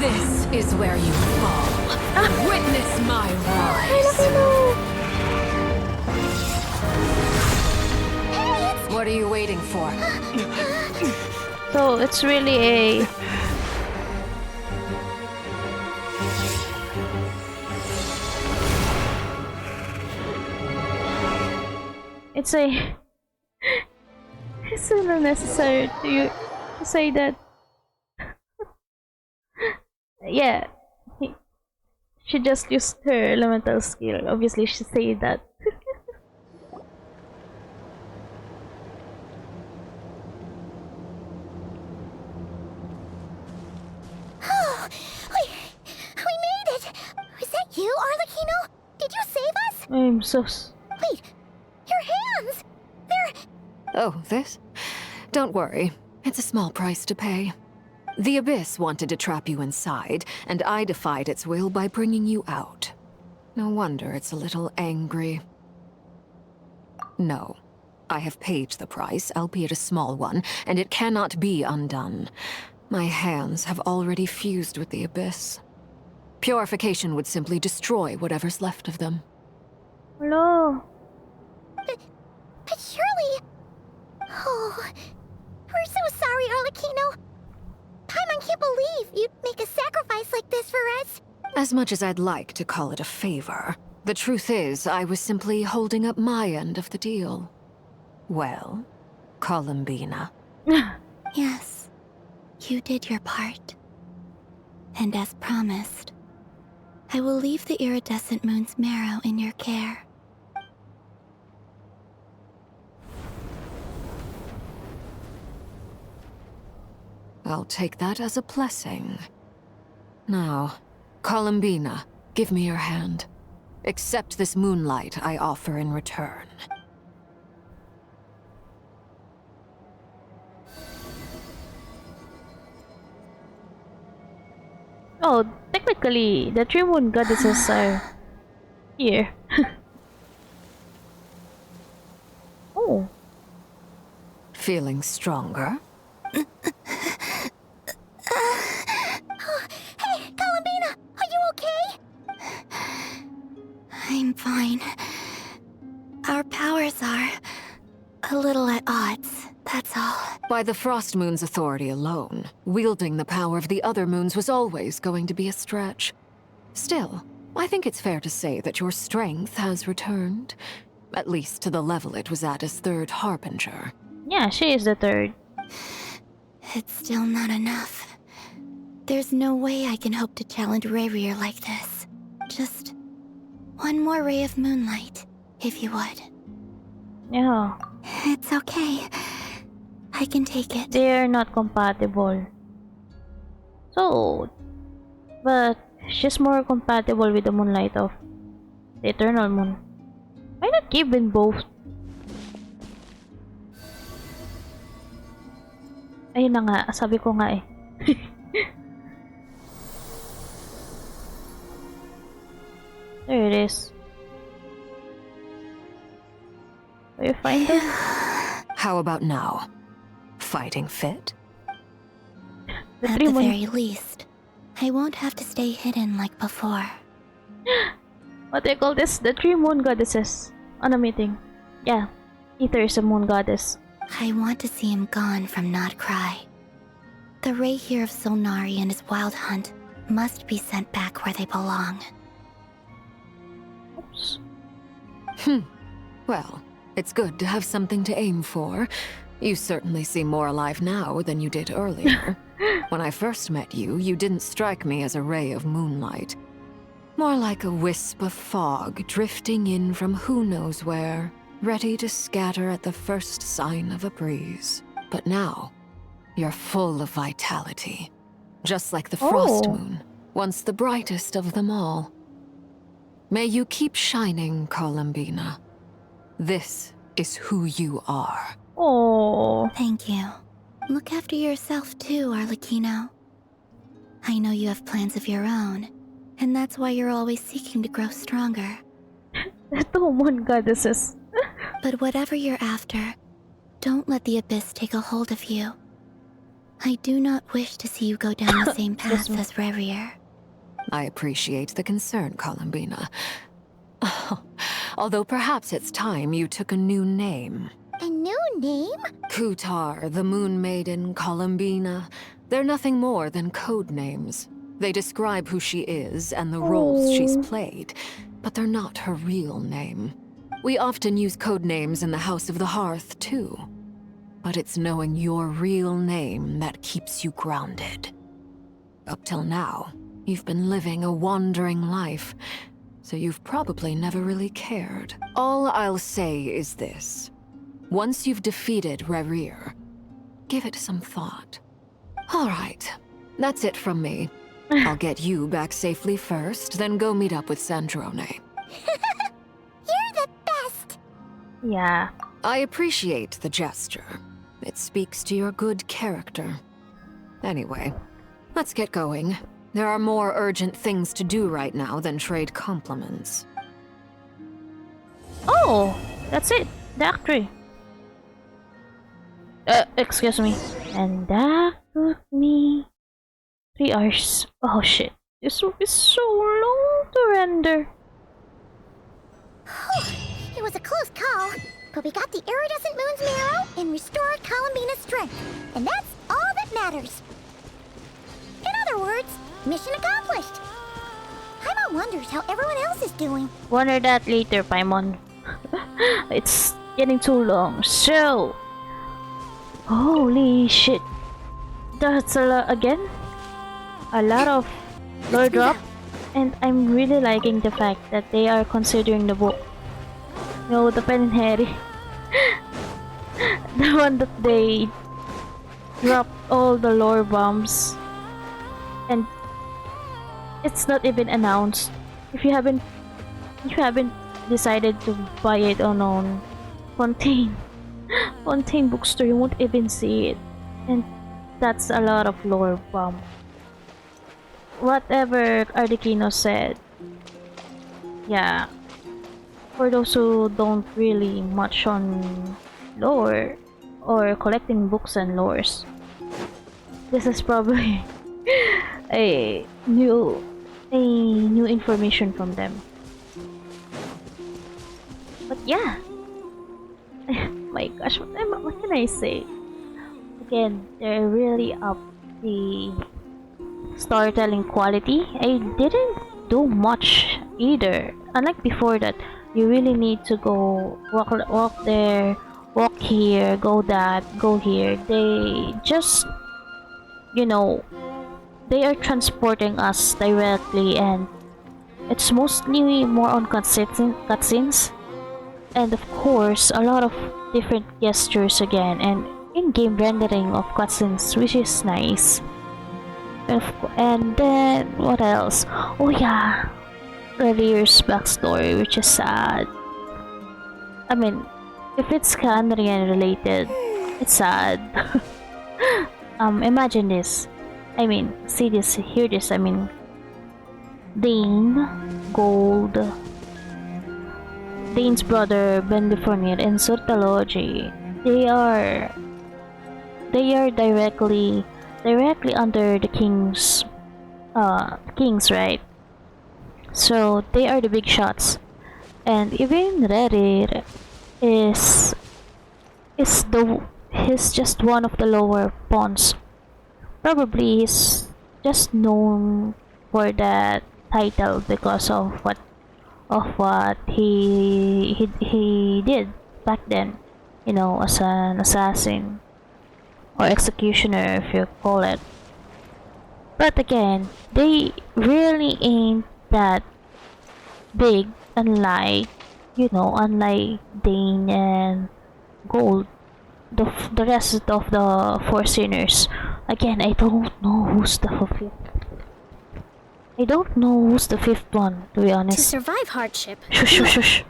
This is where you fall. Witness my rise. What are you waiting for? So it's really a... It's a... It's so unnecessary to say that. Yeah. She just used her elemental skill. Obviously she said that. Oh, we made it! Was that you, Arlecchino? Did you save us? I'm so... Wait, your hands! They're... Oh, this? Don't worry. It's a small price to pay. The Abyss wanted to trap you inside, and I defied its will by bringing you out. No wonder it's a little angry. No. I have paid the price, albeit a small one, and it cannot be undone. My hands have already fused with the Abyss. Purification would simply destroy whatever's left of them. Hello. But surely... Oh... We're so sorry, Arlecchino. Paimon can't believe you'd make a sacrifice like this for us. As much as I'd like to call it a favor, the truth is I was simply holding up my end of the deal. Well, Columbina. Yes, you did your part. And as promised, I will leave the iridescent moon's marrow in your care. I'll take that as a blessing. Now, Columbina, give me your hand. Accept this moonlight I offer in return. Oh, technically, the three moon goddesses are here. Oh. Feeling stronger? Hey, Columbina, are you okay? I'm fine. Our powers are a little at odds, that's all. By the Frost Moon's authority alone, wielding the power of the other moons was always going to be a stretch. Still, I think it's fair to say that your strength has returned. At least to the level it was at as third Harbinger. Yeah, she is the third. It's still not enough. There's no way I can hope to challenge RERIR like this. Just one more ray of moonlight, if you would. Yeah. It's okay. I can take it. They are not compatible. So, but she's more compatible with the moonlight of the eternal moon. Why not give them both? Ayun na nga, sabi ko nga eh. There it is. Are you fine though? How about now? Fighting fit? At the very least, I won't have to stay hidden like before. What do you call this? The 3 moon goddesses on a meeting. Yeah, Ether is a moon goddess. I want to see him gone from Not Cry. The Ray here of Solnari and his wild hunt must be sent back where they belong. Oops. Well, it's good to have something to aim for. You certainly seem more alive now than you did earlier. When I first met you, you didn't strike me as a ray of moonlight. More like a wisp of fog drifting in from who knows where, ready to scatter at the first sign of a breeze. But now, you're full of vitality. Just like the frost moon, once the brightest of them all. May you keep shining, Columbina. This is who you are. Oh, thank you. Look after yourself too, Arlecchino. I know you have plans of your own, and that's why you're always seeking to grow stronger. The 2 moon goddesses. But whatever you're after, don't let the abyss take a hold of you. I do not wish to see you go down the same path as RERIR. I appreciate the concern, Columbina. Although perhaps it's time you took a new name. A new name? Kutar, the Moon Maiden, Columbina. They're nothing more than code names. They describe who she is and the roles she's played, but they're not her real name. We often use code names in the House of the Hearth, too. But it's knowing your real name that keeps you grounded. Up till now, you've been living a wandering life, so you've probably never really cared. All I'll say is this. Once you've defeated RERIR, give it some thought. All right, that's it from me. I'll get you back safely first, then go meet up with Sandrone. You're the best! Yeah. I appreciate the gesture. It speaks to your good character. Anyway, let's get going. There are more urgent things to do right now than trade compliments. Oh, that's it. The actress. Excuse me. And that took me 3 hours. Oh shit. This will be so long to render. It was a close call, but we got the iridescent moon's marrow and restored Columbina's strength. And that's all that matters. In other words, mission accomplished. Paimon wonders how everyone else is doing. Wonder that later, Paimon. It's getting too long. So, holy shit. That's a lot again. A lot of lore drop. And I'm really liking the fact that they are considering the book. No, the Pen and Harry. The one that they dropped all the lore bombs. And it's not even announced. If you haven't decided to buy it on Fontaine bookstore, you won't even see it. And that's a lot of lore bomb. Whatever Arlecchino said, yeah, for those who don't really much on lore or collecting books and lores, this is probably a new information from them. But yeah, my gosh, what can I say? Again, they're really up the storytelling quality. I didn't do much either. Unlike before that, you really need to go walk there, walk here, go that, go here. They just, you know, they are transporting us directly, and it's mostly more on cutscenes, and of course a lot of different gestures again, and in-game rendering of cutscenes, which is nice. And then what else? Oh yeah, RERIR's backstory, which is sad. I mean, if it's Canadian related, it's sad. Imagine this. I mean, see this, hear this. I mean, Dane's brother Bendifornir and Surtalogy, they are directly under the kings, right? So they are the big shots, and even RERIR is he's just one of the lower pawns. Probably he's just known for that title because of what he did back then, you know, as an assassin or executioner, if you call it. But again, they really ain't that big, unlike Dane and Gold, the rest of the four sinners. Again, I don't know who's the fifth. I don't know who's the fifth one, to be honest. To survive hardship. Shush.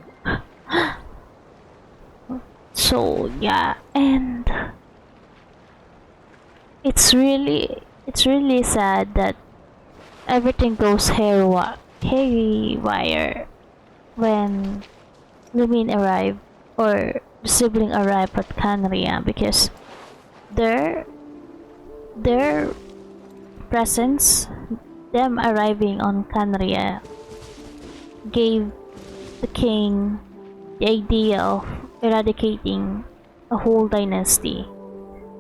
So yeah, and it's really sad that everything goes haywire when Lumine arrived, or the sibling arrived at Canria, because their presence, them arriving on Canria, gave the king the idea of eradicating a whole dynasty,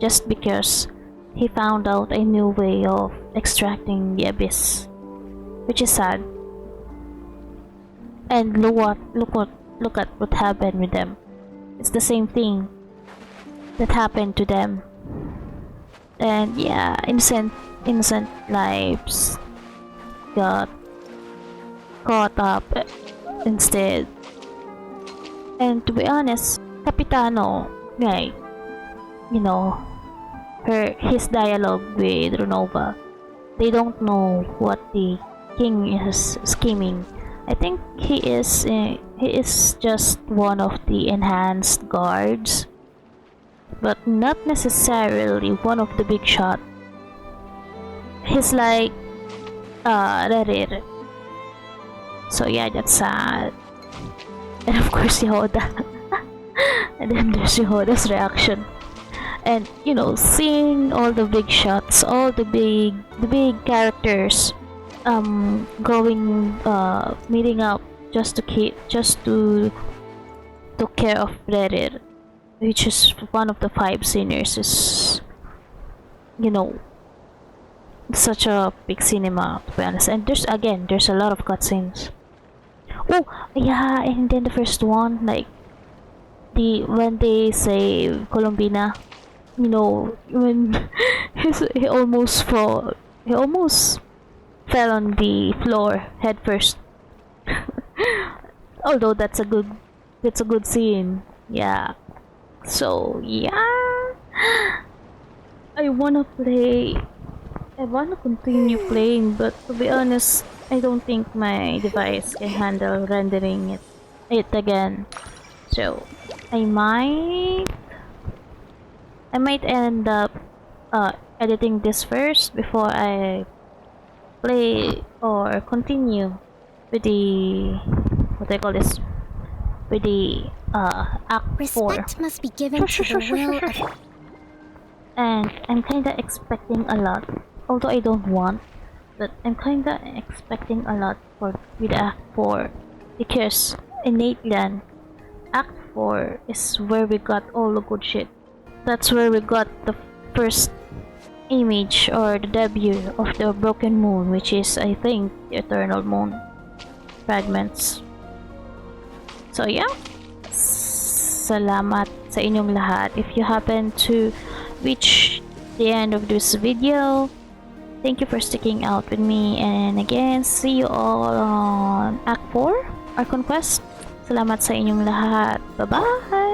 just because he found out a new way of extracting the abyss, which is sad. And look at what happened with them. It's the same thing that happened to them. And yeah, innocent lives got caught up instead. And to be honest, Capitano, like, you know, his dialogue with Runova, they don't know what the king is scheming. I think he is just one of the enhanced guards, but not necessarily one of the big shot. He's like RERIR. So yeah, that's sad. And of course Yehoda. And then there's Yehoda's reaction. And you know, seeing all the big shots, all the big characters meeting up just to took care of RERIR, which is one of the 5 sinners, is, you know, such a big cinema, to be honest. And there's a lot of cutscenes. Oh yeah, and then the first one, like when they save Colombina, you know, when he almost fell on the floor head first. Although that's a good scene. Yeah. So yeah, I wanna continue playing, but to be honest, I don't think my device can handle rendering it again. So I might end up editing this first before I play or continue with the Act 4. Respect must be given to the will of... And I'm kinda expecting a lot, although I don't want, but I'm kinda expecting a lot with Act 4, because innately Act 4 is where we got all the good shit. That's where we got the first image or the debut of the broken moon, which is, I think, the eternal moon fragments. So yeah, salamat sa inyong lahat. If you happen to reach the end of this video, thank you for sticking out with me, and again, see you all on Act 4, our conquest. Salamat sa inyong lahat. Bye-bye!